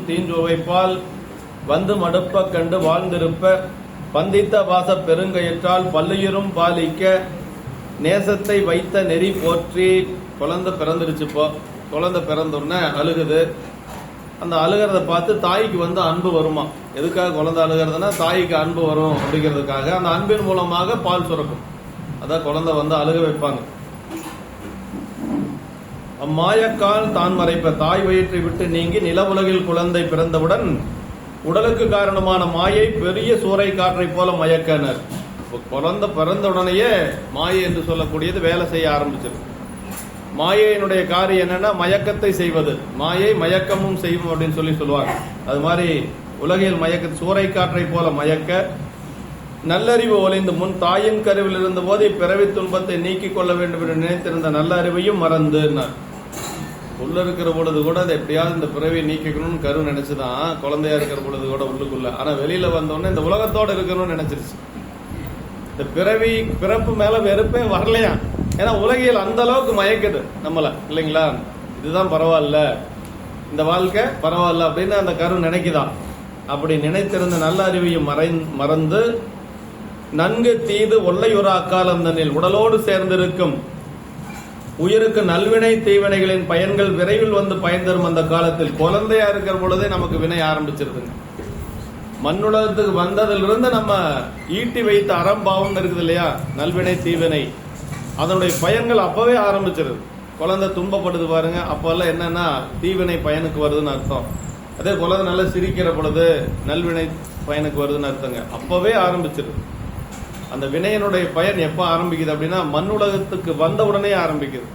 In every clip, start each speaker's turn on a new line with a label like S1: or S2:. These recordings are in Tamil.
S1: தீஞ்சுவைப்பால் வந்து மடுப்ப கண்டு வாழ்ந்திருப்ப பந்தித்த வாச பெருங்கையற்றால் பல்லுயிரும் பாலிக்க நேசத்தை வைத்த நெறி போற்றி. குழந்தை பிறந்துருச்சுப்போ, குழந்தை பிறந்தோடனே அழுகுது. அந்த அழுகிறத பார்த்து தாய்க்கு வந்து அன்பு வருமா. எதுக்காக குழந்தை அழுகிறதுனா தாய்க்கு அன்பு வரும் அப்படிங்கிறதுக்காக. அந்த அன்பின் மூலமாக பால் சுரக்கும். அதான் குழந்தை வந்து அழுக வைப்பாங்க. அம்மாயக்கால் தான் மறைப்ப தாய் வயிற்றை விட்டு நீங்கி நில உலகில் குழந்தை பிறந்தவுடன் உடலுக்கு காரணமான மாயை பெரிய சூறை காற்றை போல மயக்கனர். குழந்தை பிறந்த உடனேயே மாயை என்று சொல்லக்கூடியது வேலை செய்ய ஆரம்பிச்சது. மாயையினுடைய காரியம் என்னன்னா மயக்கத்தை செய்வது. மாயை மயக்கமும் செய்யும் அப்படின்னு சொல்லுவாங்க. அது மாதிரி உலகில் மயக்க சூறை காற்றை போல மயக்க நல்லறிவு ஒளிந்து முன் தாயின் கருவில் இருந்த போது பிறவி துன்பத்தை நீக்கிக் கொள்ள வேண்டும் என்று நினைத்திருந்த நல்ல அறிவையும் மறந்து உள்ள இருக்கிற பொழுது கூட அதை எப்படியாவது இந்த பிறவியை நீக்கிக்கணும்னு கரு நினைச்சுதான் குழந்தையா இருக்கிற பொழுது கூட உள்ளுக்குள்ள. ஆனா வெளியில வந்தோடனே இந்த உலகத்தோட இருக்கணும்னு நினைச்சிருச்சு. இந்த பிறப்பு மேல வெறுப்பே வரலையா. ஏன்னா உலகியல் அந்த அளவுக்கு மயக்குது நம்மள, இல்லைங்களா? இதுதான் பரவாயில்ல, இந்த வாழ்க்கை பரவாயில்ல அப்படின்னு அந்த கரு நினைக்குதான். அப்படி நினைத்திருந்த நல்ல அறிவையும் மறந்து நன்கு தீது ஒல்லையுற அக்காலம் தன்னில் உடலோடு சேர்ந்திருக்கும் உயிருக்கு நல்வினை தீவினைகளின் பயன்கள் விரைவில் வந்து பயன் தரும் அந்த காலத்தில் குழந்தையா இருக்கிற பொழுதே நமக்கு வினை ஆரம்பிச்சிருதுங்க. மண்ணுலகத்துக்கு வந்ததிலிருந்து நம்ம ஈட்டி வைத்த அறம்பாவம் இருக்குது இல்லையா, நல்வினை தீவினை, அதனுடைய பயன்கள் அப்பவே ஆரம்பிச்சிருது. குழந்தை துன்பப்படுது பாருங்க, அப்பெல்லாம் என்னன்னா தீவினை பயனுக்கு வருதுன்னு அர்த்தம். அதே குழந்தை நல்லா சிரிக்கிற பொழுது நல்வினை பயனுக்கு வருதுன்னு அர்த்தங்க. அப்பவே ஆரம்பிச்சிருது. அந்த வினையனுடைய பயன் எப்ப ஆரம்பிக்குது அப்படின்னா மண்ணுலகத்துக்கு வந்த உடனே ஆரம்பிக்குது.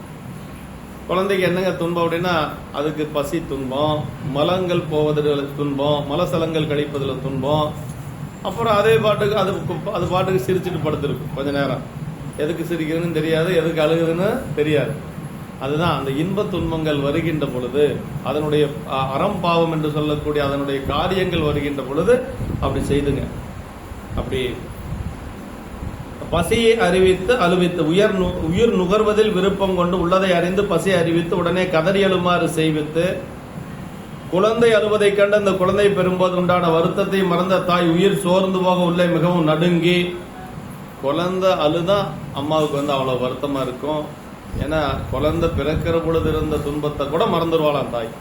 S1: குழந்தைக்கு என்னங்க துன்பம் அப்படின்னா அதுக்கு பசி துன்பம், மலங்கள் போவதில் துன்பம், மலசலங்கள் கழிப்பதில் துன்பம். அப்புறம் அதே பாட்டுக்கு அது பாட்டுக்கு சிரிச்சுட்டு படுத்திருக்கும் கொஞ்ச நேரம். எதுக்கு சிரிக்கிறதுன்னு தெரியாது, எதுக்கு அழுகுதுன்னு தெரியாது. அதுதான் அந்த இன்ப துன்பங்கள் வருகின்ற பொழுது, அதனுடைய அறம்பாவம் என்று சொல்லக்கூடிய அதனுடைய காரியங்கள் வருகின்ற பொழுது அப்படி செய்துங்க. அப்படி பசியை அறிவித்து அழுவித்து உயிர் நுகர்வதில் விருப்பம் கொண்டு உள்ளதை அறிந்து பசியை அறிவித்து உடனே கதறி அழுமாறு செய்வித்து குழந்தை அழுவதை கண்டு அந்த குழந்தை பெறும்போது உண்டான வருத்தத்தை மறந்த தாய் உயிர் சோர்ந்து போக உள்ளே மிகவும் நடுங்கி. குழந்தை அழுதான் அம்மாவுக்கு வந்து அவ்வளவு வருத்தமா இருக்கும். ஏன்னா குழந்தை பிறக்கிற பொழுது இருந்த துன்பத்தை கூட மறந்துடுவாளாம் தாய்.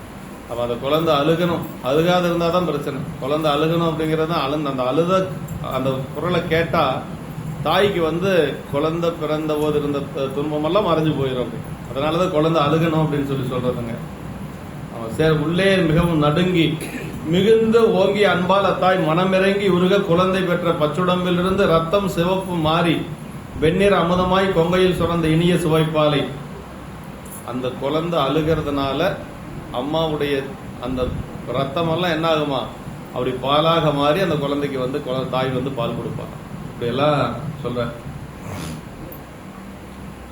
S1: அப்ப அந்த குழந்தை அழுகணும், அழுகாத இருந்தாதான் பிரச்சனை. குழந்தை அழுகணும் அப்படிங்கறது அந்த அழுத அந்த குரலை கேட்டா தாய்க்கு வந்து குழந்தை பிறந்த போது இருந்த துன்பம் எல்லாம் மறைஞ்சு போயிடும். அதனாலதான் குழந்தை அழுகணும் அப்படின்னு சொல்றதுங்க. சரி, உள்ளே மிகவும் நடுங்கி மிகுந்த ஓங்கி அன்பால் அத்தாய் மனமிறங்கி உருக குழந்தை பெற்ற பச்சுடம்பில் இருந்து ரத்தம் சிவப்பு மாறி வெந்நீர் அமுதமாய் கொங்கையில் சுரந்த இனிய சுவைப்பாலை. அந்த குழந்தை அழுகிறதுனால அம்மாவுடைய அந்த ரத்தம் எல்லாம் என்ன ஆகுமா, அப்படி பாலாக மாறி அந்த குழந்தைக்கு வந்து தாய் வந்து பால் கொடுப்பாங்க. இப்படி எல்லாம் சொல்ற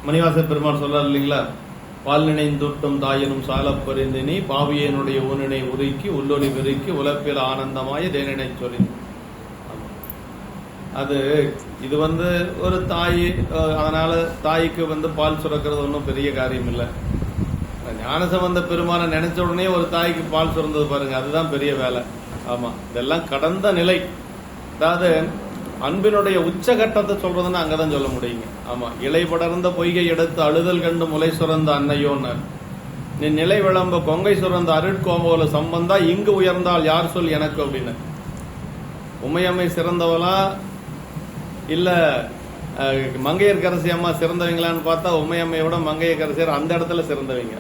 S1: மணிவாச பெருமாள் சொல்றாரு இல்லைங்களா, பால் நினைந்தூட்டும் தாயனும் சால பரிந்தினி பாவியனுடைய ஊனினை உருக்கி உள்ளொளி பெருக்கி உலப்பில் ஆனந்தமாய தேனினை சொல்லி. அது இது வந்து ஒரு தாய், அதனால தாய்க்கு வந்து பால் சுரக்கிறது ஒன்றும் பெரிய காரியம் இல்லை. ஞானசம்பந்த பெருமான நினைச்ச உடனே ஒரு தாய்க்கு பால் சுரந்தது பாருங்க, அதுதான் பெரிய வேலை. ஆமா, இதெல்லாம் கடந்த நிலை. அதாவது அன்பினுடைய உச்சகட்டத்தை சொல்றதுன்னா அங்கதான் சொல்ல முடியுங்க. ஆமா, இலை படர்ந்த பொய்கை எடுத்து அழுதல் கண்டு முளை சுரந்த அன்னையோன்னர் நீ நிலை விளம்ப கொங்கை சுரந்த அருட்கோம்போல சம்பந்தா இங்கு உயர்ந்தால் யார் சொல் எனக்கு அப்படின்னு. உமையம்மை சிறந்தவளா இல்ல மங்கையர்கரசி அம்மா சிறந்தவங்களான்னு பார்த்தா உமையம்மையோட மங்கையர்கரசியார் அந்த இடத்துல சிறந்தவங்க.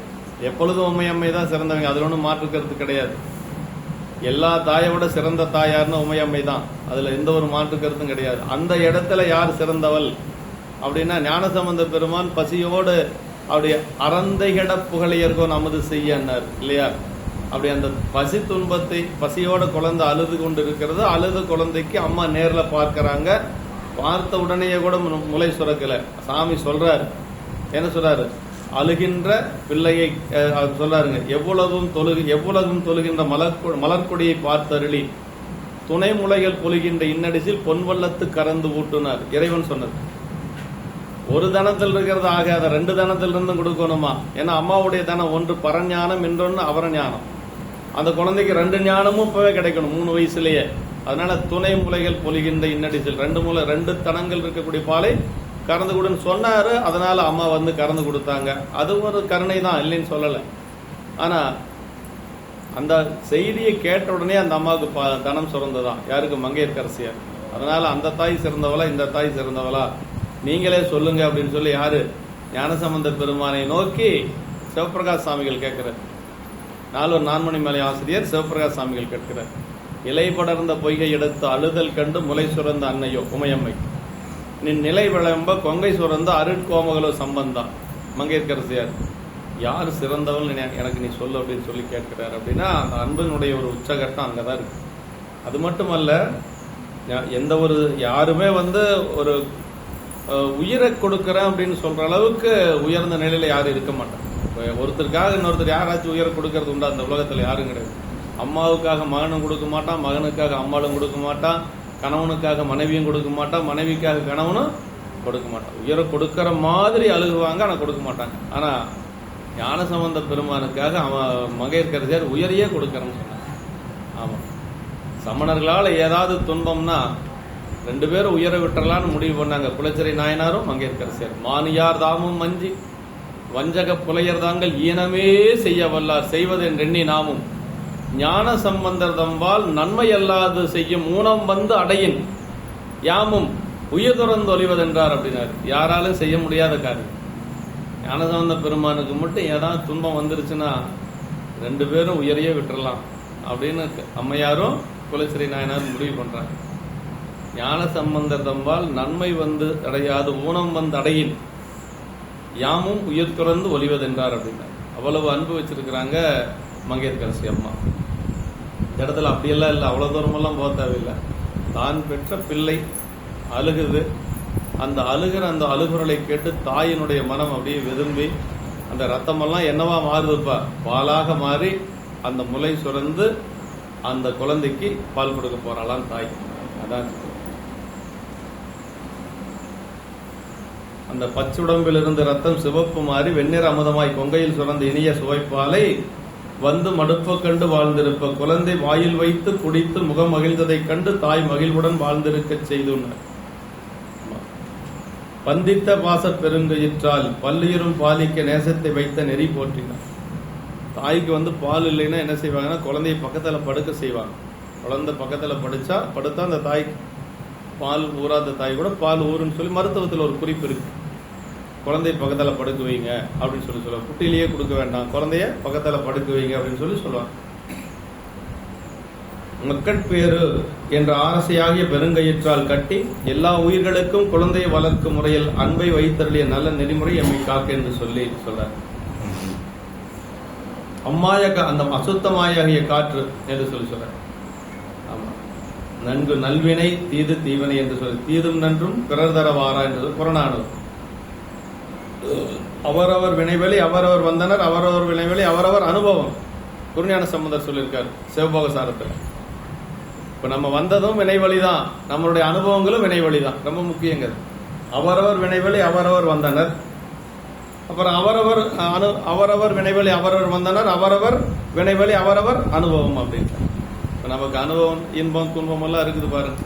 S1: எப்பொழுதும் உமையம்மை தான் சிறந்தவங்க, அதுல ஒன்றும் மாற்று கருத்து கிடையாது. எல்லா தாயோட சிறந்த தாயார்னு உமையம்மை தான், அதுல எந்த ஒரு மாற்று கருத்தும் கிடையாது. அந்த இடத்துல யார் சிறந்தவள் அப்படின்னா ஞானசம்பந்த பெருமான் பசியோடு அப்படி அறந்தைகட புகழையர்கோ நமது செய்யன்னார் இல்லையா. அப்படி அந்த பசி துன்பத்தை பசியோட குழந்தை அழுது கொண்டு இருக்கிறது, அழுது குழந்தைக்கு அம்மா நேர்ல பார்க்கறாங்க. பார்த்த உடனேயே கூட முளை சுரக்கல. சாமி சொல்றாரு, என்ன சொல்றாரு, அழுகின்ற பிள்ளையை சொல்றாருங்க, எவ்வளவும் தொழுகின்ற மலர்கொடியை பார்த்தருளி துணை முளைகள் பொழுகின்ற இன்னடிசில் பொன்வல்லத்து கறந்து ஊட்டுனார் இறைவன் சொன்னது. ஒரு தனத்தில் இருக்கிறது ஆகாத, 2 தனத்தில் இருந்தும் கொடுக்கணுமா. ஏன்னா அம்மாவுடைய தனம் ஒன்று பரஞானம், இன்னொன்று அவரஞானம். அந்த குழந்தைக்கு 2 ஞானமும் இப்பவே கிடைக்கணும் 3 வயசுலயே. அதனால துணை முலைகள் பொலிகின்ற இன்னடிசில் 2 தனங்கள் இருக்கக்கூடிய பாலை கறந்து கொடுன்னு சொன்னாரு. அதனால அம்மா வந்து கறந்து கொடுத்தாங்க. அது ஒரு கருணை தான், இல்லைன்னு சொல்லலை. ஆனா அந்த செய்தியை கேட்ட உடனே அந்த அம்மாவுக்கு தனம் சுரந்ததான். யாருக்கு? மங்கையர்க்கரசியார். அதனால அந்த தாய் சிறந்தவளா இந்த தாய் சிறந்தவளா நீங்களே சொல்லுங்க அப்படின்னு சொல்லி யாரு? ஞானசம்பந்தர் பெருமானை நோக்கி சிவபிரகாஷ் சாமிகள் கேட்கிறார். நாலூர் நான்மணிமலை ஆசிரியர் சிவபிரகாஷ் சாமிகள் கேட்கிறார். இலை படர்ந்த பொய்கை எடுத்து அழுதல் கண்டு முலை சுரந்த அன்னையோ உமையம்மை, நின் நிலை விளம்ப கொங்கை சுரந்த அருட்கோமகளோ சம்பந்தம். மங்கையர்க்கரசியார், யார் சிறந்தவள் எனக்கு நீ சொல்லு அப்படின்னு சொல்லி கேட்கிறார். அப்படின்னா அந்த அன்பினுடைய ஒரு உச்சகட்டம் அங்கதான் இருக்கு. அது மட்டுமல்ல, எந்த ஒரு யாருமே வந்து ஒரு உயிரை கொடுக்கறேன் அப்படின்னு சொல்ற அளவுக்கு உயர்ந்த நிலையில யாரும் இருக்க மாட்டாங்க. ஒருத்தருக்காக இன்னொருத்தர் யாராச்சும் உயிரை கொடுக்கறது உண்டா? அந்த உலகத்துல யாரும் கிடையாது. அம்மாவுக்காக மகனும் கொடுக்க மாட்டான், மகனுக்காக அம்மாளும் கொடுக்க மாட்டான், கணவனுக்காக மனைவியும் கொடுக்க மாட்டான், மனைவிக்காக கணவனும் கொடுக்க மாட்டான். உயிரை கொடுக்கற மாதிரி அழுகுவாங்க, ஆனா கொடுக்க மாட்டாங்க. ஆனா ஞானசம்பந்த பெருமானுக்காக மங்கையர்க்கரசியார் உயரையே கொடுக்கறன்னு சொன்னாங்க. ஆமா, சமணர்களால் ஏதாவது துன்பம்னா 2 பேரும் உயர விட்டுறலான்னு முடிவு பண்ணாங்க. குலச்சிறை நாயனாரும் மங்கையர்க்கரசியார். மானியார் தாமும் மஞ்சி வஞ்சக புலையர் தாங்கள் ஈனமே செய்ய வல்லார் செய்வதென்றெண்ணி நாமும் ஞான சம்பந்தர் தம்பால் நன்மை அல்லாது செய்யும் ஊனம் வந்து அடையின் யாமும் உயிர் துறந்து ஒளிவதென்றார் அப்படின்னாரு. யாராலும் செய்ய முடியாத காரியம். ஞானசம்பந்த பெருமானுக்கு மட்டும் ஏதாவது துன்பம் வந்துருச்சுன்னா 2 பேரும் உயரையே விட்டுறலாம் அப்படின்னு அம்மையாரும் குலச்சிறை நாயனாரும் முடிவு பண்றாங்க. ஞான சம்பந்தர் தம்பால் நன்மை வந்து அடையாது ஊனம் வந்து அடையின் யாமும் உயிர் துறந்து ஒளிவதென்றார் அப்படின்னா அவ்வளவு அன்பு வச்சிருக்கிறாங்க மங்கையர்க்கரசி அம்மா. இந்த இடத்துல அப்படியெல்லாம் இல்லை, அவ்வளவு தூரமெல்லாம் போக தேவையில்லை. தான் பெற்ற பிள்ளை அழுகுது, அந்த அழுகுறலை கேட்டு தாயினுடைய மனம் அப்படியே விரும்பி அந்த ரத்தமெல்லாம் என்னவா மாறுதுப்பா? பாலாக மாறி அந்த முலை சுரந்து அந்த குழந்தைக்கு பால் கொடுக்க போறாளாம் தாய். அதான் அந்த பச்சுடம்பில் இருந்து ரத்தம் சிவப்பு மாறி வெண்ணிற அமுதமாய் கொங்கையில் சுரந்த இனிய சுவைப்பாலை வந்து மடுப்ப கண்டு வாழ்ந்திருப்ப குழந்தை வாயில் வைத்து குடித்து முகம் மகிழ்ந்ததைக் கண்டு தாய் மகிழ்வுடன் வாழ்ந்திருக்க செய்துள்ளார். பந்தித்த பாச பெருங்கயிற்றால் பல்லுயிரும் பாலிக்க நேசத்தை வைத்த நெறி போற்றினார். தாய்க்கு வந்து பால் இல்லைன்னா என்ன செய்வாங்கன்னா குழந்தைய பக்கத்துல படுக்க செய்வாங்க. குழந்தை பக்கத்துல படுத்தா அந்த தாய்க்கு பால் ஊறாத தாய் கூட பால் ஊறுன்னு சொல்லி மருத்துவத்தில் ஒரு குறிப்பு இருக்கு. குழந்தைய பக்கத்துல படுக்க வைங்க அப்படின்னு சொல்லி சொல்லுவாங்க. குட்டிலேயே கொடுக்க வேண்டாம், குழந்தைய பக்கத்துல படுக்க வைங்க அப்படின்னு சொல்லி சொல்லுவாங்க. மக்கட்பேறு என்ற ஆசையாகிய பெருங்கயிற்றால் கட்டி எல்லா உயிர்களுக்கும் குழந்தையை வளர்க்கும் முறையில் அன்பை வைத்தருளிய நல்ல நெறிமுறை எம்மை காக்க என்று சொல்லி சொல்றார். அந்த அசுத்தமாயாகிய காற்று என்று சொல்லி சொல்ற. ஆமா, நன்கு நல்வினை தீது தீவனை என்று சொல்லி தீதும் நன்றும் பிறர் தர வாரா என்று புறநானூறு. அவரவர் வினைவெளி அவரவர் வந்தனர், அவரவர் வினைவெளி அவரவர் அனுபவம். குருஞான சம்பந்தர் சொல்லியிருக்காரு சிவபோக சாரத்தில். இப்ப நம்ம வந்ததும் வினைவழிதான், நம்மளுடைய அனுபவங்களும் வினைவழிதான். ரொம்ப முக்கியங்க. அவரவர் வினைவெளி அவரவர் வந்தனர், அப்புறம் அவரவர் வினைவெளி அவரவர் வந்தனர், அவரவர் வினைவெளி அவரவர் அனுபவம் அப்படின்ட்டு. இப்ப நமக்கு அனுபவம் இன்பம் துன்பம் எல்லாம் இருக்குது பாருங்க.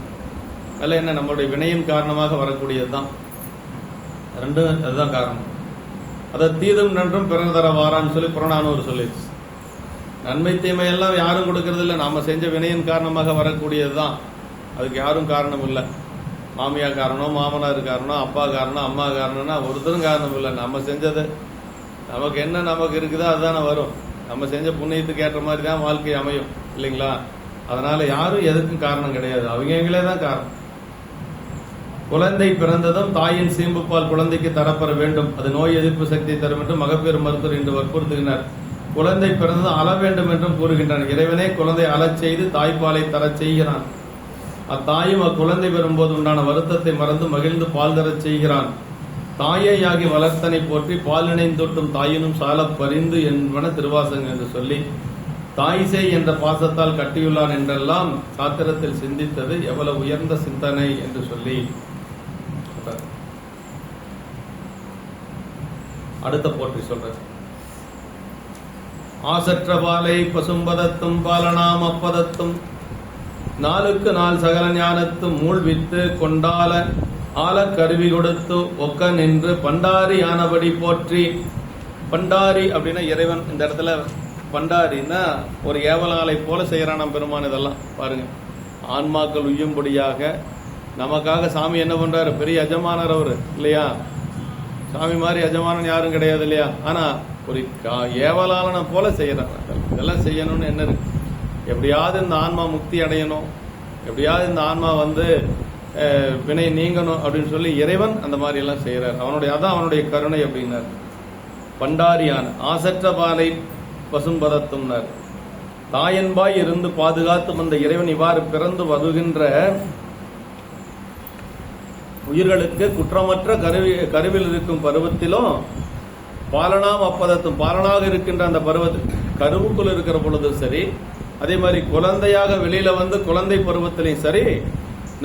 S1: அதில் என்ன நம்மளுடைய வினையின் காரணமாக வரக்கூடியதுதான். அதுதான் காரணம். அதை தீதும் நன்றும் பிறர் தர வாரான்னு சொல்லி புறநானூறு சொல்லிடுச்சு. நன்மை தீமை எல்லாம் யாரும் கொடுக்கறது இல்லை, நாம செஞ்ச வினையின் காரணமாக வரக்கூடியதுதான். அதுக்கு யாரும் காரணம் இல்லை. மாமியா காரணம், மாமனார் காரணம், அப்பா காரணம், அம்மா காரணம்னா ஒருத்தரும் காரணம் இல்லை. நம்ம செஞ்சது நமக்கு என்ன நமக்கு இருக்குதோ அதுதானே வரும். நம்ம செஞ்ச புண்ணியத்துக்கு ஏற்ற மாதிரி தான் வாழ்க்கை அமையும் இல்லைங்களா? அதனால யாரும் எதுக்கும் காரணம் கிடையாது, அவங்களே தான் காரணம். குழந்தை பிறந்ததும் தாயின் சீம்புப்பால் குழந்தைக்கு தரப்பெற வேண்டும், அது நோய் எதிர்ப்பு சக்தி தரும் என்று மகப்பேறு மருத்துவர் இன்று வற்புறுத்துகின்றனர். குழந்தை பிறந்ததும் அழ வேண்டும் என்றும் கூறுகின்றனர். இறைவனே குழந்தை அழச் செய்து தாய்ப்பாலை தரச் செய்கிறான். அத்தாயும் அக்குழந்தை பெறும்போது உண்டான வருத்தத்தை மறந்து மகிழ்ந்து பால் தரச் செய்கிறான். தாயையாகி வளர்த்தனை போற்றி பால் இணைந்தொட்டும் தாயினும் சாலப் பரிந்து என்பன திருவாசகம் என்று சொல்லி தாய்சே என்ற பாசத்தால் கட்டியுள்ளான் என்றெல்லாம் சாத்திரத்தில் சிந்தித்தது எவ்வளவு உயர்ந்த சிந்தனை என்று சொல்லி அடுத்த போற்றி சொல்ற. ஆசற்ற பாலை பசும்பதத்தும் பாலனாம் அப்பதத்தும் நாளுக்கு நாள் சகல ஞானத்தும் மூழ்வித்து கொண்டால ஆல கருவி கொடுத்து ஒக்க நின்று பண்டாரி ஆனபடி போற்றி. பண்டாரி அப்படின்னா இறைவன். இந்த இடத்துல பண்டாரின்னா ஒரு ஏவலாலை போல செய்யறான் பெருமான். இதெல்லாம் பாருங்க, ஆன்மாக்கள் உய்யும்படியாக நமக்காக சாமி என்ன பண்றாரு? பெரிய எஜமானர் அவரு இல்லையா? சாமி மாதிரி எஜமானன் யாரும் கிடையாது இல்லையா? ஆனா ஒரு ஏவலாளனை போல செய்யறாங்க. இதெல்லாம் செய்யணும்னு என்ன இருக்கு? எப்படியாவது இந்த ஆன்மா முக்தி அடையணும், எப்படியாவது இந்த ஆன்மா வினை நீங்கணும் அப்படின்னு சொல்லி இறைவன் அந்த மாதிரி எல்லாம் செய்யறாரு. அதான் அவனுடைய கருணை அப்படின்னார். பண்டாரியான ஆசற்ற பாலை பசும்பதத்தும்னார். தாயன்பாய் இருந்து பாதுகாத்து வந்த இறைவன் இவ்வாறு பிறந்து வருகின்ற உயிர்களுக்கு குற்றமற்ற கருவில் இருக்கும் பருவத்திலும் பாலனாம் அப்பதத்தும் பாலனாக இருக்கின்ற அந்த கருவுக்குள் இருக்கிற பொழுதும் சரி, அதே மாதிரி குழந்தையாக வெளியில குழந்தை பருவத்திலையும் சரி,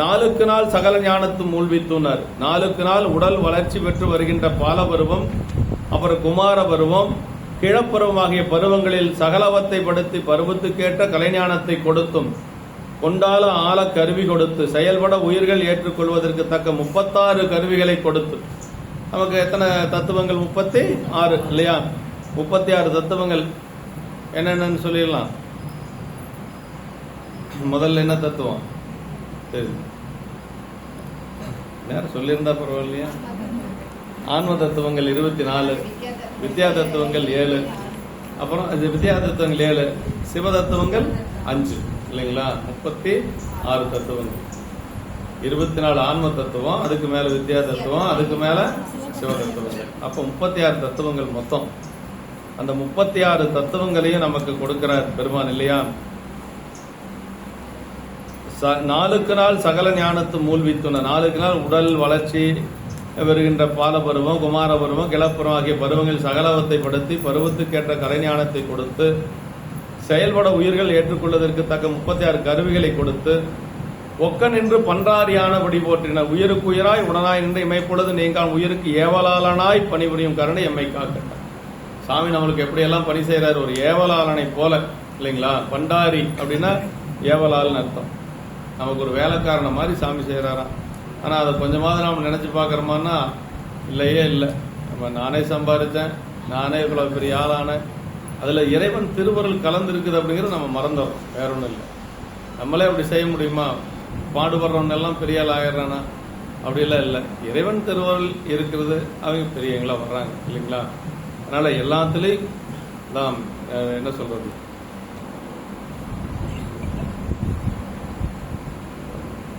S1: நாளுக்கு நாள் சகல ஞானத்தும் மூழ்வித்துனார். நாளுக்கு நாள் உடல் வளர்ச்சி பெற்று வருகின்ற பால பருவம், அப்புறம் குமார பருவம், கிழப்பருவம் ஆகிய பருவங்களில் சகலவத்தை படுத்தி பருவத்துக்கேற்ற கலைஞானத்தை கொடுத்தும் கொண்டால ஆழ கருவி கொடுத்து செயல்பட உயிர்கள் ஏற்றுக்கொள்வதற்கு தக்க 36 கருவிகளை கொடுத்து. நமக்கு எத்தனை தத்துவங்கள்? 36 இல்லையா? 36 தத்துவங்கள் என்னென்னு சொல்லிடலாம். முதல்ல என்ன தத்துவம்? நேரம் சொல்லியிருந்தா பரவாயில்லையா? ஆன்ம தத்துவங்கள் 24, வித்யா தத்துவங்கள் 7, அப்புறம் வித்யா தத்துவங்கள் 7, சிவ தத்துவங்கள் 5 இல்லைங்களா? 36 தத்துவங்கள். 24 ஆன்ம தத்துவம், அதுக்கு மேல வித்யா தத்துவம், அதுக்கு மேல சிவ தத்துவங்கள். அப்ப 36 தத்துவங்கள் மொத்தம். அந்த 36 தத்துவங்களையும் நமக்கு கொடுக்கிறார் பெருமான் இல்லையா? நாளுக்கு நாள் சகல ஞானத்து மூழ்வித்துன. நாளுக்கு நாள் உடல் வளர்ச்சி வருகின்ற பால பருவம், குமார பருவம், கிளப்பருவம் ஆகிய பருவங்கள் சகலவத்தை படுத்தி பருவத்துக்கேற்ற கலைஞானத்தை கொடுத்து செயல்பட உயிர்கள் ஏற்றுக்கொள்வதற்கு தக்க 36 கருவிகளை கொடுத்து ஒக்க நின்று பன்றாரியானபடி போற்றின. உயிருக்கு உயிராய் உடனாய் நின்று இமைப்பொழுது நீங்கள் உயிருக்கு ஏவலாளனாய் பணிபுரியும் கருணை எம்மை காக்கின்றார். சாமி நம்மளுக்கு எப்படியெல்லாம் பணி செய்யறாரு? ஒரு ஏவலாளனை போல இல்லைங்களா? பண்டாரி அப்படின்னா ஏவலாளன் அர்த்தம். நமக்கு ஒரு வேலைக்காரன மாதிரி சாமி செய்யறாராம். ஆனா அதை கொஞ்சமாவது நாம் நினைச்சு பாக்குறோமான்னா இல்லையே இல்லை. நம்ம நானே சம்பாதிச்சேன், நானே இவ்வளவு பெரிய ஆளான, அதுல இறைவன் திருவருள் கலந்து இருக்குது அப்படிங்கிறது நம்ம மறந்தோம். வேற ஒன்றும் இல்லை. நம்மளே அப்படி செய்ய முடியுமா? பாடுபடுறவன் எல்லாம் பெரிய ஆள் ஆயிடுறானா? அப்படிலாம் இல்லை. இறைவன் திருவருள் இருக்கிறது, அவங்க பெரியவங்களா வர்றாங்க இல்லைங்களா? அதனால எல்லாத்துலயும் தான் என்ன சொல்றது,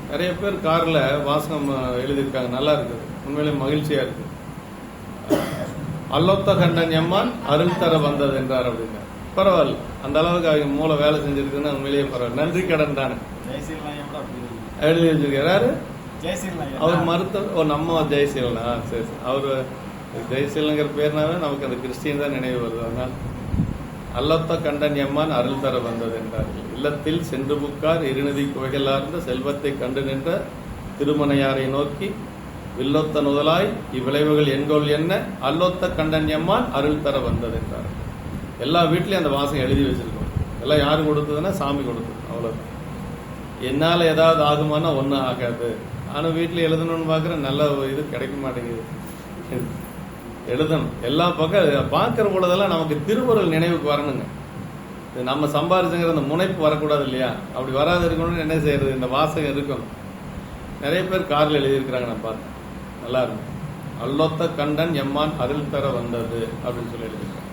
S1: நிறைய பேர் கார்ல வாசகம் எழுதியிருக்காங்க, நல்லா இருக்குது, உண்மையிலேயே மகிழ்ச்சியா இருக்கு. அல்லொத்த கண்டன் எம்மான் அருள் தர வந்தது என்றார் அப்படின்னா பரவாயில்ல. அந்த அளவுக்கு அவங்க மூளை வேலை செஞ்சிருக்குன்னு உண்மையிலேயே பரவாயில்ல. நன்றி கடன் தானே எழுதி வச்சிருக்காரு. அவர் மருத்துவ நம்ம ஜெயசீலனா? சரி, அவரு ஜெயசீலங்கிற பேர்னாவே நமக்கு அந்த கிறிஸ்டியன் தான் நினைவு வருது. அதனால அல்லொத்த கண்டன் எம்மான் அருள் தர வந்தது என்றார்கள். இல்லத்தில் சென்று புக்கார் இருநிதி குவைகளார்ந்த செல்வத்தை கண்டு நின்ற திருமணையாரை நோக்கி வில்லொத்த நுதலாய் இவ்விளைவுகள் என்கோள் என்ன அல்லொத்த கண்டன் எம்மான் அருள் தர வந்தது என்றார். எல்லா வீட்லயும் அந்த வாசகம் எழுதி வச்சிருக்கோம். எல்லாம் யாரு கொடுத்ததுன்னா சாமி கொடுத்தது. அவ்வளவுதான். என்னால ஏதாவது ஆகுமானா ஒன்னும் ஆகாது. ஆனா வீட்டுல எழுதணும்னு பாக்குற நல்ல இது கிடைக்க மாட்டேங்குது. எழுதணும். எல்லா பக்கம் பார்க்கிற பொழுதெல்லாம் நமக்கு திருவருள் நினைவுக்கு வரணுங்க. நம்ம சம்பாதிச்சுங்கிற அந்த முனைப்பு வரக்கூடாது இல்லையா? அப்படி வராது இருக்கணும்னு என்ன செய்யறது? இந்த வாசகம் இருக்கணும். நிறைய பேர் கார்ல எழுதியிருக்கிறாங்க, நான் பார்த்தேன். நல்லா இருக்கும். அல்லொத்த கண்டன் எம்மான் அருள் தர வந்தது அப்படின்னு சொல்லி எழுதியிருக்காங்க.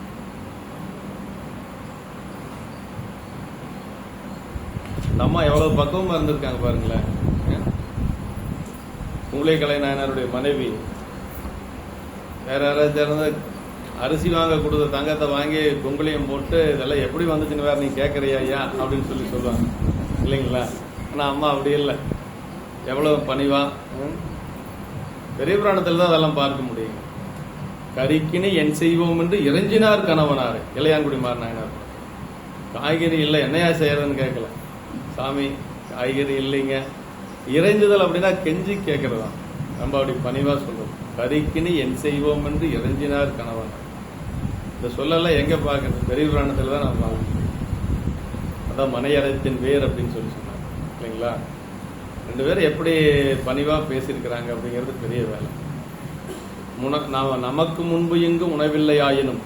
S1: நம்ம எவ்வளவு பக்குவமா இருந்திருக்காங்க பாருங்களேன். மூளை கலை நாயனாருடைய மனைவி வேற யாராச்சும் அரிசி வாங்க கொடுத்த தங்கத்தை வாங்கி பொங்கலையும் போட்டு இதெல்லாம் எப்படி வந்துச்சுன்னு வேற நீ கேட்கறியா ஐயா அப்படின்னு சொல்லுவாங்க இல்லைங்களா? ஆனா அம்மா அப்படி இல்லை. எவ்வளவு பணிவா. பெரிய புராணத்தில் தான் அதெல்லாம் பார்க்க முடியும். கறிக்கினி என் செய்வோம் என்று இறைஞ்சினார் கணவனார் இளையான்குடி மாறினார். காய்கறி இல்லை என்னையா செய்யறதுன்னு கேட்கல. சாமி காய்கறி இல்லைங்க. இறைஞ்சுதல் அப்படின்னா கெஞ்சி கேட்கறதா. நம்ம அப்படி பணிவா சொல்றோம். கறிக்கினி என் செய்வோம் என்று இறைஞ்சினார் கணவன். இந்த சொல்லலாம் எங்க பார்க்கணும்? பெரிய புராணத்துல தான் நான் பார்க்கணும். அதான் மனையறத்தின் வேர் அப்படின்னு சொல்லி சொன்னாங்க இல்லைங்களா? 2 பேரும் எப்படி பணிவா பேசியிருக்கிறாங்க அப்படிங்கிறது பெரிய வேலை. நமக்கு முன்பு இங்கு உணவில்லை ஆயினும்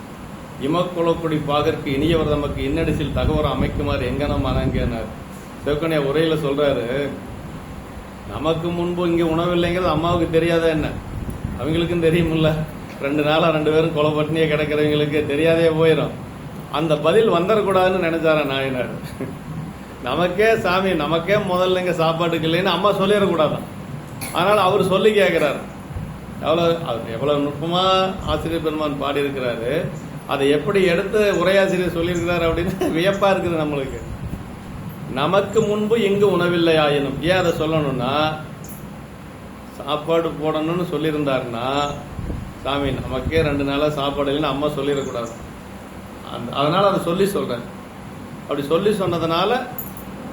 S1: இமக்குளக்குடி பாகற்கு இனியவர் நமக்கு இன்னடிசில் தகவரம் அமைக்குமாறு எங்கனம் அணங்கினார். சிவகன்யா உரையில சொல்றாரு, நமக்கு முன்பு இங்க உணவில்லைங்கிறது அம்மாவுக்கு தெரியாத என்ன? அவங்களுக்கும் தெரியுமில்ல. 2 நாளா 2 பேரும் கொலை பட்டினியே கிடக்கிறவங்களுக்கு தெரியாதே போயிடும். அந்த பதில் வந்துடக்கூடாதுன்னு நினைச்சார நாயனார். நமக்கே சாமி, நமக்கே முதல்ல இங்க சாப்பாட்டுக்கு இல்லைன்னு அம்மா சொல்லிடக்கூடாதான். அதனால அவர் சொல்லி கேட்கிறாரு. எவ்வளவு நுட்பமா ஆசிரியர் பெருமான் பாடி இருக்கிறாரு. அதை எப்படி எடுத்து உரையாசிரியர் சொல்லியிருக்கிறாரு அப்படின்னு வியப்பா இருக்குது நம்மளுக்கு. நமக்கு முன்பு இங்கு உணவில்லை ஆயினும், ஏன் அதை சொல்லணும்னா, சாப்பாடு போடணும்னு சொல்லியிருந்தாருன்னா சாமி நமக்கே 2 நாளா சாப்பாடு இல்லைன்னு அம்மா சொல்லிடக்கூடாது. அதனால அதை சொல்லி சொல்றேன். அப்படி சொல்லி சொன்னதுனால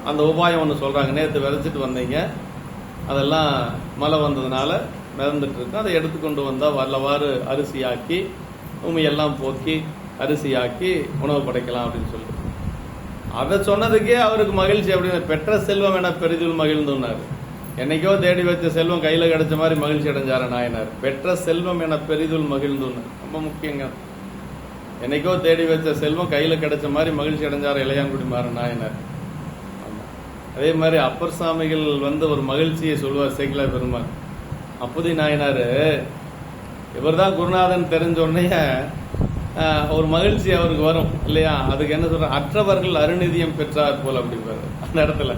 S1: அந்த உபாயம் ஒன்று சொல்றாங்க. நேற்று விதைச்சிட்டு வந்தீங்க, அதெல்லாம் மழை வந்ததுனால மிதந்துட்டு இருக்கு. அதை எடுத்துக்கொண்டு வந்தா வல்லவாறு அரிசியாக்கி உமையெல்லாம் போக்கி அரிசியாக்கி உணவு படைக்கலாம் அப்படின்னு சொல்லி அதை சொன்னதுக்கே அவருக்கு மகிழ்ச்சி. அப்படின்னு பெற்ற செல்வம் என பெரிதுள் மகிழ்ந்துனார். என்னைக்கோ தேடி வச்ச செல்வம் கையில கிடைச்ச மாதிரி மகிழ்ச்சி அடைஞ்சார நாயனார். பெற்ற செல்வம் என பெரிதுள் மகிழ்ந்துனார். ரொம்ப முக்கியங்க. என்னைக்கோ தேடி வச்ச செல்வம் கையில கிடைச்ச மாதிரி மகிழ்ச்சி அடைஞ்சார இளையாங்குடி மாற நாயனார். அதே மாதிரி அப்பர் சாமிகள் ஒரு மகிழ்ச்சியை சொல்வார் சேக்கிழார் பெருமாள். அப்புதி நாயனாரு இவர் தான் குருநாதன் தெரிஞ்ச உடனே ஒரு மகிழ்ச்சி அவருக்கு வரும் இல்லையா? அதுக்கு என்ன சொல்ற, அற்றவர்கள் அருநிதியம் பெற்றார் போல் அப்படிங்கிறாரு. அந்த இடத்துல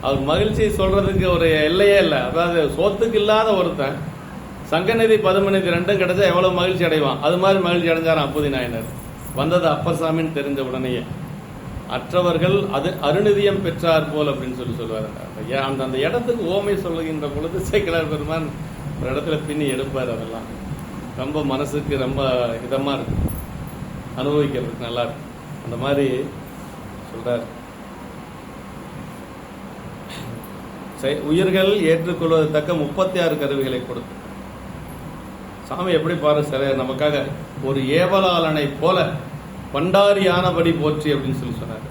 S1: அவர் மகிழ்ச்சியை சொல்றதுக்கு ஒரு எல்லையே இல்லை. அதாவது சோத்துக்கு இல்லாத ஒருத்தன் சங்கநிதி பதுமநிதி 2 கிடைச்சா எவ்வளவு மகிழ்ச்சி அடைவான், அது மாதிரி மகிழ்ச்சி அடைஞ்சார் அப்புதி நாயனர். வந்தது அப்பர் சாமின்னு தெரிஞ்ச உடனேயே அற்றவர்கள் அது அருநிதியம் பெற்றார் போல் அப்படின்னு சொல்லுவார். அந்த இடத்துக்கு ஓமை சொல்லுகின்ற பொழுது சேக்கிழார் பெருமான் ஒரு இடத்துல பின்னி எடுப்பார். அதெல்லாம் ரொம்ப மனசுக்கு ரொம்ப இதமா இருக்கு, அனுபவிக்கிறதுக்கு நல்லா இருக்கு. அந்த மாதிரி சொல்றார். உயிர்கள் ஏற்றுக்கொள்வதற்க 36 கருவிகளை கொடுத்து சாமி எப்படி பாரு சில நமக்காக ஒரு ஏவலாளனை போல பண்டாரியானபடி போற்றி அப்படின்னு சொல்லி சொன்னார்.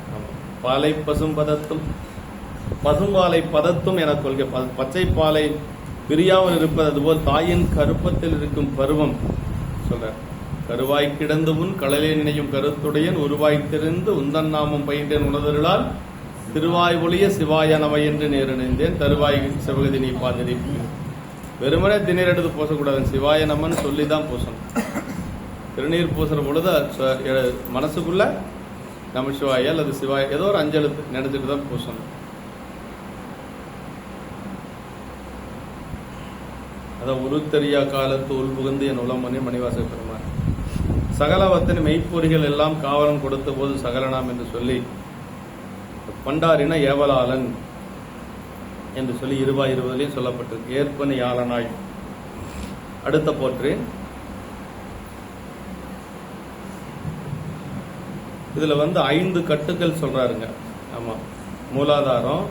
S1: பாலை பசும்பதத்தும் பசும்பாலை பதத்தும் என கொள்கை. பச்சை பாலை பிரியாமல் இருப்பது அதுபோல் தாயின் கருப்பத்தில் இருக்கும் பருவம் சொல்றார். கருவாய் கிடந்து முன் கடலே நினையும் கருத்துடையன் உருவாய்த்திருந்து உந்தன் நாமம் பயின்றேன் உணர்தருளால் திருவாய் ஒளிய சிவாய நவை என்று நேரணிந்தேன் தருவாய் சிவகதி நீ பாதிரி. வெறுமனே திணீர் எடுத்து பூசக்கூடாது, சிவாய நம்மன்னு சொல்லிதான் பூசணும். திருநீர் பூசுற பொழுது மனசுக்குள்ள நம்ம சிவாய அல்லது சிவாய ஏதோ ஒரு 5 எழுத்து நினைச்சிட்டு தான் பூசணும். அதான் உருத்தெரியா காலத்து உள்புகுந்து என் உளமணி மணிவாச பெருமான் சகலவத்தின் மெய்ப்பொறிகள் எல்லாம் காவலன் கொடுத்த போது சகலனாம் என்று சொல்லி பண்டாரின ஏவலாளன் என்று சொல்லி 20 சொல்லப்பட்டிருக்கு. ஏற்பனி யாழனாய். அடுத்த போற்று இதுல 5 கட்டுக்கள் சொல்றாருங்க. ஆமா, மூலாதாரம்,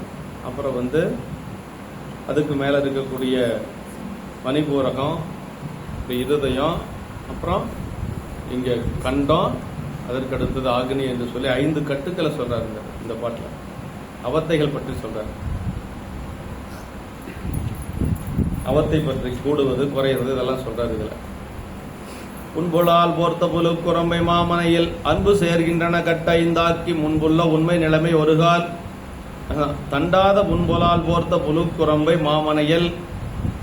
S1: அப்புறம் அதுக்கு மேல இருக்கக்கூடிய மணிபூரகம், இருதயம், அப்புறம் இங்க கண்டம், அதற்கு அடுத்தது ஆக்னி என்று சொல்லி 5 கட்டுக்களை சொல்றாருங்க இந்த பாட்டுல. அவத்தைகள் பற்றி சொல்றாரு. அவத்தை பற்றி கூடுவது குறையிறது இதெல்லாம் சொல்றாரு. இதுல புன்புலால் போர்த்த புலு குரம்பை மாமனையில் அன்பு சேர்கின்றன கட்டைந்தாக்கி முன்புள்ள உண்மை நிலைமை ஒருகால் தண்டாத புன்புலால் போர்த்த புலு குரம்பை மாமனையில்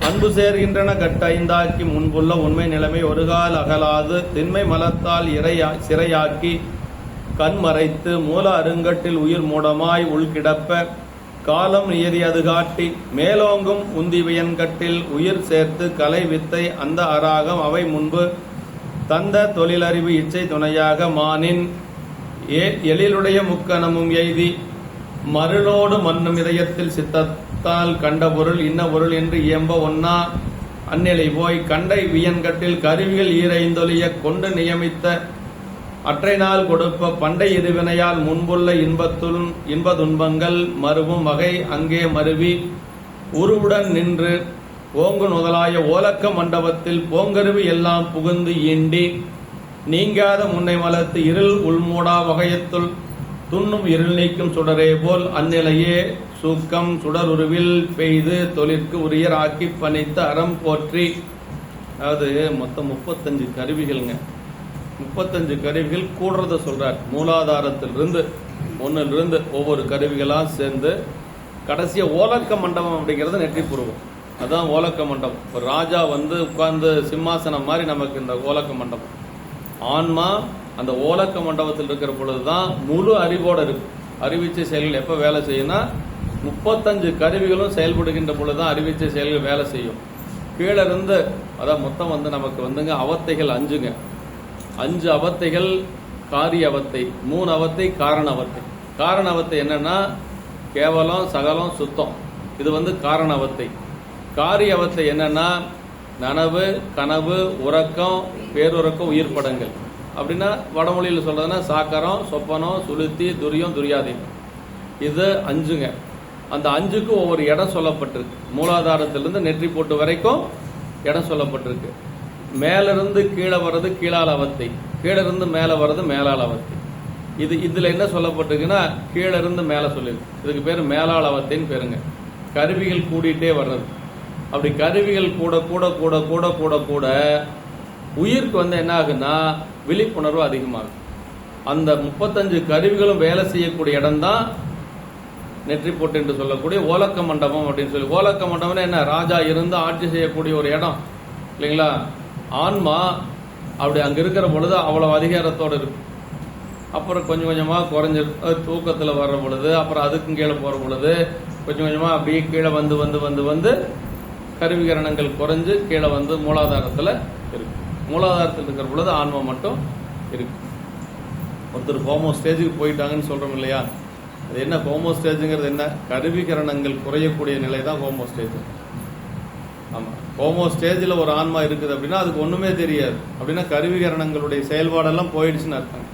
S1: அன்பு சேர்கின்றன கட்டைந்தாக்கி முன்புள்ள உண்மை நிலைமை ஒருகால் அகலாது திண்மை மலத்தால் சிறையாக்கி கண் மறைத்து மூல அருங்கட்டில் உயிர் மூடமாய் உள்கிடப்ப காலம் நியதி அது காட்டி மேலோங்கும் உந்திவியன் கட்டில் உயிர் சேர்த்து கலை வித்தை அந்த அராகம் அவை முன்பு தந்த தொழிலறிவு இச்சை துணையாக மானின் எழிலுடைய முக்கணமும் எய்தி மருளோடு மண்ணும் இதயத்தில் சித்தத்தால் கண்ட பொருள் இன்ன பொருள் என்று இயம்ப ஒன்னா அந்நிலை போய் கண்டை வியன்கட்டில் கருவிகள் ஈரைந்தொலிய கொண்டு நியமித்த அற்றை நாள் கொடுப்ப பண்டை இருவினையால் முன்புள்ள இன்ப துன்பங்கள் மறுவும் வகை அங்கே மருவி உருவுடன் நின்று ஓங்கு முதலாய ஓலக்க மண்டபத்தில் போங்கருவி எல்லாம் புகுந்து ஈண்டி நீங்காத முன்னை மலர்த்து இருள் உள்மூடா வகையத்துள் துண்ணும் இருள் நீக்கும் சுடரே போல் அந்நிலையே சூக்கம் சுடருருவில் பெய்து தொழிற்கு உரியர் ஆக்கி பணித்து அறம் போற்றி. அதாவது மொத்தம் 35 கருவிகள்ங்க. 35 கருவிகள் கூடுறத சொல்றார். மூலாதாரத்திலிருந்து ஒன்னிலிருந்து ஒவ்வொரு கருவிகளா சேர்ந்து கடைசியா ஓலக்க மண்டபம் அப்படிங்கிறது நெற்றி புருவம். அதான் ஓலக்க மண்டபம். ஒரு ராஜா வந்து உட்கார்ந்து சிம்மாசனம் மாதிரி நமக்கு இந்த ஓலக்க மண்டபம். ஆன்மா அந்த ஓலக்க மண்டபத்தில் இருக்கிற பொழுதுதான் முழு அறிவோட இருக்கு. அறிவிச்சை செயல்கள் எப்ப வேலை செய்யும்னா 35 கருவிகளும் செயல்படுகின்ற பொழுதுதான் அறிவிச்சை செயல்கள் வேலை செய்யும். கீழே இருந்து அதான் மொத்தம் வந்து நமக்கு வந்துங்க அவத்தைகள் 5ங்க. 5 அவத்தைகள் காரிய அவத்தை, 3 அவத்தை காரண அவத்தை. காரண அவத்தை என்னன்னா கேவலம் சகலம் சுத்தம், இது வந்து காரண அவத்தை. காரிய அவத்தை என்னன்னா நனவு கனவு உறக்கம் பேருறக்கம் உயிர் படங்கள். அப்படின்னா வடமொழியில் சொல்றதுன்னா சாக்கரம் சொப்பனம் சுளுத்தி துரியம் துரியாதீனம். இது 5ங்க. அந்த 5க்கு ஒவ்வொரு இடம் சொல்லப்பட்டிருக்கு. மூலாதாரத்திலிருந்து நெற்றி போட்டு வரைக்கும் இடம் சொல்லப்பட்டிருக்கு. மேலிருந்து கீழே வர்றது கீழால் அவத்தை, கீழே இருந்து மேலே வர்றது மேலால் அவத்தை. இதுல என்ன சொல்லப்பட்டிருக்குன்னா கீழே இருந்து மேலே சொல்லிருக்கு. இதுக்கு பேர் மேலால் அவத்தைன்னு பேருங்க. கருவிகள் கூடிட்டே வர்றது. அப்படி கருவிகள் கூட கூட கூட கூட கூட கூட உயிருக்கு வந்து என்ன ஆகுன்னா விழிப்புணர்வு அதிகமாகும். அந்த 35 கருவிகளும் வேலை செய்யக்கூடிய இடம் தான் நெற்றி போட்டு என்று சொல்லக்கூடிய ஓலக்க மண்டபம் அப்படின்னு சொல்லி. ஓலக்க மண்டபம்னா என்ன? ராஜா இருந்து ஆட்சி செய்யக்கூடிய ஒரு இடம் இல்லைங்களா? ஆன்மா அப்படி அங்க இருக்கிற பொழுது அவ்வளவு அதிகாரத்தோடு இருக்கு. அப்புறம் கொஞ்சம் கொஞ்சமா குறைஞ்சி தூக்கத்துல வர்ற பொழுது, அப்புறம் அதுக்கும் கீழே போற பொழுது கொஞ்சம் கொஞ்சமா அப்படியே கீழே வந்து வந்து வந்து வந்து கருவிகரணங்கள் குறைஞ்சு கீழே வந்து மூலாதாரத்துல இருக்கு. மூலாதாரத்தில் இருக்கிற பொழுது ஆன்மா மட்டும் இருக்கு. ஒருத்தர் ஹோமோ ஸ்டேஜுக்கு போயிட்டாங்கன்னு சொல்றோம் இல்லையா? அது என்ன ஹோமோ ஸ்டேஜுங்கிறது? என்ன? கருவிகரணங்கள் குறையக்கூடிய நிலை தான் ஹோமோ ஸ்டேஜ். ஆமா, ஹோமோ ஸ்டேஜில் ஒரு ஆன்மா இருக்குது அப்படின்னா அதுக்கு ஒண்ணுமே தெரியாது. அப்படின்னா கருவிகரணங்களுடைய செயல்பாடெல்லாம் போயிடுச்சுன்னு அர்த்தம்.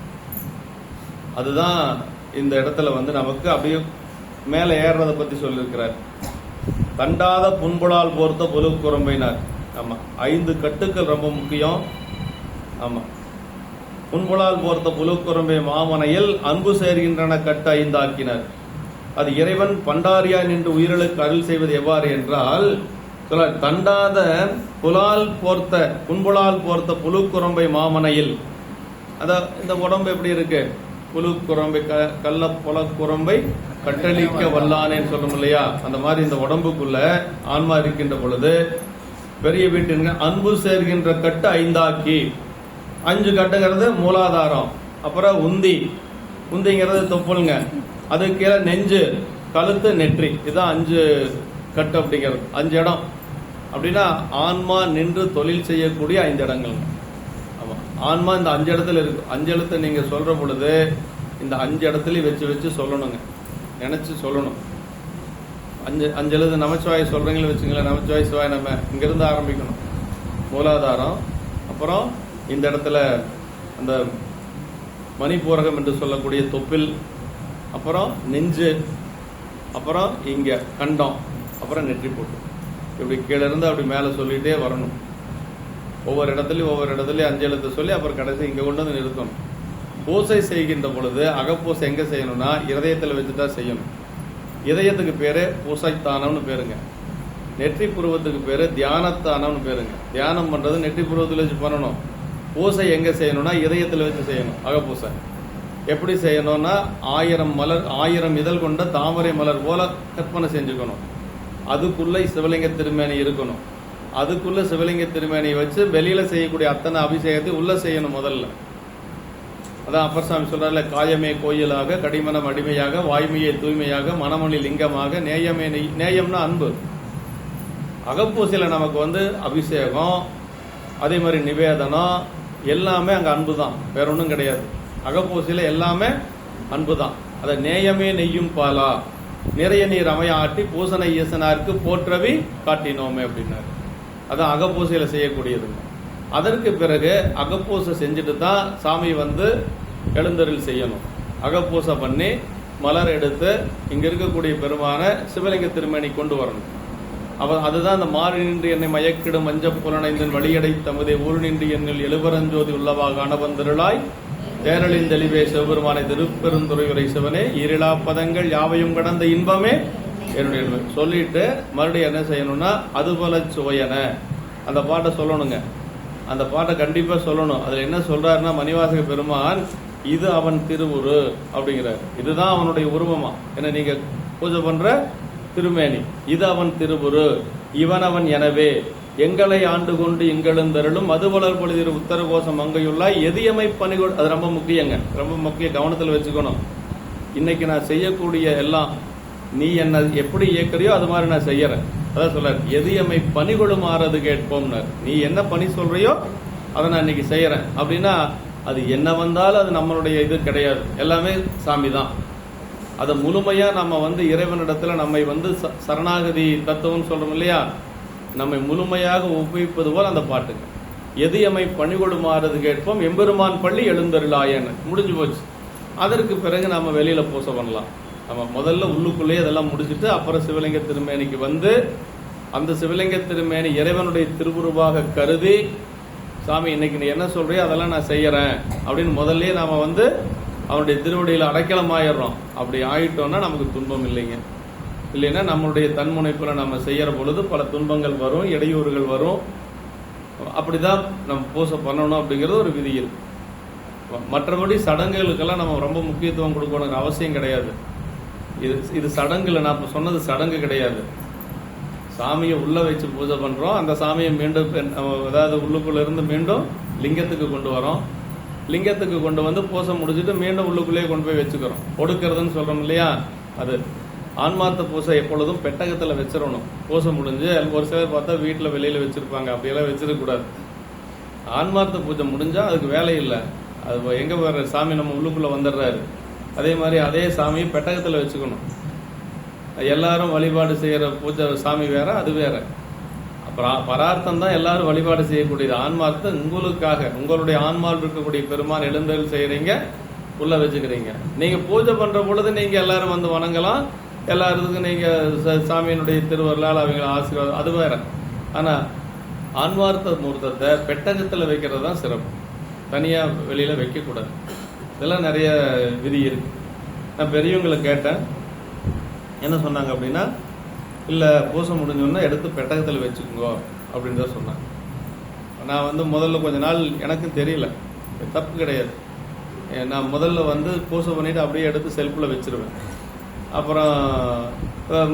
S1: அதுதான் இந்த இடத்துல வந்து நமக்கு அப்படியே மேல ஏறுறதை பத்தி சொல்லியிருக்கிறார். தண்டாத புண்புலால் போர்த்த புலு குரம்பைனார். ஆமா, 5 கட்டுக்கள் ரொம்ப முக்கியம். ஆமா, புண்புலால் போர்த்த புலு குரம்பை மாமனையில் அன்பு சேர்கின்றன கட்ட 5 ஆக்கினார். அது இறைவன் பண்டாரியா நின்று உயிர்களுக்கு அருள் செய்வது எவ்வாறு என்றால், தண்டாத புண்புலால் போர்த்த புழு குரம்பை மாமனையில், அதான் இந்த உடம்பு எப்படி இருக்கு? புழு குரம்பை கள்ள புல குரம்பை கட்டளிக்க வல்லானேன்னு சொல்றோம் இல்லையா? அந்த மாதிரி இந்த உடம்புக்குள்ள ஆன்மா இருக்கின்ற பொழுது பெரிய வீட்டின் அன்பு சேர்கின்ற கட்டு 5 ஆக்கி. 5 கட்டுங்கிறது மூலாதாரம், அப்புறம் உந்திங்கிறது தொப்புளுங்க, அது கீழே நெஞ்சு கழுத்து நெற்றி, இதுதான் 5 கட்டு அப்படிங்கிறது. 5 இடம் அப்படின்னா ஆன்மா நின்று தொழில் செய்யக்கூடிய 5 இடங்கள். ஆமா, ஆன்மா இந்த 5 இடத்துல இருக்கு. 5 எழுத்தை நீங்க சொல்ற பொழுது இந்த 5 இடத்துலயும் வச்சு வச்சு சொல்லணுங்க, நினைச்சு சொல்லணும். 5 எழுத்து நமச்சிவாய சொல்றீங்களே வச்சுங்களேன். நமச்சிவாய சிவாய நம்ம இங்கிருந்து ஆரம்பிக்கணும். மூலாதாரம், அப்புறம் இந்த இடத்துல அந்த மணிப்பூரகம் என்று சொல்லக்கூடிய தொப்பில், அப்புறம் நெஞ்சு, அப்புறம் இங்க கண்டம், அப்புறம் நெற்றி போட்டு, இப்படி கீழே இருந்து அப்படி மேலே சொல்லிட்டே வரணும். ஒவ்வொரு இடத்துலயும் 5 எழுத்து சொல்லி அப்புறம் கடைசி இங்க கொண்டு வந்து நிறுத்தணும். பூசை செய்கின்ற பொழுது அகப்பூசை எங்க செய்யணும்னா இதயத்தில் வச்சுதான் செய்யணும். இதயத்துக்கு பேரு பூசைத்தானம்னு பேருங்க. நெற்றி புருவத்துக்கு பேரு தியானத்தானம்னு பேருங்க. தியானம் பண்றது நெற்றி புருவத்தில் வச்சு பண்ணணும். பூசை எங்க செய்யணும்னா இதயத்தில் வச்சு செய்யணும். அகப்பூசை எப்படி செய்யணும்னா 1000 மலர் 1000 இதழ் கொண்ட தாமரை மலர் போல கற்பனை செஞ்சுக்கணும். அதுக்குள்ள சிவலிங்க திருமேனி இருக்கணும். அதுக்குள்ள சிவலிங்க திருமேனியை வச்சு வெளியில செய்யக்கூடிய அத்தனை அபிஷேகத்தை உள்ள செய்யணும் முதல்ல. அதான் அப்பர் சாமி சொல்றாருல, காயமே கோயிலாக கடிமனம் அடிமையாக வாய்மையை தூய்மையாக மனமொழி லிங்கமாக நேயம்னா அன்பு. அகப்பூசையில நமக்கு வந்து அபிஷேகம், அதே மாதிரி நிவேதனம், எல்லாமே அங்க அன்பு தான், வேற ஒன்றும் கிடையாது. அகப்பூசையில எல்லாமே அன்பு தான். அத நேயமே நெய்யும் பாலா நிறைய நீர் அமைய ஆட்டி பூசனை ஈசனாருக்கு போற்றவி காட்டினோமே அப்படின்னாரு. அதான் அகப்பூசையில செய்யக்கூடியதுங்க. அதற்கு பிறகு அகப்பூசை செஞ்சுட்டு தான் சாமி வந்து எழுந்தருள் செய்யணும். அகப்பூசை பண்ணி மலர் எடுத்து இங்க இருக்கக்கூடிய பெருமான சிவலிங்க திருமேனி கொண்டு வரணும். அதுதான் அந்த மாறு நின்று என்னை மயக்கிடும் மஞ்ச புலனைந்தன் வழியடை தமதே ஊர் நின்று என்னில் எழுபரஞ்சோதி உள்ளவாக அணவந்திருளாய் தேரலின் தெளிவே சிவபெருமானை திருப்பெருந்துறையுரை சிவனே ஈரிலா பதங்கள் யாவையும் கடந்த இன்பமே என்னுடைய சொல்லிட்டு மறுபடியும் என்ன செய்யணும்னா அதுபோல சுவையன அந்த பாட்டை சொல்லணுங்க. அந்த பாட்டை கண்டிப்பா சொல்லணும். அதுல என்ன சொல்றாருன்னா மணிவாசக பெருமான் இது அவன் திருவுரு அப்படிங்கிறார். இதுதான் அவனுடைய உருவமா, என்ன நீங்க பூஜை பண்ற திருமேனி, இது அவன் திருவுரு, இவன் அவன் எனவே எங்களை ஆண்டு கொண்டு எங்களெந்தருளும் மதுவளர் பொழுது உத்தர கோஷம் அங்கையுள்ளாய் எதியமை பணிகொள். அது ரொம்ப முக்கியங்க, ரொம்ப முக்கிய, கவனத்தில் வச்சுக்கணும். இன்னைக்கு நான் செய்யக்கூடிய எல்லாம் நீ என்ன எப்படி இயக்குறியோ அது மாதிரி நான் செய்யறேன். அதான் சொல்றாரு எதியமை பணிகொள்ளும் ஆறது கேட்போம்னார். நீ என்ன பணி சொல்றியோ அதை நான் இன்னைக்கு செய்யறேன் அப்படின்னா அது என்ன வந்தாலும் அது நம்மளுடைய இது கிடையாது, எல்லாமே சாமி தான். அதை முழுமையா நம்ம இறைவனிடத்துல நம்மை சரணாகதி தத்துவம் சொல்றோம் இல்லையா, நம்மை முழுமையாக ஒப்புவிப்பது போல் அந்த பாட்டுங்க. எதியமை பணிகொடுமாறது கேட்போம் எம்பெருமான் பள்ளி எழுந்தருளாயன்னு முடிஞ்சு போச்சு. அதற்கு பிறகு நம்ம வெளியில பூசை பண்ணலாம். நம்ம முதல்ல உள்ளுக்குள்ளேயே அதெல்லாம் முடிச்சுட்டு அப்புறம் சிவலிங்க திருமேனிக்கு அந்த சிவலிங்க திருமேனி இறைவனுடைய திருவுருவாக கருதி சாமி இன்னைக்கு நீ என்ன சொல்றியோ அதெல்லாம் நான் செய்யறேன் அப்படின்னு முதல்ல நாம அவனுடைய திருவடியில் அடைக்கலம் ஆயிடுறோம். அப்படி ஆயிட்டோம்னா நமக்கு துன்பம் இல்லைங்க. இல்லைன்னா நம்மளுடைய தன்முனைப்புல நம்ம செய்யற பொழுது பல துன்பங்கள் வரும், இடையூறுகள் வரும். அப்படிதான் நம்ம பூசை பண்ணணும் அப்படிங்கிறது ஒரு விதியில். மற்றபடி சடங்குகளுக்கெல்லாம் நம்ம ரொம்ப முக்கியத்துவம் கொடுக்கணுங்கிற அவசியம் கிடையாது. இது சடங்குல நான் இப்ப சொன்னது சடங்கு கிடையாது. சாமியை உள்ள வச்சு பூஜை பண்றோம், அந்த சாமியை மீண்டும் அதாவது உள்ளுக்குள்ள இருந்து மீண்டும் லிங்கத்துக்கு கொண்டு வரோம். லிங்கத்துக்கு கொண்டு பூசை முடிச்சுட்டு மீண்டும் உள்ளுக்குள்ளேயே கொண்டு போய் வச்சுக்கிறோம். ஒடுக்கிறதுன்னு சொல்றோம் இல்லையா, அது ஆன்மார்த்த பூசை எப்பொழுதும் பெட்டகத்துல வச்சிடணும். பூசை முடிஞ்சு ஒரு சிலர் பார்த்தா வீட்டுல வெளியில வச்சிருப்பாங்க, அப்படியெல்லாம் வச்சிருக்க கூடாது. ஆன்மார்த்த பூஜை முடிஞ்சா அதுக்கு வேலை இல்லை. அது எங்க வர்ற சாமி நம்ம உள்ளுக்குள்ள வந்துடுறாரு. அதே மாதிரி அதே சாமியை பெட்டகத்துல வச்சுக்கணும். எல்லாரும் வழிபாடு செய்யற பூஜை சாமி வேற, அது வேற. அப்புறம் பரார்த்தம் தான் எல்லாரும் வழிபாடு செய்யக்கூடியது. ஆன்மார்த்தம் உங்களுக்காக, உங்களுடைய ஆன்மாவில் இருக்கக்கூடிய பெருமான் எழுந்தருள் செய்யறீங்க, உள்ள வச்சுக்கிறீங்க. நீங்க பூஜை பண்ற பொழுது நீங்க எல்லாரும் வணங்கலாம், எல்லாருக்கும் நீங்க சாமியினுடைய திருவருளால் அவங்க ஆசீர்வாதம், அது வேற. ஆனா ஆன்மார்த்த மூர்த்தத்தை பெட்டகத்துல வைக்கிறது தான் சிறப்பு, தனியா வெளியில வைக்க கூடாது. இதெல்லாம் நிறைய விதி இருக்கு. நான் பெரியவங்களை கேட்டேன், என்ன சொன்னாங்க அப்படின்னா, இல்ல பூசை முடிஞ்சோன்னா எடுத்து பெட்டகத்தில் வச்சுக்கோங்க அப்படின்னு தான் சொன்னாங்க. நான் முதல்ல கொஞ்ச நாள் எனக்கும் தெரியல, தப்பு கிடையாது. நான் முதல்ல பூசை பண்ணிட்டு அப்படியே எடுத்து செல்ஃபில் வச்சிருவேன். அப்புறம்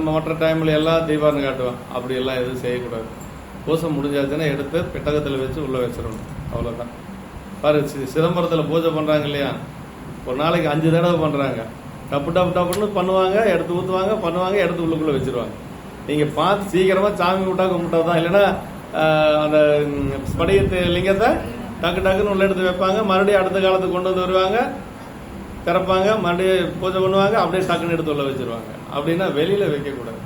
S1: மற்ற டைம்ல எல்லாம் தீபாவளி காட்டுவேன். அப்படி எல்லாம் எதுவும் செய்யக்கூடாது. பூசை முடிஞ்சாச்சுன்னா எடுத்து பெட்டகத்தில் வச்சு உள்ள வச்சிடணும், அவ்வளோதான். பாரு, சிதம்பரத்தில் பூஜை பண்றாங்க இல்லையா, ஒரு நாளைக்கு 5 தடவை பண்றாங்க. டப்பு டப்பு டப்புன்னு பண்ணுவாங்க, எடுத்து ஊற்றுவாங்க, பண்ணுவாங்க, எடுத்து உள்ளுக்குள்ள வச்சிருவாங்க. நீங்க பார்த்து சீக்கிரமா சாமி விட்டா கும்பிட்டாதான். இல்லைன்னா அந்த ஸ்படிகத்து லிங்கத்தை டக்கு டக்குன்னு உள்ள எடுத்து வைப்பாங்க, மறுபடியும் அடுத்த காலத்துக்கு கொண்டு வருவாங்க, திறப்பாங்க, மறுபடியும் பூஜை பண்ணுவாங்க, அப்படியே டக்குன்னு எடுத்து உள்ள வச்சிருவாங்க. அப்படின்னா வெளியில வைக்கக்கூடாது.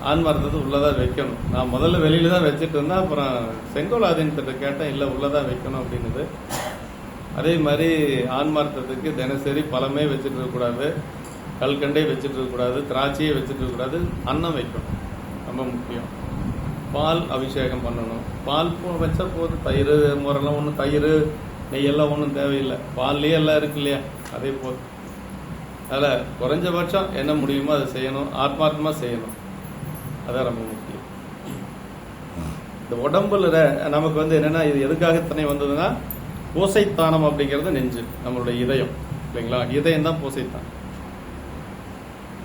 S1: ஆன்மார்த்தத்தை உள்ளதான் வைக்கணும். நான் முதல்ல வெளியில தான் வச்சுட்டு இருந்தேன். அப்புறம் செங்கோலாதீனத்திட்ட கேட்டேன், இல்லை உள்ளதான் வைக்கணும் அப்படின்னுது. அதே மாதிரி ஆன்மார்த்தத்துக்கு தினசரி பழமே வச்சுட்டு இருக்கக்கூடாது, கல்கண்டே வச்சுட்டு இருக்கக்கூடாது, திராட்சையே வச்சுட்டு இருக்கக்கூடாது, அன்னம் வைக்கணும், ரொம்ப முக்கியம். பால் அபிஷேகம் பண்ணணும். பால் வச்சா போது, தயிர் முறைலாம் ஒன்றும், தயிர் நெய்யெல்லாம் ஒன்றும் தேவையில்லை, பால்லேயே எல்லாம் இருக்கு இல்லையா, அதே போதும். அதில் குறைஞ்சபட்சம் என்ன முடியுமோ அதை செய்யணும், ஆத்மார்த்தமாக செய்யணும், அதான் ரொம்ப முக்கியம். இந்த உடம்புல நமக்கு என்னன்னா, இது எதுக்காக தன்னை வந்ததுன்னா, பூசைத்தானம் அப்படிங்கிறது நெஞ்சு, நம்மளுடைய இதயம் இல்லைங்களா, இதயம் தான் பூசைத்தானம்.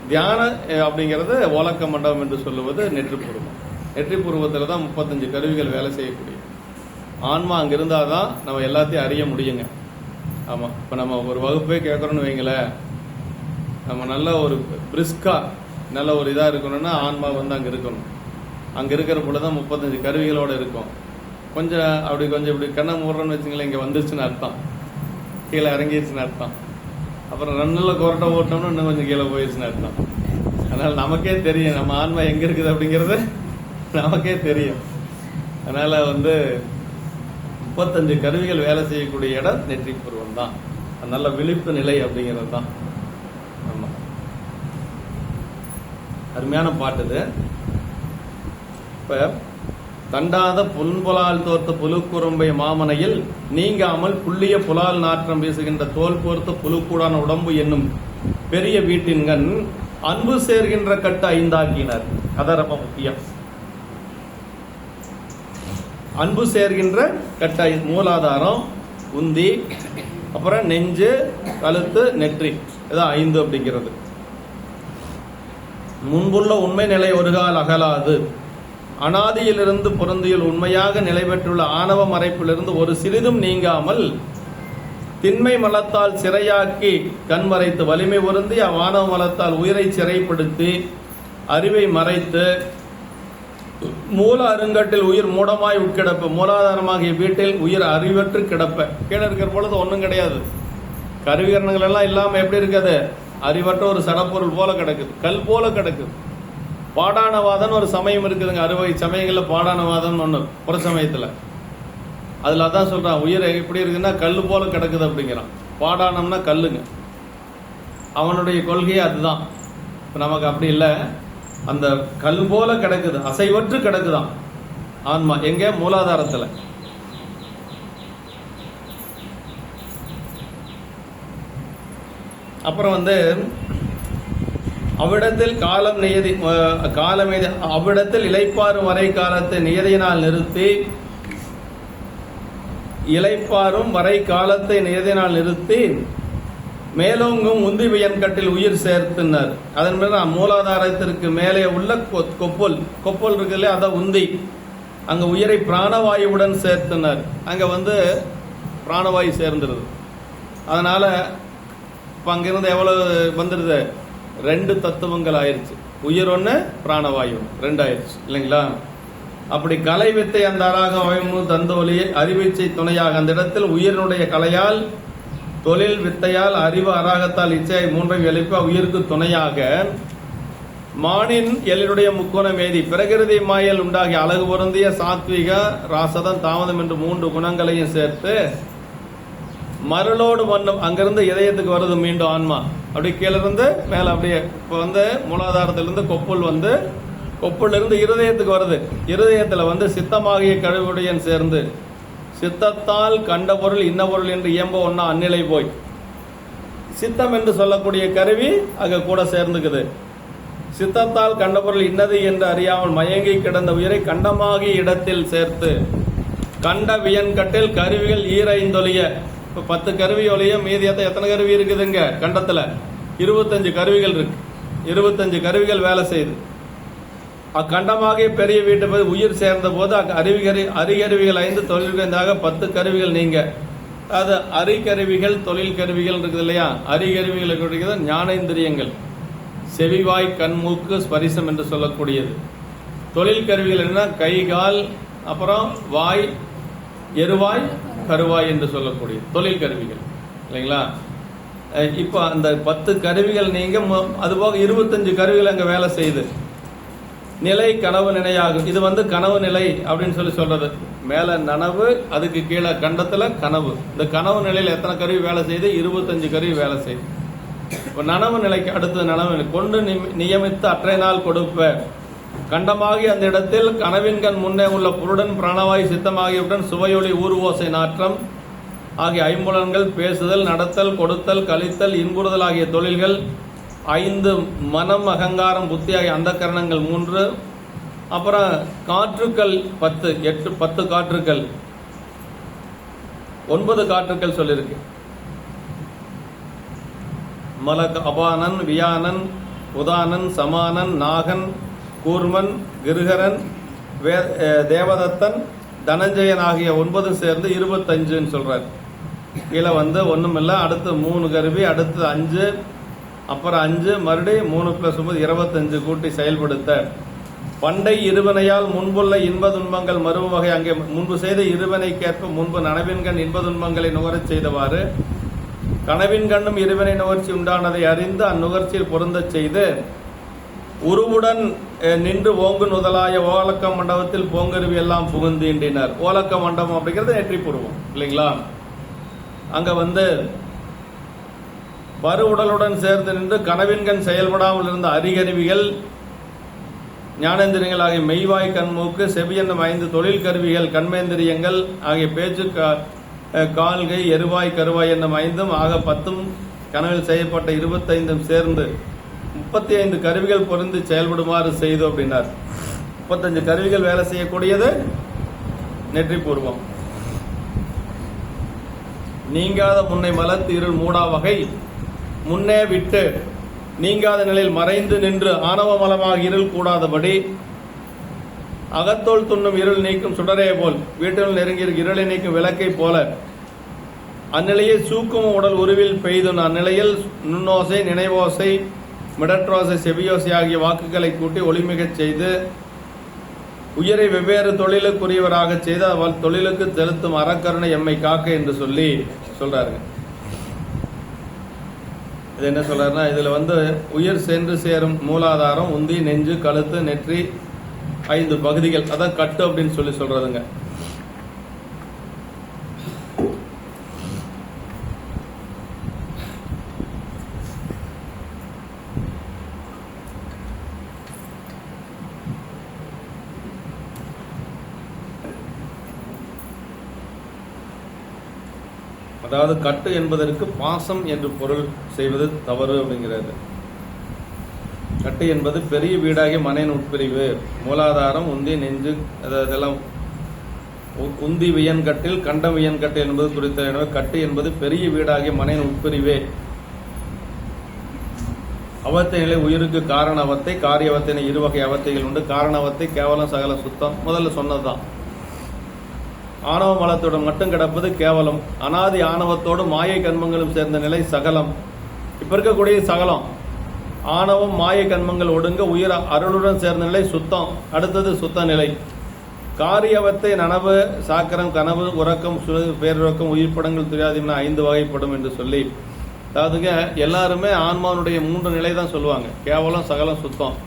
S1: தியானம் அப்படிங்கிறது ஓலக்க மண்டபம் என்று சொல்லுவது நெற்றிப்பூர்வம். நெற்றிப்பூர்வத்தில் தான் 35 கருவிகள் வேலை செய்யக்கூடிய. ஆன்மா அங்க இருந்தாதான் நம்ம எல்லாத்தையும் அறிய முடியுங்க. ஆமா, இப்ப நம்ம ஒரு வகுப்பே கேட்கறோம்னு வைங்களேன், நம்ம நல்ல ஒரு பிரிஸ்கா நல்ல ஒரு இதா இருக்கணும்னா ஆன்மா அங்க இருக்கணும். அங்க இருக்கிற பொழுதுதான் 35 கருவிகளோட இருக்கும். கொஞ்சம் இப்படி கண்ணை மூடுறோன்னு வச்சுங்களேன், இங்க வந்துருச்சுன்னு அர்த்தம், கீழே இறங்கிடுச்சுன்னு அர்த்தம். அப்புறம் நல்ல கொரட்டை ஓட்டோம்னு இன்னும் கொஞ்சம் கீழே போயிடுச்சுன்னு அர்த்தம். அதனால நமக்கே தெரியும் நம்ம ஆன்மா எங்க இருக்குது அப்படிங்கிறது நமக்கே தெரியும். அதனால 35 கருவிகள் வேலை செய்யக்கூடிய இடம் நெற்றிப்பூர்வம் தான். நல்ல விழிப்பு நிலை அப்படிங்கிறது தான். ஆமா, அருமையான பாட்டு இது. இப்ப தண்டாத புன்புலால் தோர்த்த புழுக்குறும்பை மாமனையில் நீங்காமல் புள்ளிய புலால் நாற்றம் வீசுகின்ற தோல் போர்த்த புழுக்கூடான உடம்பு என்னும் பெரிய வீட்டின்கண் அன்பு சேர்கின்ற கட்டு ஐந்தாக்கினர். அதான் ரொம்ப முக்கியம். அன்பு சேர்கின்ற கட்டை மூலாதாரம், உந்தி, அப்புறம் நெஞ்சு, கழுத்து, நெற்றி, இதான் 5 அப்படிங்கிறது. முன்புள்ள உண்மை நிலை ஒருகால் அகலாது. அனாதியிலிருந்து பொருந்தியில் உண்மையாக நிலை பெற்றுள்ள ஆணவ மறைப்பிலிருந்து ஒரு சிறிதும் நீங்காமல் திண்மை மலத்தால் சிறையாக்கி கண் மறைத்து வலிமை பொருந்தி அவ்வாணவ மலத்தால் உயிரை சிறைப்படுத்தி அறிவை மறைத்து மூல அருங்கட்டில் உயிர் மூடமாய் உட்கிடப்ப மூலாதாரமாகிய வீட்டில் உயிர் அறிவற்று கிடப்ப. கீழே இருக்கிற பொழுது ஒன்றும் கிடையாது. கருவிகரணங்கள் எல்லாம் இல்லாம எப்படி இருக்காது? அறிவற்ற ஒரு சடப்பொருள் போல கிடக்குது, கல் போல கிடக்குது. பாடானவாதம் ஒரு சமயம் இருக்குதுங்க. 60 சமயங்கள்ல பாடானவாதம் ஒண்ணு ஒரு சமயத்துல. அதுல அதான் சொல்றான், உயிர் எப்படி இருக்குன்னா கல் போல கிடக்குது அப்படிங்கிறான். பாடானம்னா கல்லுங்க. அவனுடைய கொள்கையே அதுதான். நமக்கு அப்படி இல்லை. அந்த கல் போல கிடக்குது, அசைவற்று கிடக்குதான் ஆன்மா. எங்க? மூலாதாரத்துல. அப்புறம் அவ்விடத்தில் காலம் நியதி காலமேதி அவ்விடத்தில் இளைப்பாறும் வரை காலத்தை நியதியினால் நிறுத்தி இளைப்பாறும் வரை காலத்தை நியதியினால் நிறுத்தி மேலோங்கும் உந்தி வியன்கட்டில் உயிர் சேர்த்தினர். அதன் மேல மூலாதாரத்திற்கு மேலே உள்ள கொப்பல் இருக்குல்ல, அதான் உந்தி. அங்க உயிரை பிராணவாயுவுடன் சேர்த்தினர். அங்க பிராணவாயு சேர்ந்துருது. அதனால இப்ப அங்கிருந்து எவ்வளவு வந்துருது? 2 தத்துவங்கள் ஆயிருச்சு. உயிர் 1, பிராணவாயு 2 ஆயிருச்சு இல்லைங்களா? அப்படி கலை வித்தை அந்த அராக வயமு தந்தோலியை அறிவிச்சை துணையாக அந்த இடத்தில் உயிரினுடைய கலையால் தொழில் வித்தையால் அறிவு அராகத்தால் இச்சையை 3ஐயும் எழுப்ப உயிருக்கு துணையாக மானின் எல்லினுடைய முக்கோணம் ஏதி பிரகிருதி மாயல் உண்டாகி அழகு பொருந்திய சாத்விக ராசதம் தாமதம் என்று 3 குணங்களையும் சேர்த்து மருளோடு மண்ணும் அங்கிருந்து இதயத்துக்கு வருது மீண்டும் ஆன்மா. அப்படி கீழே இருந்து மேல அப்படியே இப்ப மூலாதாரத்திலிருந்து கொப்புல இருந்து இருதயத்துக்கு வருது. இருதயத்துல சித்தமாகிய கழிவுடையன் சேர்ந்து சித்தத்தால் கண்ட பொருள் இன்ன பொருள் என்று இயம்ப ஒன்னா அந்நிலை போய் சித்தம் என்று சொல்லக்கூடிய கருவி அங்க கூட சேர்ந்துக்குது. சித்தத்தால் கண்ட பொருள் இன்னது என்று அறியாமல் மயங்கி கிடந்த உயிரை கண்டமாகிய இடத்தில் சேர்த்து கண்ட வியன்கட்டில் கருவிகள் ஈரைந்தொழிய. இப்ப 10 கருவி ஒழிய மீதியத்தை எத்தனை கருவி இருக்குதுங்க? கண்டத்துல 25 கருவிகள் இருக்கு. 25 கருவிகள் வேலை செய்யுது. அக்கண்டமாகிய பெரிய வீட்டு போது உயிர் சேர்ந்த போது அறிகருவிகள் 5 தொழில்களாக 10 கருவிகள் நீங்க. அது அறிகருவிகள் தொழில் கருவிகள் இருக்குது இல்லையா? அறிகருவிகள் ஞானேந்திரியங்கள், செவிவாய் கண் மூக்கு ஸ்பரிசம் என்று சொல்லக்கூடியது. தொழில் கருவிகள் என்ன? கை கால், அப்புறம் வாய், எருவாய், கருவாய் என்று சொல்லக்கூடிய தொழில் கருவிகள் இல்லைங்களா? இப்ப அந்த 10 கருவிகள் நீங்க அதுபோக 25 கருவிகள் அங்க வேலை செய்யுது. நிலை கனவு நிலையாகும். இது கனவு நிலை அப்படின்னு சொல்றது. மேல நனவு, அதுக்கு கீழே கண்டத்துல கனவு. இந்த கனவு நிலையில எத்தனை கருவி வேலை செய்யுது? 25 கருவி வேலை செய்யுது. இப்ப நனவு நிலைக்கு அடுத்தது நனவு நிலை. கொண்டு நியமித்து அற்றை நாள் கொடுப்ப கண்டமாகி அந்த இடத்தில் கனவின் கண் முன்னே உள்ள புருடன் பிராணவாய் சித்தமாகியவுடன் சுவையொளி ஊர்வோசை நாற்றம் ஆகிய 5 புலன்கள் பேசுதல், நடத்தல், கொடுத்தல், கழித்தல், இன்புறுதல் ஆகிய தொழில்கள் 5 மனம், அகங்காரம், புத்தி ஆகிய அந்த கரணங்கள் 3. அப்புறம் காற்றுக்கள் 10 காற்றுக்கள் 9 காற்றுக்கள் சொல்லிருக்கு. மலக், அபானன், வியானன், உதானன், சமானன், நாகன், கூர்மன், கிருகரன், தேவதத்தன், தனஞ்சயன் ஆகிய 9 சேர்ந்து 25 சொல்றாரு. கீழே ஒண்ணும் இல்லை. அடுத்து 3 கருவி, அடுத்து 5, அப்புறம் 5 மறுபடியும் 3 + 9 25 கூட்டி செயல்படுத்த பண்டை இருவனையால் முன்புள்ள இன்ப துன்பங்கள் மறுவு வகை அங்கே முன்பு செய்த இருவனைக்கேற்ப முன்பு நனவின்கண் இன்ப துன்பங்களை நுகரச் செய்தவாறு கனவின் கண்ணும் இருவனை நுகர்ச்சி உண்டானதை அறிந்து அந்நுகர்ச்சியில் பொருந்தச் செய்து உருவுடன் நின்று ஓங்கு நுதலாய ஓலக்க மண்டபத்தில் போங்கருவி எல்லாம் புகுந்தீண்டினர். ஓலக்க மண்டபம் அப்படிங்கிறது நெற்றி பூர்வம் இல்லைங்களா? அங்க பரு உடலுடன் சேர்ந்து நின்று கனவின்கண் செயல்படாமல் இருந்த அறிகருவிகள் ஞானேந்திரியங்கள் ஆகிய மெய்வாய் கண்மூக்கு செவி என்னும் 5 தொழில் கருவிகள் கண்மேந்திரியங்கள் ஆகிய பேச்சு கால்கை எருவாய் கருவாய் என்னும் 5 ஆக 10 கனவில் செய்யப்பட்ட 25 சேர்ந்து 35 கருவிகள் பொருந்து செயல்படுமாறு செய்தோம் அப்படின்னார். 35 கருவிகள் வேலை செய்யக்கூடியது நெற்றி பூர்வம். நீங்காத முன்னை மலர்த்து இருள் மூடா வகை முன்னே விட்டு நீங்காத நிலையில் மறைந்து நின்று ஆணவ மலமாக இருள் கூடாதபடி அகத்தோல் துண்ணும் இருள் நீக்கும் சுடரே போல் வீட்டில் நெருங்கி இருளை நீக்கும் விளக்கை போல அந்நிலையை சூக்கும் உடல் உருவில் பெய்தும் அந்நிலையில் நுண்ணோசை நினைவோசை மிடற்றோசை செவியோசை ஆகிய வாக்குகளை கூட்டி ஒளிமிகச் செய்து உயிரை வெவ்வேறு தொழிலுக்குரியவராக செய்து அவள் தொழிலுக்கு செலுத்தும் அறக்கருணை எம்மை காக்க என்று சொல்லி சொல்றாருங்க. இது என்ன சொல்றாருன்னா, இதுல உயிர் சென்று சேரும் மூலாதாரம் உந்தி நெஞ்சு கழுத்து நெற்றி 5 பகுதிகள், அதான் கட்டு அப்படின்னு சொல்லி சொல்றதுங்க. அதாவது கட்டு என்பதற்கு பாசம் என்று பொருள் செய்வது தவறு அப்படிங்கிறது. கட்டு என்பது பெரிய வீடாகிய மனையின் உட்பிரிவு, மூலாதாரம் உந்தி நெஞ்சு அதெல்லாம் உந்தி வியன்கட்டில் கண்டம் வியன்கட்டு என்பது குறித்த. எனவே கட்டு என்பது பெரிய வீடாகிய மனையின் உட்பிரிவே. அவத்தை நிலை உயிருக்கு காரண அவத்தை காரிய அவத்தை 2 வகை அவத்தைகள் உண்டு. காரண அவத்தை கேவலம் சகல சுத்தம், முதல்ல சொன்னதுதான். ஆணவ மலத்தோடு மட்டும் கிடப்பது கேவலம். அனாதி ஆணவத்தோடு மாயை கண்மங்களும் சேர்ந்த நிலை சகலம். இப்ப இருக்கக்கூடிய சகலம் ஆணவம் மாயை கண்மங்கள் ஒடுங்க உயிர் அருளுடன் சேர்ந்த நிலை சுத்தம். அடுத்தது சுத்த நிலை. காரியவத்தை நனவு சாக்கரம் கனவு உறக்கம் பேருறக்கம் உயிர்ப்படங்கள் துரியாதிம்னா 5 வகைப்படும் என்று சொல்லி, அதாவதுங்க எல்லாருமே ஆன்மானுடைய 3 நிலை தான் சொல்லுவாங்க, கேவலம் சகலம் சுத்தம்.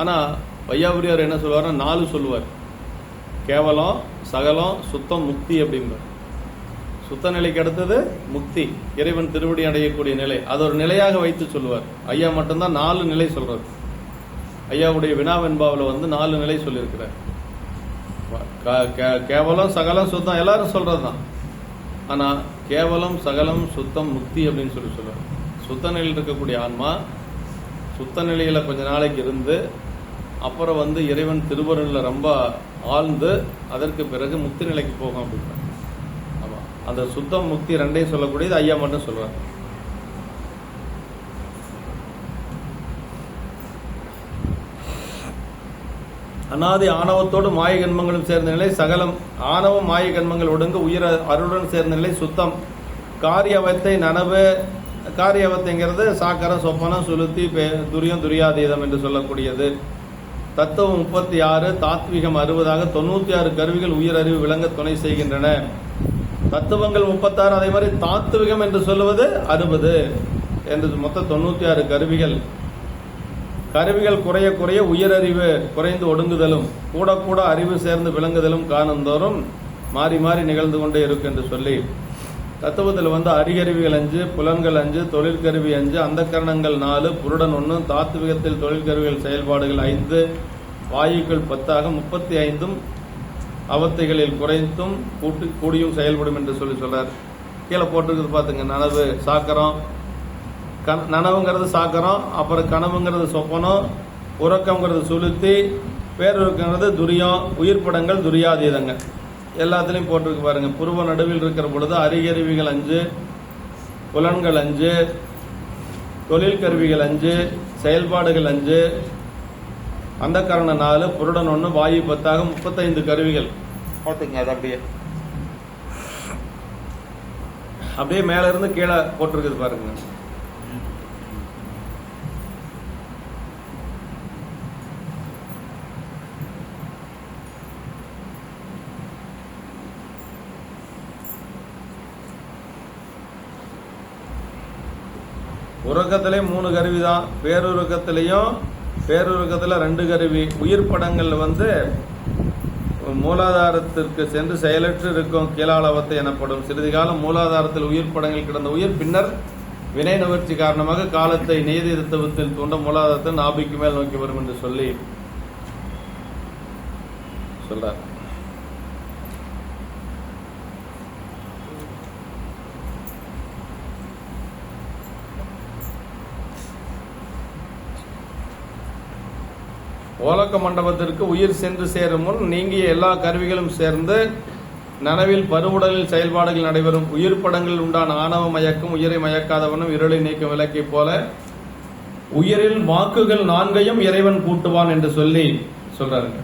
S1: ஆனா வையாபுரியார் என்ன சொல்லுவாருன்னா 4 சொல்லுவார். கேவலம் சகலம் சுத்தம் முக்தி அப்படிம்பார். சுத்த நிலைக்கு அடுத்தது முக்தி, இறைவன் திருவடி அடையக்கூடிய நிலை. அது ஒரு நிலையாக வைத்து சொல்லுவார். ஐயா மட்டும்தான் 4 நிலை சொல்றாரு. ஐயாவுடைய வினாவென்பாவில் 4 நிலை சொல்லியிருக்கிறார். கேவலம் சகலம் சுத்தம் எல்லாரும் சொல்றதுதான். ஆனா கேவலம் சகலம் சுத்தம் முக்தி அப்படின்னு சொல்லி சொல்லுவார். சுத்த நிலையில் இருக்கக்கூடிய ஆன்மா சுத்த நிலையில கொஞ்ச நாளைக்கு இருந்து அப்புறம் இறைவன் திருவருள்ல ரொம்ப ஆழ்ந்து அதற்கு பிறகு முக்தி நிலைக்கு போகும் அப்படின்னா. ஆமா, அந்த சுத்தம் முக்தி 2ஐயும் சொல்லக்கூடியது ஐயா மட்டும் சொல்றாங்க. அனாதி ஆணவத்தோடு மாய கண்மங்களும் சேர்ந்த நிலை சகலம். ஆணவம் மாய கண்மங்கள் ஒடுங்க உயிர் அருளுடன் சேர்ந்த நிலை சுத்தம். காரியவத்தை நனவு, காரியவத்தைங்கிறது சாக்கரம் சொப்பனம் சுளுத்தி துரியம் துரியாதீதம் என்று சொல்லக்கூடியது. தத்துவம் 36, தாத்விகம் 60ஆக 96 கருவிகள் உயிர் அறிவு விளங்க துணை செய்கின்றன. தத்துவங்கள் 36, அதே மாதிரி தாத்விகம் என்று சொல்லுவது 60 என்று மொத்தம் 96 கருவிகள். கருவிகள் குறைய குறைய உயிரறிவு குறைந்து ஒடுங்குதலும் கூட கூட அறிவு சேர்ந்து விளங்குதலும் காணுந்தோறும் மாறி மாறி நிகழ்ந்து கொண்டே இருக்கு என்று சொல்லி, தத்துவத்தில் அறிகருவிகள் 5, புலன்கள் 5, தொழிற்கருவி 5, அந்த கரணங்கள் 4, புருடன் 1, தாத்துவிகத்தில் தொழிற்கருவிகள் செயல்பாடுகள் 5, வாயுக்கள் 10ஆக 35 அவத்தைகளில் குறைந்தும் கூடியும் செயல்படும் என்று சொல்லி சொல்றார். கீழே போட்டிருக்கிறது பாத்துங்க. நனவு சாக்கரம், நனவுங்கிறது சாக்கரம், அப்புறம் கனவுங்கிறது சொப்பனம், உறக்கம்ங்கிறது சுளுத்தி, பேருறக்கங்கிறது துரியம், உயிர்ப்படங்கள் துரியாதீதங்கள். எல்லாத்துலயும் போட்டிருக்கு பாருங்க. புருவ நடுவில் இருக்கிற பொழுது அறிகருவிகள் 5, புலன்கள் 5, தொழில் கருவிகள் 5, செயல்பாடுகள் 5, அந்த கரணம் 4, புருடன் 1, வாயு 10ஆக 35 கருவிகள். பார்த்துங்க. அது அப்படியே மேல இருந்து கீழே போட்டிருக்குது பாருங்க. உறக்கத்திலே 3 கருவி தான். பேருறக்கத்திலையும் பேருறக்கத்துல 2 கருவி. உயிர் படங்கள் மூலாதாரத்திற்கு சென்று செயலற்று இருக்கும் கீழாளவத்தை எனப்படும். சிறிது காலம் மூலாதாரத்தில் உயிர் படங்கள் கிடந்த உயிர் பின்னர் வினை நுகர்ச்சி காரணமாக காலத்தை நீதி தத்துவத்தில் தூண்ட மூலாதாரத்தை நாபிக்கு மேல் நோக்கி வரும் என்று சொல்லி, சொல்றார். ஓலக்க மண்டபத்திற்கு உயிர் சென்று சேரும் முன் நீங்கிய எல்லா கருவிகளும் சேர்ந்து நனவில் பருவுடலில் செயல்பாடுகள் நடைபெறும். உயிர் படங்களில் உண்டான ஆணவ மயக்கம் உயிரை மயக்காதவனும் இருளை நீக்கும் விளக்கை போல உயிரில் வாக்குகள் 4ஐயும் இறைவன் கூட்டுவான் என்று சொல்லி சொல்றாருங்க.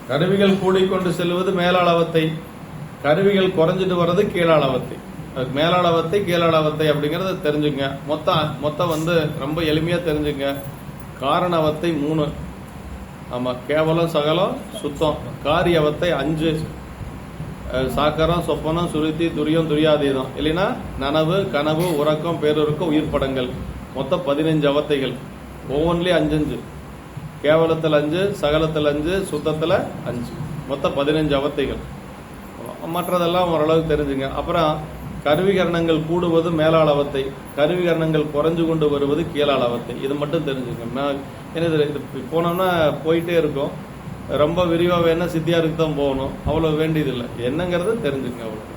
S1: கருவிகள் கூடிக்கொண்டு செல்வது மேலாளவத்தை, கருவிகள் குறைஞ்சிட்டு வர்றது கீழாளவத்தை. மேலாளவத்தை கீழாளவத்தை அப்படிங்கறத தெரிஞ்சுங்க. மொத்தம் வந்து ரொம்ப எளிமையா தெரிஞ்சுங்க. காரணவத்தை 3, ஆமா, கேவலம் சகலம் சுத்தம். காரியவத்தை 5, சாக்கரம் சொப்பனம் சுருத்தி துரியம் துரியாதீதம், இல்லைன்னா நனவு கனவு உறக்கம் பேருறக்கம் உயிர் படங்கள். மொத்தம் 15 அவத்தைகள். ஒவ்வொன்றிலையும் 5, கேவலத்தில் 5, சகலத்தில் 5, சுத்தத்தில் 5, மொத்தம் 15 அவத்தைகள். மற்றதெல்லாம் ஓரளவு தெரிஞ்சுங்க. அப்புறம் கருவிகரணங்கள் கூடுவது மேலாளவத்தை, கருவிகரணங்கள் குறைஞ்சு கொண்டு வருவது கீழாளவத்தை. இது மட்டும் தெரிஞ்சுங்க. இது போனோம்னா போயிட்டே இருக்கும். ரொம்ப விரிவா வேணா சித்தியாருக்கு தான் போகணும், அவ்வளவு வேண்டியதில்லை. என்னங்கிறது தெரிஞ்சுங்க, அவ்வளவு.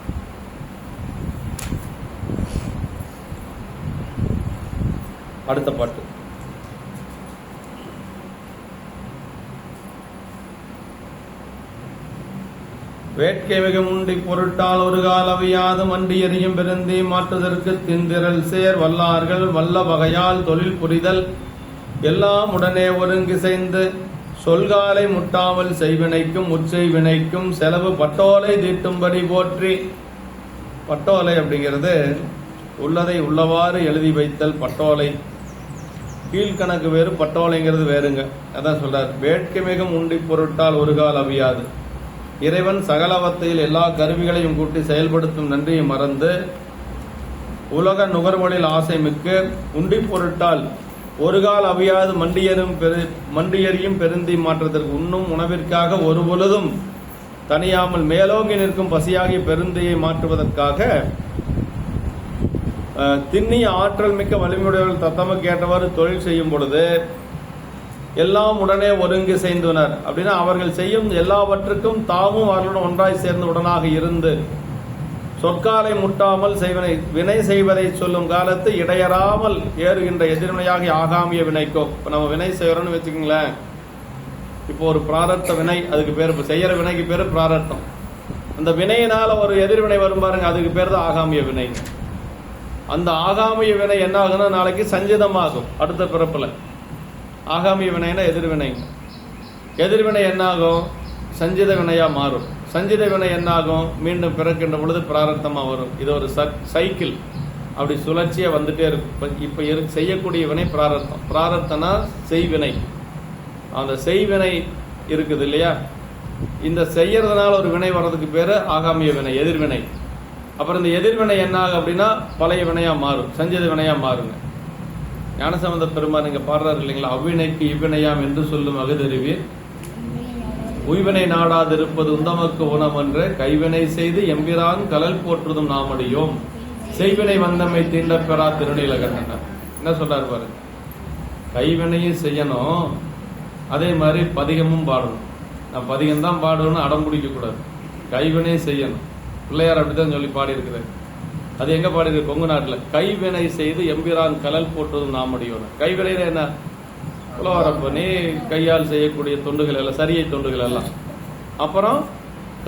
S1: அடுத்த பாட்டு. வேட்கை மிக முண்டி பொருட்டால் ஒரு கால் அவையாது மண்டி எறியும் பெருந்தி மாற்றுதற்கு திந்திரல் சேர் வல்லார்கள் வல்ல வகையால் தொழில் புரிதல் எல்லாம் உடனே ஒருங்கிசைந்து சொல்காலை முட்டாமல் செய்வினைக்கும் உச்சை வினைக்கும் செலவு பட்டோலை தீட்டும்படி போற்றி. பட்டோலை அப்படிங்கிறது உள்ளதை உள்ளவாறு எழுதி வைத்தல் பட்டோலை. கீழ்கணக்கு வேறு, பட்டோலைங்கிறது வேறுங்க. அதான் சொல்றார். வேட்கை மிகம் உண்டி பொருட்டால் ஒரு கால் அவியாது. இறைவன் சகலவத்தையில் எல்லா கருவிகளையும் கூட்டி செயல்படுத்தும் நன்றியை மறந்து உலக நுகர்வொழில் ஆசை மிக்க உண்டி பொருட்டால் ஒரு கால் அவியாது மண்டியறியும் பெருந்தி மாற்றத்திற்கு உண்ணும் உணவிற்காக ஒரு பொழுதும் தனியாமல் மேலோங்கி நிற்கும் பசியாகி பெருந்தியை மாற்றுவதற்காக திண்ணிய ஆற்றல் மிக்க வலிமையுடையவர்கள் தத்தமக்கு ஏற்றவாறு தொழில் செய்யும் பொழுது எல்லாம் உடனே ஒருங்கு செய்தனர். அப்படின்னா அவர்கள் செய்யும் எல்லாவற்றுக்கும் தாமும் அவர்களுடன் ஒன்றாய் சேர்ந்து உடனாக இருந்து சொற்காலை முட்டாமல் வினை செய்வதை சொல்லும் காலத்து இடையறாமல் ஏறுகின்ற எதிர்வினையாக ஆகாமிய வினைக்கோ. இப்ப நம்ம வினை செய்யறோம்னு வச்சுக்கோங்களேன். இப்போ ஒரு பிராரத்த வினை, அதுக்கு பேர் இப்ப செய்யற வினைக்கு பேரு பிராரத்தம். அந்த வினையினால ஒரு எதிர்வினை வரும் பாருங்க, அதுக்கு பேர் தான் ஆகாமிய வினை. அந்த ஆகாமிய வினை என்ன ஆகுன்னா நாளைக்கு சஞ்சிதமாகும் அடுத்த பிறப்புல. ஆகாமிய வினைனா எதிர்வினை. எதிர்வினை என்ன ஆகும்? சஞ்சித வினையா மாறும். சஞ்சித வினை என்ன ஆகும்? மீண்டும் பிறக்கின்ற பொழுது பிராரத்தமா வரும். இது ஒரு சைக்கிள், அப்படி சுழற்சியா வந்துட்டே இருக்கும். இப்ப செய்யக்கூடிய வினை பிராரத்தம். பிராரத்தனா செய்வினை. அந்த செய்வினை இருக்குது இல்லையா, இந்த செய்யறதுனால ஒரு வினை வர்றதுக்கு பேரு ஆகாமிய வினை, எதிர்வினை. அப்புறம் இந்த எதிர்வினை என்ன ஆகும் அப்படின்னா பழைய வினையா மாறும், சஞ்சித வினையா மாறுங்க. ஞானசம்பந்த பெருமான் இங்க பாடுறாரு இல்லைங்களா, அவ்வினைக்கு இவ்வினையாம் என்று சொல்லும் அகுதறிவீர் உய்வினை நாடாதிருப்பது உந்தமக்கு உணம் என்று கைவினை செய்து எம்பிரான் கலல் போற்றுதும் நாமடியோம் செய்வினை வந்தமை தீண்ட பெறா திருநீலகண்டனர். என்ன சொல்றாரு பாருங்க, கைவினையும் செய்யணும், அதே மாதிரி பதிகமும் பாடணும். நான் பதிகம் தான் பாடணும்னு அடம் பிடிக்க கூடாது, கைவினை செய்யணும். பிள்ளையார் அப்படித்தான் சொல்லி பாடி இருக்கிறார். அது எங்க பாடிருக்கு? கொங்கு நாட்டுல. கைவினை செய்து எம்பிரான் கலல் போற்றுதும் நாமடியோம். கைவினை என்ன? உலவரம் பண்ணி கையால் செய்யக்கூடிய தொண்டுகள் எல்லாம், சரியை தொண்டுகள் எல்லாம். அப்புறம்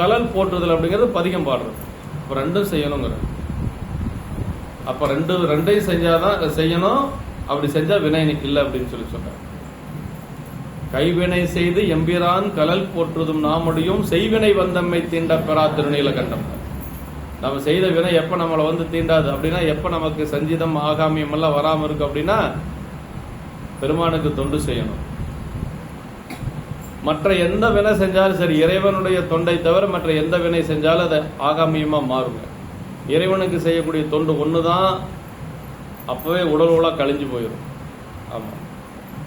S1: கலல் போற்றுதல் அப்படிங்கிறது பதிகம் பாடுறது. அப்ப ரெண்டும் செய்யணுங்கிற. அப்ப ரெண்டையும் செஞ்சாதான் செய்யணும். அப்படி செஞ்சா வினை இல்லை அப்படின்னு சொல்லி சொல்றாங்க. கைவினை செய்து எம்பிரான் கலல் போற்றுதும் நாமடியும் செய்வினை வந்தம்மை தீண்ட பெறா திருநீலகண்டம். நம்ம செய்த வினை எப்ப நம்மளை வந்து தீண்டாது அப்படின்னா, எப்ப நமக்கு சஞ்சிதம் ஆகாமியம் எல்லாம் வராம இருக்கு அப்படின்னா பெருமானுக்கு தொண்டு செய்யணும். மற்ற எந்த வினை செஞ்சாலும் சரி, இறைவனுடைய தொண்டை தவிர மற்ற எந்த வினை செஞ்சாலும் அதை ஆகாமியமா மாறுங்க. இறைவனுக்கு செய்யக்கூடிய தொண்டு ஒண்ணுதான், அப்பவே உடல் கழிஞ்சு போயிடும். ஆமா,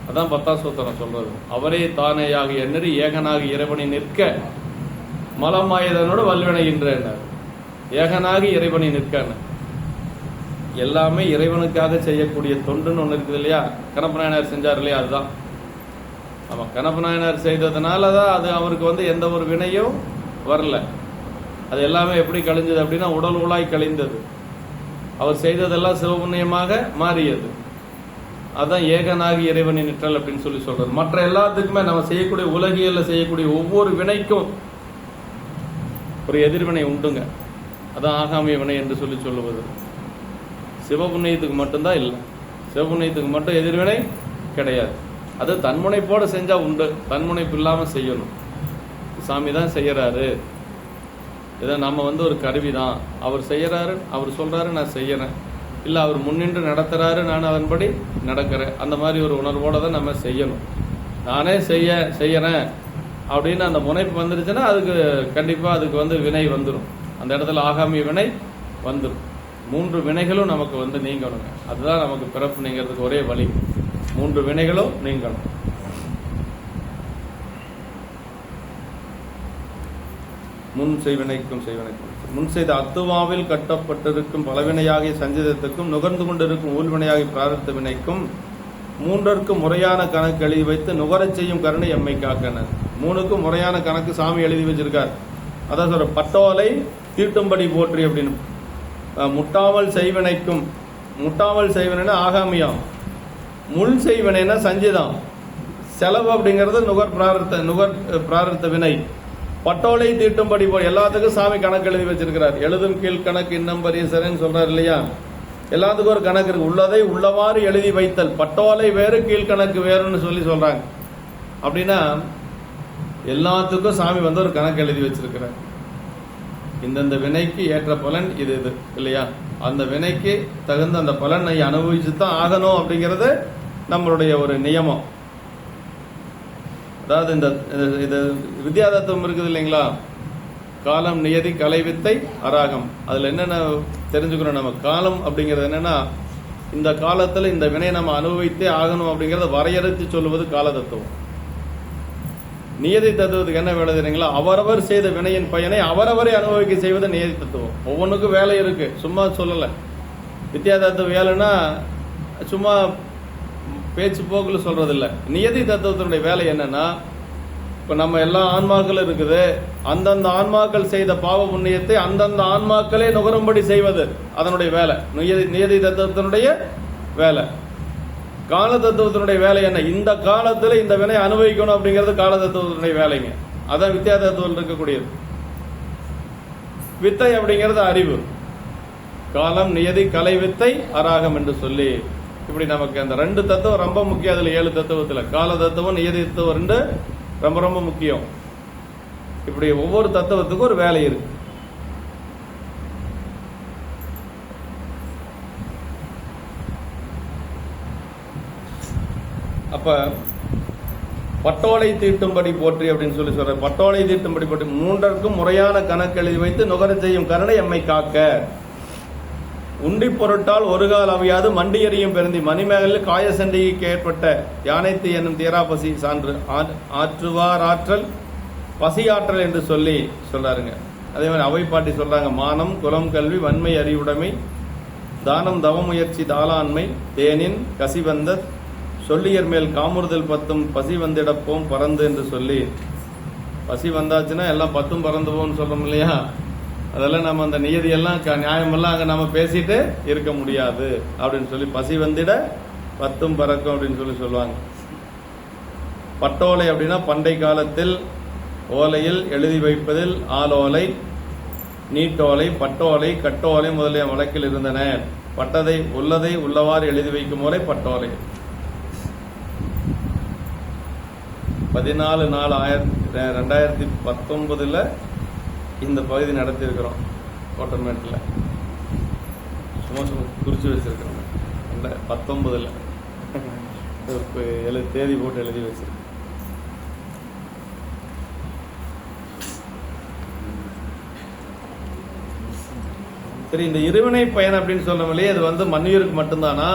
S1: அதான் 10ஆம் சூத்திரம் சொல்றது. அவரே தானேயாக எண்ணறி ஏகனாகி இறைவனை நிற்க மலமாயதனோடு வல்வினைகின்ற ஏகனாகி இறைவனை நிற்க. எல்லாமே இறைவனுக்காக செய்யக்கூடிய தொண்டுன்னு ஒன்று இருக்குது இல்லையா, கண்ணப்ப நாயனார் செஞ்சார் இல்லையா, அதுதான். ஆமாம், கண்ணப்ப நாயனார் செய்ததுனால தான் அது அவருக்கு வந்து எந்த ஒரு வினையும் வரல. அது எல்லாமே எப்படி கழிஞ்சது அப்படின்னா உடல் உலாய் கழிந்தது. அவர் செய்ததெல்லாம் சிவபுண்ணியமாக மாறியது. அதுதான் ஏகனாகி இறைவனின் நிற்றல் அப்படின்னு சொல்லி சொல்றது. மற்ற எல்லாத்துக்குமே நம்ம செய்யக்கூடிய உலகியல்ல செய்யக்கூடிய ஒவ்வொரு வினைக்கும் ஒரு எதிர்வினை உண்டுங்க. அதான் ஆகாமிய வினை என்று சொல்லி சொல்லுவது. சிவபுண்ணியத்துக்கு மட்டும்தான் இல்லை, சிவபுண்ணியத்துக்கு மட்டும் எதிர்வினை கிடையாது. அது தன்முனைப்போட செஞ்சா உண்டு, தன்முனைப்பு இல்லாம செய்யணும். சாமி தான் செய்யறாரு, இதை நம்ம வந்து ஒரு கருவி தான். அவர் செய்யறாரு, அவர் சொல்றாரு, நான் செய்யறேன். இல்லை அவர் முன்னின்று நடத்துறாரு, நான் அதன்படி நடக்கிறேன். அந்த மாதிரி ஒரு உணர்வோட தான் நம்ம செய்யணும். நானே செய்யறேன் அப்படின்னு அந்த முனைப்பு வந்துருச்சுன்னா அதுக்கு கண்டிப்பாக அதுக்கு வந்து வினை வந்துடும். அந்த இடத்துல ஆகாமிய வினை வந்துடும். 3 வினைகளும் நமக்கு வந்து நீங்கணுங்க. அதுதான் நமக்கு பிறப்பு நீங்கிறதுக்கு ஒரே வழி. 3 வினைகளும் நீங்கணும். முன் செய்வினைக்கும் செய்வினைக்கும் முன் செய்த அத்துவாவில் கட்டப்பட்டிருக்கும் பலவினையாகிய சஞ்சிதத்துக்கும் நுகர்ந்து கொண்டிருக்கும் ஊழ்வினையாகி பிரார்த்த வினைக்கும் 3ற்கும் முறையான கணக்கு எழுதி வைத்து நுகரச் செய்யும் கருணை எம்மை காக்கனர். 3க்கும் முறையான கணக்கு சாமி எழுதி வச்சிருக்கார். அதான் சொல்ற பட்டோலை தீட்டும்படி போற்றி அப்படின்னு. முட்டாமல் செய்வினைக்கும், முட்டாமல் செய்வினைனா ஆகாமியம், முள் செய்வினைனா சஞ்சிதம், செலவு அப்படிங்கிறது நுகர் பிரார்த்த வினை. பட்டோலை தீட்டும்படி போ எல்லாத்துக்கும் சாமி கணக்கு எழுதி வச்சிருக்கிறார். எழுதும் கீழ் கணக்கு இன்னம் பரீசரன்னு சொல்றாரு இல்லையா, எல்லாத்துக்கும் ஒரு கணக்கு இருக்கு. உள்ளதை உள்ளவாறு எழுதி வைத்தல். பட்டோலை வேறு கீழ்கணக்கு வேறுன்னு சொல்லி சொல்றாங்க. அப்படின்னா எல்லாத்துக்கும் சாமி வந்து ஒரு கணக்கு எழுதி வச்சிருக்கிறார். இந்தந்த வினைக்கு ஏற்ற பலன் இது இல்லையா, அந்த வினைக்கு தகுந்த அந்த பலனை அனுபவிச்சு தான் ஆகணும் அப்படிங்கிறது நம்மளுடைய ஒரு நியமம். அதாவது இந்த வித்யாதத்துவம் இருக்குது இல்லைங்களா, காலம் நியதி கலைவித்தை அராகம். அதுல என்னென்ன தெரிஞ்சுக்கணும் நம்ம. காலம் அப்படிங்கிறது என்னன்னா, இந்த காலத்துல இந்த வினை நம்ம அனுபவித்தே ஆகணும் அப்படிங்கறத வரையறுத்து சொல்லுவது கால தத்துவம். நியதி தத்துவத்துக்கு என்ன வேலை தெரியுங்களா, அவரவர் செய்த வினையின் பயனை அவரவரை அனுபவிக்க செய்வது நியதி தத்துவம். ஒவ்வொன்றுக்கும் வேலை இருக்கு, சும்மா சொல்லல. வித்யா தத்துவ வேலைன்னா சும்மா பேச்சு போக்குல சொல்றது இல்லை. நியதி தத்துவத்தினுடைய வேலை என்னன்னா, இப்ப நம்ம எல்லா ஆன்மாக்களும் இருக்குது, அந்தந்த ஆன்மாக்கள் செய்த பாவ புண்ணியத்தை அந்தந்த ஆன்மாக்களே நுகரும்படி செய்வது அதனுடைய வேலை. நியதி தத்துவத்தினுடைய வேலை. கால தத்துவத்தினுடைய வேலை என்ன, இந்த காலத்துல இந்த வினை அனுபவிக்கணும் அப்படிங்கிறது கால தத்துவத்தினுடைய வேலைங்க. அதான் வித்யா தத்துவம் இருக்கக்கூடியது. வித்தை அப்படிங்கிறது அறிவு. காலம் நியதி கலை வித்தை அராகம் என்று சொல்லி இப்படி நமக்கு அந்த 2 தத்துவம் ரொம்ப முக்கியம். அதுல 7 தத்துவத்துல கால தத்துவம் நியதி தத்துவம் 2 ரொம்ப ரொம்ப முக்கியம். இப்படி ஒவ்வொரு தத்துவத்துக்கும் ஒரு வேலை இருக்கு. அப்ப பட்டோலை தீட்டும்படி போற்றி அப்படின்னு சொல்லி சொல்ற. பட்டோலை தீட்டும்படி போற்றி 3ற்கும் முறையான கணக்கு எழுதி வைத்து நுகர செய்யும் கருணை எம்மை காக்க. உண்டி பொருட்டால் ஒரு கால் அவியாது மண்டி எறியும் பெருந்தி மணிமேகலில் காயசண்டிக்கு ஏற்பட்ட யானைத்து என்னும் தீரா பசி சான்று ஆற்றுவார் ஆற்றல் பசி ஆற்றல் என்று சொல்லி சொல்றாருங்க. அதே மாதிரி அவை பாட்டி சொல்றாங்க, மானம் குலம் கல்வி வன்மை அறிவுடைமை தானம் தவமுயற்சி தாளாண்மை தேனின் கசிவந்த சொல்லியர் மேல் காமுறுதல் 10 பசி வந்திடப்போம் பறந்து என்று சொல்லி. பசி வந்தாச்சுன்னா எல்லாம் 10 பறந்து போன்னு சொல்றோம் இல்லையா, அதெல்லாம் நம்ம அந்த நியதியெல்லாம் நியாயமெல்லாம் அங்கே நம்ம பேசிட்டு இருக்க முடியாது அப்படின்னு சொல்லி பசி வந்திட 10 பறக்கும் அப்படின்னு சொல்லி சொல்லுவாங்க. பட்டோலை அப்படின்னா பண்டை காலத்தில் ஓலையில் எழுதி வைப்பதில் ஆலோலை, நீட்டோலை, பட்டோலை, கட்டோலை முதலிய வழக்கில் இருந்தன. பட்டதை உள்ளதை உள்ளவாறு எழுதி வைக்கும் ஓலை பட்டோலை. 14/4/2019 இந்த பகுதி நடத்தியிருக்கிறோம். கோட்டர்மேட்டில் சும்மா குறிச்சு வச்சிருக்கிறோம். 19 தேதி போட்டு எழுதி வச்சிருக்கோம். சரி, இந்த இருவினை பயன் அப்படின்னு சொல்றோம்லையே, அது வந்து மண்ணுயிருக்கு மட்டும்தானா,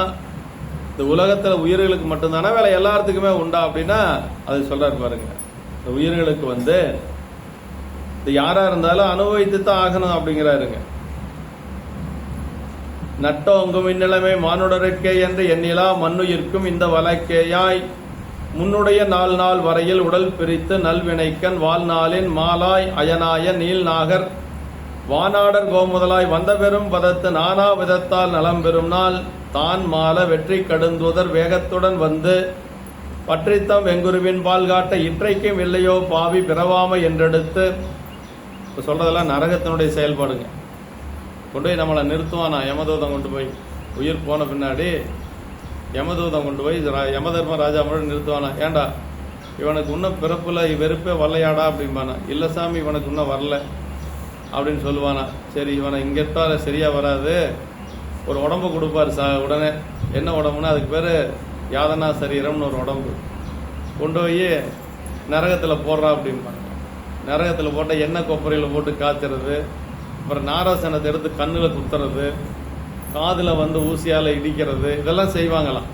S1: இந்த உலகத்துல உயிர்களுக்கு மட்டும்தானா, வேலை எல்லாத்துக்குமே உண்டா அப்படின்னா அது சொல்றாரு பாருங்க. இந்த உயிர்களுக்கு வந்து இது யாரா இருந்தாலும் அனுபவித்து தான் ஆகணும் அப்படிங்கிறாருங்க. நட்டோங்கும் இந்நிலைமை மானுடருக்கே என்று எண்ணிலா மண்ணுயிர்க்கும் இந்த வழக்கேயாய் முன்னுடைய நாள் வரையில் உடல் பிரித்து நல்வினைக்கண் வாழ்நாளின் மாலாய் அயனாய நீல்நாகர் வானாடர் கோமுதலாய் வந்த பெரும் பதத்து நானா விதத்தால் நலம் பெறும் நாள் தான் மால வெற்றி கடுந்துதர் வேகத்துடன் வந்து பற்றித்தம் வெங்குருவின் பால் காட்ட இற்றைக்கும் இல்லையோ பாவி பிறவாமை என்றெடுத்து சொல்றதெல்லாம் நரகத்தினுடைய செயல்பாடுங்க. கொண்டு போய் நம்மளை நிறுத்துவானா யமதூதம் கொண்டு போய் உயிர் போன பின்னாடி யமதூதம் கொண்டு போய் யமதர்ம ராஜா மட்டும் நிறுத்துவானா, ஏண்டா இவனுக்கு இன்னும் பிறப்புல வெறுப்பே வரலையாடா அப்படிம்பானா. இல்லை சாமி இவனுக்கு இன்னும் வரல அப்படின்னு சொல்லுவானா. சரி இவனை இங்கெட்டால சரியா வராது, ஒரு உடம்பு கொடுப்பாரு உடனே. என்ன உடம்புனா அதுக்கு பேர் யாதனா சரீரம்னு ஒரு உடம்பு. கொண்டு போய் நரகத்தில் போடுறா அப்படிம்பாங்க. நரகத்தில் போட்ட எண்ணெய் கொப்பரையில் போட்டு காய்ச்சறது, அப்புறம் நாராசனத்தை எடுத்து கண்ணில் குத்துறது, காதில் வந்து ஊசியால் இடிக்கிறது, இதெல்லாம் செய்வாங்களாம்.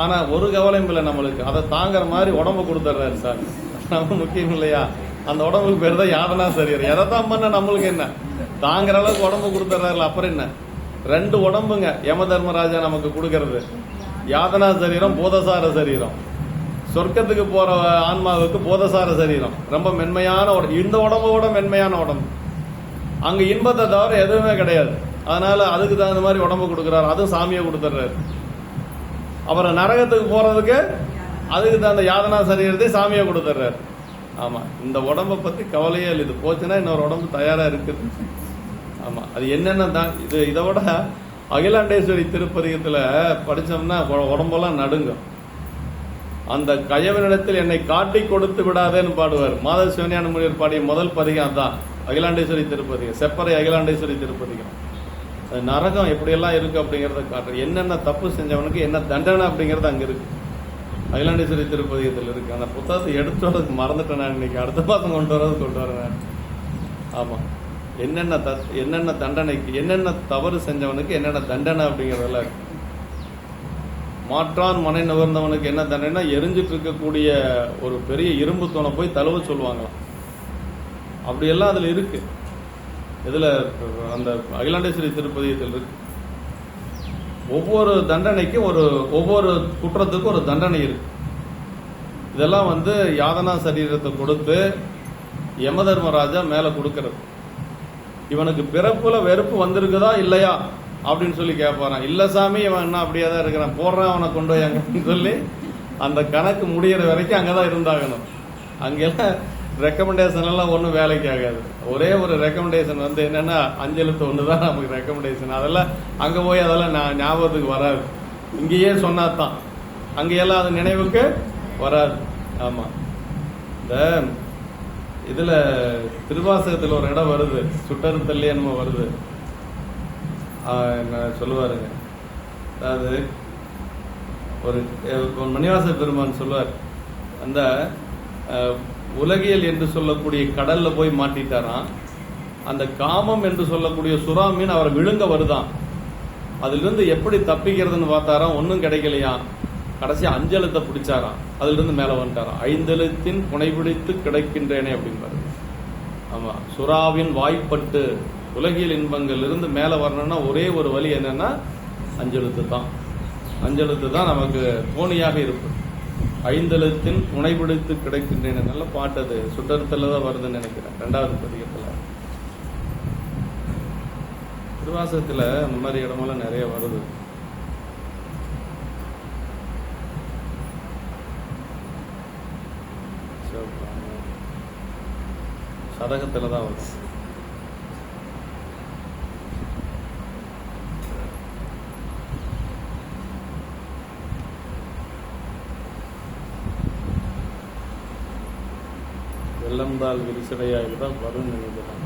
S1: ஆனால் ஒரு கவலையும் இல்லை நம்மளுக்கு, அதை தாங்குற மாதிரி உடம்பு கொடுத்துட்றாரு சார். நம்ம முக்கியம் இல்லையா? அந்த உடம்புக்கு பேர் தான் யாதனா சரீரம். எதை தான் பண்ண நம்மளுக்கு என்ன, தாங்குற அளவுக்கு உடம்பு கொடுத்துட்றாருல, அப்புறம் என்ன? 2 உடம்புங்க யம தர்மராஜா நமக்கு கொடுக்கறது. யாதனா சரீரம், போதசார சரீரம். சொர்க்கத்துக்கு போற ஆன்மாவுக்கு போதசார சரீரம் ரொம்ப மென்மையான உடம்பு. இந்த உடம்போட மென்மையான உடம்பு. அங்க இன்பத்தை தவிர எதுவுமே கிடையாது. அதனால அதுக்கு தகுந்த மாதிரி உடம்பு கொடுக்குறாரு, அதுவும் சாமியை கொடுத்துட்றாரு. அப்புறம் நரகத்துக்கு போறதுக்கு அதுக்கு தகுந்த யாதனா சரீரத்தை சாமியை கொடுத்துட்றாரு. ஆமா, இந்த உடம்பை பத்தி கவலையே இல்லை. இது போச்சுன்னா இன்னொரு உடம்பு தயாரா இருக்குது. ஆமா, அது என்னென்ன தான் இது. இதை விட அகிலாண்டேஸ்வரி திருப்பதிகத்துல படிச்சோம்னா உடம்பெல்லாம் நடுங்கும். அந்த கயவனிடத்தில் என்னை காட்டி கொடுத்து விடாதேன்னு பாடுவார். மாதவ சிவஞான முனிவர் பாடிய முதல் பதிகம் தான் அகிலாண்டேஸ்வரி திருப்பதிகம், செப்பறை அகிலாண்டேஸ்வரி திருப்பதிகம். அது நரகம் எப்படியெல்லாம் இருக்கு அப்படிங்கிறத காட்டுற, என்னென்ன தப்பு செஞ்சவனுக்கு என்ன தண்டனை அப்படிங்கிறது அங்க இருக்கு, அகிலாண்டேஸ்வரி திருப்பதிகத்தில் இருக்கு. அந்த புத்தகத்தை எடுத்து வரதுக்கு மறந்துட்டேன் நான். இன்னைக்கு அடுத்த மாதம் கொண்டு வரேன். ஆமா, என்னென்ன தண்டனைக்கு, என்னென்ன தவறு செஞ்சவனுக்கு என்னென்ன தண்டனை அப்படிங்கிறதெல்லாம் இருக்கு. மாற்றான் மனை நுகர்ந்தவனுக்கு என்ன தண்டனை, எரிஞ்சிட்டு இருக்கக்கூடிய ஒரு பெரிய இரும்பு தூணை போய் தழுவ சொல்லுவாங்களாம். அப்படியெல்லாம் அதுல இருக்கு. இதுல அந்த அகிலாண்டேஸ்வரி திருப்பதியத்தில் இருக்கு. ஒவ்வொரு தண்டனைக்கும் ஒவ்வொரு குற்றத்துக்கும் ஒரு தண்டனை இருக்கு. இதெல்லாம் வந்து யாதனா சரீரத்தை கொடுத்து யம தர்மராஜா மேல கொடுக்கறது. இவனுக்கு பிறப்புல வெறுப்பு வந்திருக்குதா இல்லையா அப்படின்னு சொல்லி கேட்பாரான். இல்ல சாமி இவன் என்ன அப்படியே தான் இருக்கிறான், போடுறான் அவனை கொண்டு போய் அங்கன்னு சொல்லி அந்த கணக்கு முடிகிற வரைக்கும் அங்கதான் இருந்தாகணும். அங்கெல்லாம் ரெக்கமெண்டேஷன் எல்லாம் ஒன்றும் வேலைக்கு ஆகாது. ஒரே ஒரு ரெக்கமெண்டேஷன் வந்து என்னன்னா 5 எழுத்து ஒண்ணுதான் நமக்கு ரெக்கமெண்டேஷன். அதெல்லாம் அங்க போய் அதெல்லாம் ஞாபகத்துக்கு வராது. இங்கேயே சொன்னாதான் அங்கெல்லாம் அது நினைவுக்கு வராது. ஆமா, இந்த இதுல திருவாசகத்தில் ஒரு இடம் வருது, சுட்டறுத்தல்லே என்னமோ வருது. என்ன சொல்லுவாருங்க, அதாவது ஒரு மணிவாச பெருமான் சொல்லுவார், அந்த உலகியல் என்று சொல்லக்கூடிய கடல்ல போய் மாட்டிட்டாராம். அந்த காமம் என்று சொல்லக்கூடிய சுறா மீன் அவரை விழுங்க வருதான். அதுல இருந்து எப்படி தப்பிக்கிறதுன்னு பார்த்தாராம், ஒன்னும் கிடைக்கலையா. கடைசி 5 எழுத்தை பிடிச்சாராம், அதுல இருந்து மேல வந்துட்டாராம். 5 எழுத்தின் புனைபிடித்து கிடைக்கின்றேனே அப்படின்பாரு. ஆமா, சுறாவின் வாய்ப்பட்டு உலகியல் இன்பங்கள் இருந்து மேல வரணும்னா ஒரே ஒரு வழி என்னன்னா 5 எழுத்து தான். 5 எழுத்து தான் நமக்கு போனியாக இருக்கும். 5 எழுத்தின் புனைபிடித்து கிடைக்கின்றேன். நல்ல பாட்டு, அது சுட்டறுத்தல தான் வருதுன்னு நினைக்கிறேன், 2வது பதிகத்துல. திருவாசகத்துல அந்த மாதிரி இடமெல்லாம் நிறைய வருது. சதகத்துல தான் வரும். வெள்ளம்தால் விரிசடையாக தான் வரும் நினைக்கிறேன்.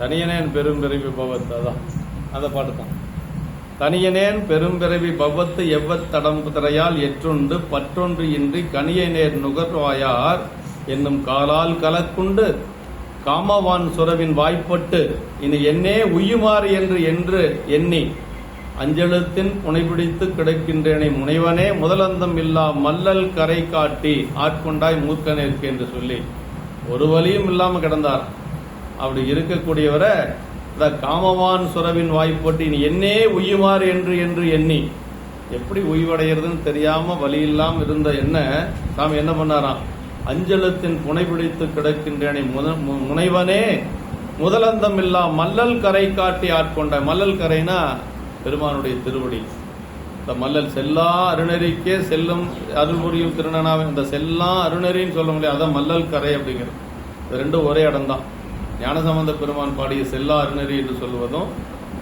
S1: தனியனேன் பெரும்பிறவி பவத்து, அதான் அந்த பாட்டு தான். தனியனேன் பெரும்பிறவி பவத்து எவ்வத் தடம் திரையால் எற்றுண்டு பற்றொன்று இன்றி கனியனேர் நுகர்வாயார் என்னும் காலால் கலக்குண்டு காமவான் சுரவின் வாய்ப்பட்டு இனி என்னே உய்யுமாறு என்று எண்ணி அஞ்செழுத்தின் புனைபிடித்து கிடக்கின்றேனை முனைவனே முதலந்தம் இல்லா மல்லல் கரை காட்டி ஆட்கொண்டாய் மூர்க்கனேற்கு என்று சொல்லி ஒரு வழியும் இல்லாம கிடந்தார். அப்படி இருக்கக்கூடியவரை இந்த காமவான் சுரவின் வாய்ப்பட்டு இனி என்னே உய்யுமாறு என்று எண்ணி எப்படி உய்வடைகிறதுன்னு தெரியாம வழி இல்லாம இருந்த என்ன சாமி என்ன பண்ணாராம், அஞ்சலத்தின் புனைபிடித்து கிடக்கின்றேனை முனைவனே முதலந்தம் இல்லா மல்லல் கரை காட்டி ஆட்கொண்ட. மல்லல் கரைனா பெருமானுடைய திருவடி. இந்த மல்லல் செல்லா அருணறிக்கே செல்லும் அருள் புரியும் திருநனாவே, இந்த செல்லா அருணறின்னு சொல்ல முடியாது, அதான் மல்லல் கரை அப்படிங்கிறது. இது ரெண்டும் ஒரே இடம் தான். ஞானசம்பந்த பெருமான் பாடிய செல்லா அருணறி என்று சொல்வதும்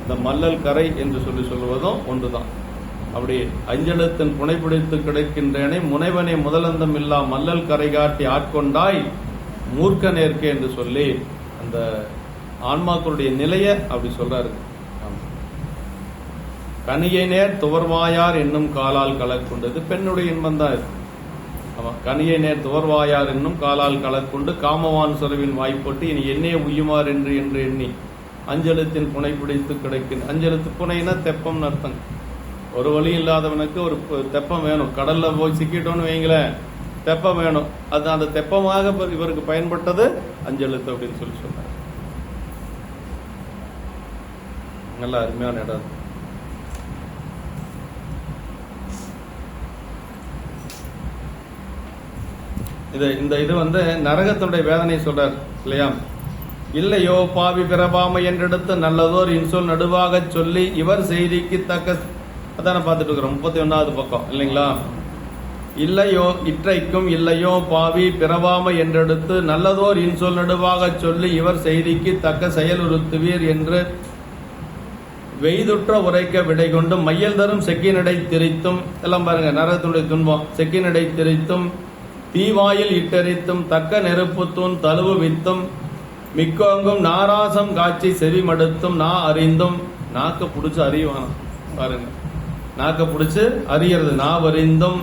S1: இந்த மல்லல் கரை என்று சொல்லுவதும் ஒன்றுதான். அப்படி அஞ்சலத்தின் புனைப்பிடித்து கிடைக்கின்றேனே முனைவனை முதலந்தம் இல்லா மல்லல் கரை காட்டி ஆட்கொண்டாய் மூர்க்க நேர்க்கே என்று சொல்லி அந்த ஆன்மாக்களுடைய நிலைய அப்படி சொல்றாரு. கனியை நேர் துவர்வாயார் என்னும் காலால் கலக்குண்டது பெண்ணுடைய இன்பம் தான் இருக்கு. ஆமா, கனியை நேர் துவர்வாயார் என்னும் காலால் கலக்குண்டு காமவான் சுரவின் வாய்ப்பட்டு இனி என்னே உய்யுமார் என்று எண்ணி அஞ்சலத்தின் புனை பிடித்து கிடைக்கின்ற. அஞ்சலத்து புனைனா தெப்பம் அர்த்தம். ஒரு வழி இல்லாதவனுக்கு ஒரு தெப்பம் வேணும். கடல்ல போய் சிக்கிட்டோன்னு வைங்களேன், தெப்பம் வேணும். அது அந்த தெப்பமாக இவருக்கு பயன்பட்டது அஞ்செழுத்து அப்படின்னு சொல்லி சொன்னார். நல்ல அருமையான இடம். இந்த இது நரகத்துடைய வேதனை சொல்றார் இல்லையா. இல்லையோ பாவி பிறபாமை என்றெடுத்து நல்லதோர் இன்சொல் நடுவாக சொல்லி இவர் செய்திக்கு தக்க அதான பார்த்துட்டு இருக்கிறோம். 31வது பக்கம் இல்லைங்களா. இல்லையோ இற்றைக்கும் இல்லையோ பாவி பிறவாமை என்றெடுத்து நல்லதோர் இன்சொல் நடுவாக சொல்லி இவர் செய்திக்கு தக்க செயலுறுத்துவீர் என்று வெய்துற்ற உரைக்க விடை கொண்டு மையல் தரும் செக்கினடை திரித்தும் எல்லாம் பாருங்க. நரகத்துடைய துன்பம் செக்கினடை திரித்தும் தீவாயில் இட்டரித்தும் தக்க நெருப்புத்தூன் தழுவு வித்தும் மிக்கோங்கும் நாராசம் காட்சி செவி மடுத்தும் நான் அறிந்தும். நாக்க புடிச்சு அறிவானா பாருங்க, நாக்க பிடிச்சு அறியறது நாவறிந்தும்.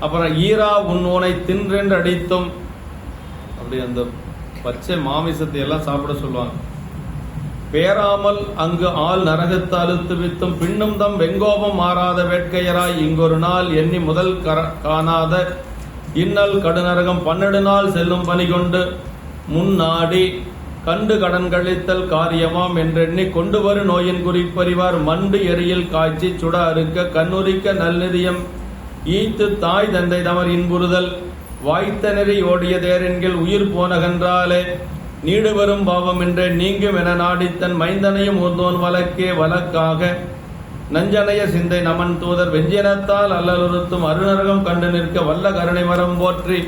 S1: அப்புறம் ஈரா உன்னோனை தின்றென்று அடித்தும். அப்படி அந்த பச்சை மாமிசத்தை எல்லாம் சாப்பிட சொல்லுவாங்க. பேராமல் அங்கு ஆள் நரகத்து அழுத்து வித்தும் பின்னும் தம் வெங்கோபம் மாறாத வேட்கையராய் இங்கொரு நாள் எண்ணி முதல் காணாத இன்னல் கடுநரகம் 12 நாள் செல்லும் பணி கொண்டு முன்னாடி கண்டு கடன் கழித்தல் காரியமாம் என்றெண்ணி கொண்டு வரும் நோயின் குறிப்பறிவார் மண்டு எரியில் காய்ச்சி சுட அறுக்க கண்ணுரிக்க நல்நிதியம் ஈத்து தாய் தந்தை தமர் இன்புறுதல் வாய்த்த நெறி ஓடிய தேரென்கில் உயிர் போனகன்றாலே நீடு வரும் பாவம் என்றே நீங்கும் என நாடித்தன் மைந்தனையும் ஊர்ந்தோன் வழக்கே வழக்காக நஞ்சனைய சிந்தை நமன் தூதர் வெஞ்சினத்தால் அல்லலுறுத்தும் அருநரகம் கண்டு நிற்க வல்ல கருணை மரம் போற்றி.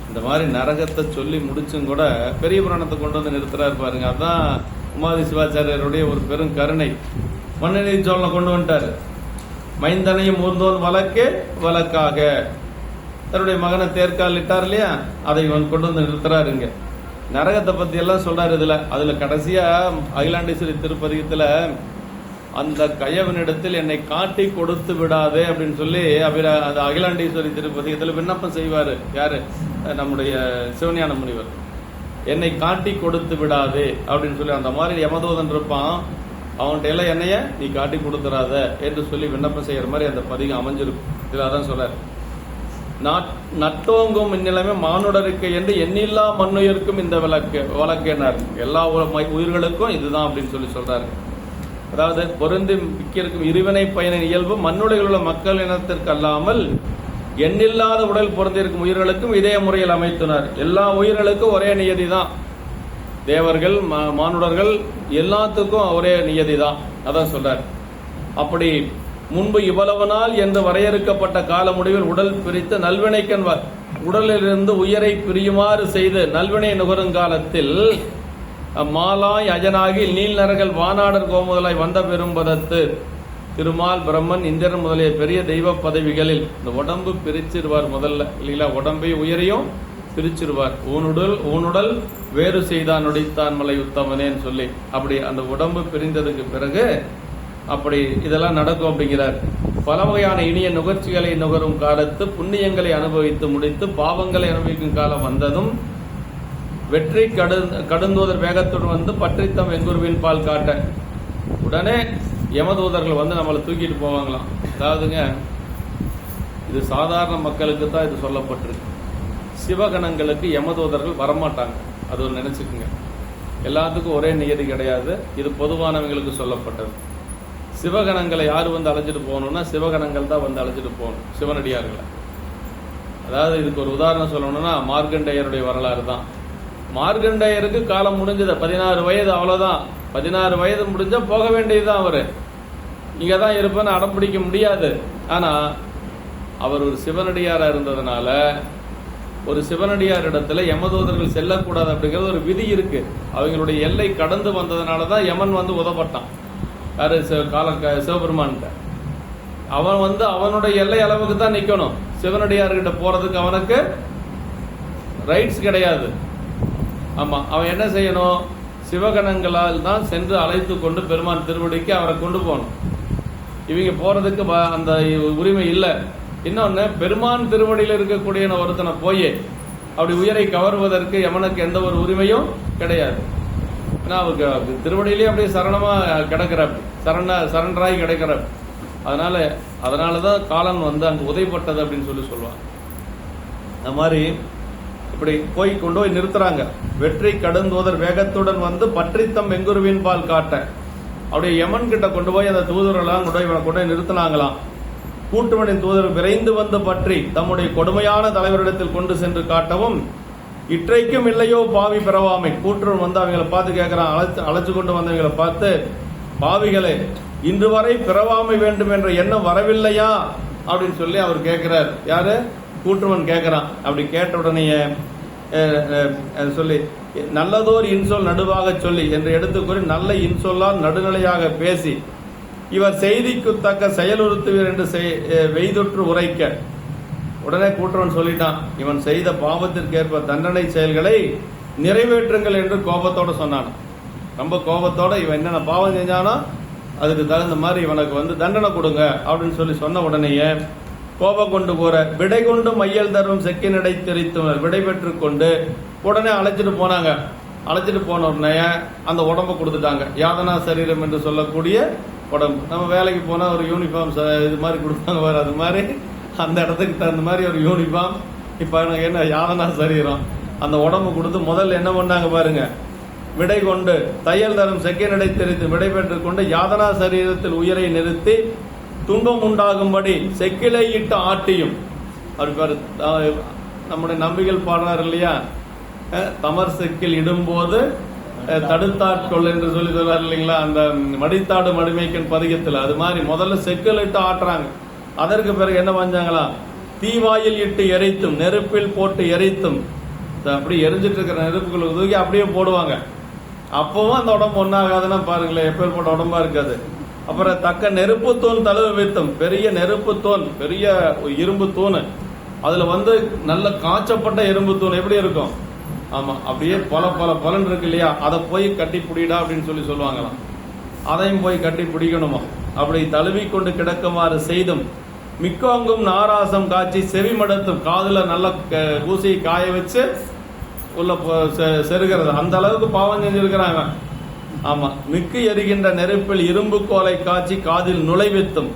S1: இந்த மாதிரி நரகத்தை சொல்லி முடிச்சும் கூட பெரிய புராணத்தை கொண்டு வந்து நிறுத்துறாரு பாருங்க. அதான் உமாதி சிவாச்சாரியருடைய ஒரு பெரும் கருணை. மண்ணெண்ணெய் சோழனை கொண்டு வந்துட்டாரு. மைந்தனையும் ஊர்ந்தோன் வழக்கே வழக்காக தன்னுடைய மகனை தேர்கால் இட்டார் இல்லையா, அதை கொண்டு வந்து நிறுத்துறாருங்க. நரகத்தை பத்தி எல்லாம் சொல்றாரு இதுல. அதுல கடைசியா அகிலாண்டேஸ்வரி திருப்பதிகத்துல அந்த கயவனிடத்தில் என்னை காட்டி கொடுத்து விடாதே அப்படின்னு சொல்லி அந்த அகிலாண்டேஸ்வரி திருப்பதிகத்தில் விண்ணப்பம் செய்வாரு. யாரு? நம்முடைய சிவஞான முனிவர். என்னை காட்டி கொடுத்து விடாதே அப்படின்னு சொல்லி அந்த மாதிரி யமதூதன் இருப்பான். அவன்கிட்ட எல்லாம் என்னைய நீ காட்டி கொடுத்துறாத என்று சொல்லி விண்ணப்பம் செய்யற மாதிரி அந்த பதிகம் அமைஞ்சிருக்கும். இதுல அதான் சொல்றாரு, நட்டோங்கும் இந்நிலைமை மானுடருக்கு என்று எண்ணில்லா மண்ணுயிர்க்கும் இந்த வழக்கேனார். எல்லா உயிர்களுக்கும் இதுதான் அப்படின்னு சொல்லி சொல்றாரு. அதாவது பொருந்தி மிக்கிருக்கும் இருவினை பயனின் இயல்பு மண்ணுலகில் உள்ள மக்கள் இனத்திற்கு அல்லாமல் எண்ணில்லாத உடல் பொருந்திருக்கும் உயிர்களுக்கும் இதே முறையில் அமைத்துனார். எல்லா உயிர்களுக்கும் ஒரே நியதி தான். தேவர்கள் மானுடர்கள் எல்லாத்துக்கும் ஒரே நியதி தான். அதான் சொல்றார். அப்படி முன்பு இவ்வளவு நாள் என்று வரையறுக்கப்பட்ட கால முடிவில் உடல் பிரித்து நல்வினைக்கன் உடலிலிருந்து உயிரை பிரியுமாறு செய்து நல்வினை நுகருங்காலத்தில் மாலாய் அஜனாகி நீல் நரகல் வானாடர் கோமுதலாய் வந்த பெரும்பதத்து திருமால் பிரம்மன் இந்திரன் முதலிய பெரிய தெய்வ பதவிகளில் இந்த உடம்பு பிரிச்சிருவார் முதல்ல இல்லைங்களா. உடம்பை உயிரையும் பிரிச்சிருவார். ஊனுடல் வேறு செய்தான் நொடித்தான் மலை உத்தமனேன்னு சொல்லி அப்படி அந்த உடம்பு பிரிந்ததுக்கு பிறகு அப்படி இதெல்லாம் நடக்கும் அப்படிங்கிறார். பல வகையான இனிய நுகர்ச்சிகளை நுகரும் காலத்து புண்ணியங்களை அனுபவித்து முடித்து பாவங்களை அனுபவிக்கும் காலம் வந்ததும் வெற்றி கடுந்தூதர் வேகத்துடன் வந்து பற்றித்தம் வெங்குருவின் பால் காட்ட உடனே யமதூதர்கள் வந்து நம்மளை தூக்கிட்டு போவாங்களாம். அதாவதுங்க, இது சாதாரண மக்களுக்கு தான் இது சொல்லப்பட்டிருக்கு. சிவகணங்களுக்கு யமதூதர்கள் வரமாட்டாங்க. அது ஒரு நினைச்சுக்குங்க. எல்லாத்துக்கும் ஒரே நியதி கிடையாது. இது பொதுவானவங்களுக்கு சொல்லப்பட்டது. சிவகணங்களை யார் வந்து அழைச்சிட்டு போகணும்னா சிவகணங்கள் தான் வந்து அழைச்சிட்டு போகணும், சிவனடியார்களை. அதாவது இதுக்கு ஒரு உதாரணம் சொல்லணும்னா மார்க்கண்டேயருடைய வரலாறு தான். மார்க்கண்டேயருக்கு காலம் முடிஞ்சது 16 வயது, அவ்வளவுதான். 16 வயது முடிஞ்சா போக வேண்டியதுதான். அவரு இங்க தான் இருப்பேன்னு அடம் பிடிக்க முடியாது. ஆனா அவர் ஒரு சிவனடியாரா இருந்ததுனால ஒரு சிவனடியார் இடத்துல யமதூதர்கள் செல்லக்கூடாது அப்படிங்கிறது ஒரு விதி இருக்கு. அவங்களுடைய எல்லை கடந்து வந்ததுனாலதான் யமன் வந்து உதப்பட்டான். யாரு? சிவபெருமான்கிட்ட. அவன் வந்து அவனுடைய எல்லை அளவுக்கு தான் நிக்கணும். சிவனடியார்கிட்ட போறதுக்கு அவனுக்கு ரைட்ஸ் கிடையாது. ஆமா, அவன் என்ன செய்யணும்? சிவகணங்களால் தான் சென்று அழைத்து கொண்டு பெருமான் திருவடிக்கு அவரை கொண்டு போகணும். இவங்க போறதுக்கு அந்த உரிமை இல்லை. இன்னொன்னு, பெருமான் திருவடியில் இருக்கக்கூடிய ஒருத்தனை போய் அப்படி உயரை கவருவதற்கு யமனுக்கு எந்த ஒரு உரிமையும் கிடையாது. ஏன்னா அவருக்கு திருவடியிலேயே அப்படியே சரணமா கிடக்கிற, சரண்டராய் கிடைக்கிற. அதனாலதான் காலன் வந்து அங்க உதைப்பட்டது அப்படின்னு சொல்லுவாங்க. அந்த மாதிரி இப்படி போய் கொண்டு போய் நிறுத்துறாங்க. வெற்றி கடுந்தூதர் வேகத்துடன் வந்து பற்றித்தம் வெங்குருவின் பால் காட்ட அப்படியே யமன் கிட்ட கொண்டு போய் அந்த தூதரெல்லாம் கொண்டு போய் நிறுத்தினாங்களாம். கூட்டுவனின் தூதர் விரைந்து வந்து பற்றி தம்முடைய கொடுமையான தலைவரிடத்தில் கொண்டு சென்று காட்டவும், இற்றைக்கும் இல்லையோ பாவி பிறவாமை. கூட்டுவன் வந்து அவங்களை பார்த்து கேட்கிறான், அழைச்சு கொண்டு வந்தவங்களை பார்த்து, பாவிகளே, இன்று வரை பிறவாமை வேண்டும் என்ற எண்ணம் வரவில்லையா அப்படின்னு சொல்லி அவர் கேட்கிறார். யாரு? கூட்டுவன் கேட்கிறான். அப்படி கேட்ட உடனே சொல்லி, நல்லதோர் இன்சொல் நடுவாக சொல்லி என்று எடுத்துக்கூறி நல்ல இன்சொல்லால் நடுநிலையாக பேசி இவர் செய்திக்கு தக்க செயலுறுத்துவீர் என்று வெய்தொற்று உரைக்க, உடனே கூட்டுவன் சொல்லிட்டான், இவன் செய்த பாவத்திற்கேற்ப தண்டனை செயல்களை நிறைவேற்றுங்கள் என்று கோபத்தோட சொன்னான். ரொம்ப கோபத்தோட இவன் என்னென்ன பாவம் செஞ்சானோ அதுக்கு தகுந்த மாதிரி இவனுக்கு வந்து தண்டனை கொடுங்க அப்படின்னு சொல்லி சொன்ன உடனேயே கோபம் கொண்டு போற விடை கொண்டு மையல் தரும் செக்கினடை தெரித்துனர் விடை பெற்று கொண்டு உடனே அழைச்சிட்டு போனாங்க. அழைச்சிட்டு போன உடனே அந்த உடம்பை கொடுத்துட்டாங்க. யாதனா சரீரம் என்று சொல்லக்கூடிய உடம்பு. நம்ம வேலைக்கு போனா ஒரு யூனிஃபார்ம் இது மாதிரி கொடுப்பாங்க வேற, அது மாதிரி அந்த இடத்துக்கு தகுந்த மாதிரி ஒரு யூனிஃபார்ம். இப்ப என்ன யாதனா சரீரம், அந்த உடம்பு கொடுத்து முதல்ல என்ன பண்ணாங்க பாருங்க, விடை கொண்டு தையல் தரும் செக்கினடை தெரித்து விடை பெற்றுக் கொண்டு யாதனா சரீரத்தில் உயிரை நிறுத்தி துன்பம் உண்டாகும்படி செக்கிலை இட்டு ஆட்டியும். அப்படி பாரு, நம்முடைய நம்பிகள் பாடுறாரு இல்லையா, தமர் செக்கில் இடும்போது தடுத்தாட்கொள் என்று சொல்லி சொல்றாரு இல்லைங்களா, அந்த மடித்தாடு மடிமைக்கன் பதிகத்தில். அது மாதிரி முதல்ல செக்கில் இட்டு ஆட்டுறாங்க. அதற்கு பிறகு என்ன பஞ்சாங்களா, தீவாயில் இட்டு எரித்தும் நெருப்பில் போட்டு எரித்தும், அப்படி எரிஞ்சிட்டு இருக்கிற நெருப்புகள் தூக்கி அப்படியே போடுவாங்க. அப்பவும் அந்த உடம்பு ஒன்னாகாதுன்னா பாருங்களேன், எப்பேற்பட்ட உடம்பா இருக்காது. அப்புறம் தக்க நெருப்பு தூண் தழுவு வைத்தும், பெரிய நெருப்பு தூண், பெரிய இரும்பு தூண், அதுல வந்து நல்ல காய்ச்சப்பட்ட இரும்பு தூண் எப்படி இருக்கும், ஆமா அப்படியே பலன் இருக்கு இல்லையா, அதை போய் கட்டி பிடிடா அப்படின்னு சொல்லுவாங்களாம். அதையும் போய் கட்டி பிடிக்கணுமா. அப்படி தழுவி கொண்டு கிடக்குமாறு செய்தும் மிக்கோங்கும் நாராசம் காய்ச்சி செவி மடத்தும், காதுல நல்ல ஊசியை காய வச்சு உள்ள செருகிறது. அந்த அளவுக்கு பாவம் செஞ்சிருக்கிறாங்க. ஆமா, மிக்கு எரிகின்ற நெருப்பில் இரும்பு கோலை காய்ச்சி காதில் நுழைவித்தும்,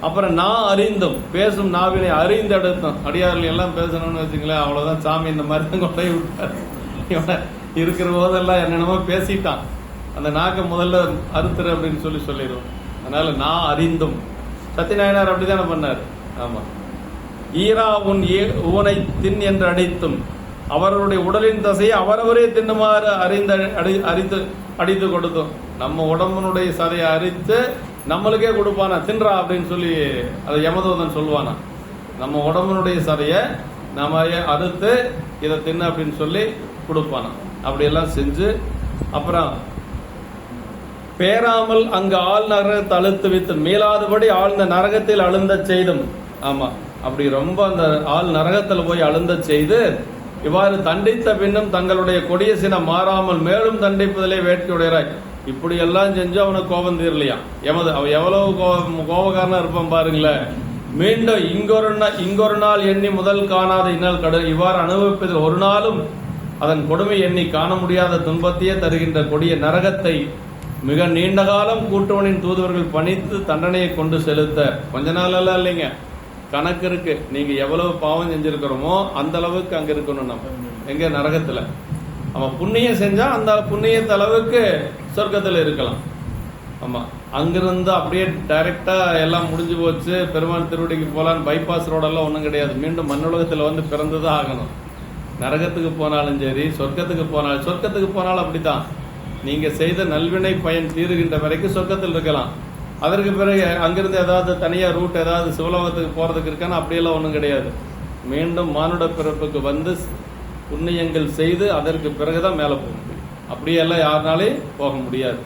S1: அப்புறம் நான் அறிந்தும் பேசும் நாவினை அறிந்தெடுத்தும். அடியார்கள் எல்லாம் பேசணும்னு வச்சுங்களேன், அவ்வளவுதான் சாமி இந்த மாதிரி தான் கொண்டே விட்டார். இவன் இருக்கிற போதெல்லாம் என்னென்னமோ பேசிட்டான். அந்த நாக்கை முதல்ல அறுத்துரு அப்படின்னு சொல்லிடுவோம். அதனால நான் அறிந்தும், சத்தியநாயனார் அப்படித்தானே பண்ணார். ஆமா, ஈரா உன் ஊனை தின் என்று அடித்தும், அவர்களுடைய உடலின் தசையை அவரவரே தின்னுமாறு அடித்து கொடுத்தோம். நம்ம உடம்புனுடைய சதையை அரித்து நம்மளுக்கே கொடுப்பானா, தின்றா அப்படின்னு சொல்லி அதை யமதூதன் சொல்லுவானா. நம்ம உடம்புனுடைய சதையை நம்ம அறுத்து இதை தின்னு அப்படின்னு சொல்லி கொடுப்பானா. அப்படியெல்லாம் செஞ்சு அப்புறம் பேராமல் அங்கு ஆள் நரகத்தை அழுத்து வைத்து மீளாதபடி ஆழ்ந்த நரகத்தில் அழுந்த செய்தும். ஆமா, அப்படி ரொம்ப அந்த ஆள் நரகத்தில் போய் அழுந்த செய்து, இவ்வாறு தண்டித்த பின்னும் தங்களுடைய கொடிய சினம் மாறாமல் மேலும் தண்டிப்பதிலே வேட்கையுடையராய் இப்படி எல்லாம் செஞ்சு அவனுக்கு கோபம் தீரலையா? அவன் எவ்வளவு கோபக்காரனா இருப்பான் பாருங்களேன். மீண்டும் இங்கொரு நாள் எண்ணி முதல் காணாத இன்னல் கடல் இவ்வாறு அனுபவிப்பதில் ஒரு நாளும் அதன் கொடுமை எண்ணி காண முடியாத துன்பத்தையே தருகின்ற கொடிய நரகத்தை மிக நீண்ட காலம் கூட்டுவனின் தூதுவர்கள் பணித்து தண்டனையை கொண்டு செலுத்த கொஞ்ச நாள் எல்லாம் இல்லைங்க, கணக்கு இருக்கு. நீங்க எவ்வளவு பாவம் செஞ்சிருக்கிறோமோ அந்த அளவுக்கு அங்க இருக்கணும். நம்ம எங்க நரகத்துல அவன் புண்ணியம் செஞ்சா அந்த புண்ணியத்த அளவுக்கு சொர்க்கத்துல இருக்கலாம். ஆமா, அங்கிருந்து அப்படியே டைரக்டா எல்லாம் முடிஞ்சு போச்சு, பெருமாள் திருவடிக்கு போலான்னு பைபாஸ் ரோடெல்லாம் ஒன்றும் கிடையாது. மீண்டும் மண்ணுலகத்துல வந்து பிறந்துதான் ஆகணும். நரகத்துக்கு போனாலும் சரி, சொர்க்கத்துக்கு போனாலும் அப்படித்தான். நீங்க செய்த நல்வினை பயன் தீருகின்ற வரைக்கும் சொர்க்கத்தில் இருக்கலாம். அதற்கு பிறகு அங்கிருந்து ஏதாவது தனியா ரூட் ஏதாவது சிவலோகத்துக்கு போறதுக்கு இருக்கான்னு அப்படியெல்லாம் ஒன்றும் கிடையாது. மீண்டும் மானுட பிறப்புக்கு வந்து புண்ணியங்கள் செய்து அதற்கு பிறகுதான் மேலே போக முடியும். அப்படியெல்லாம் யாருனாலே போக முடியாது.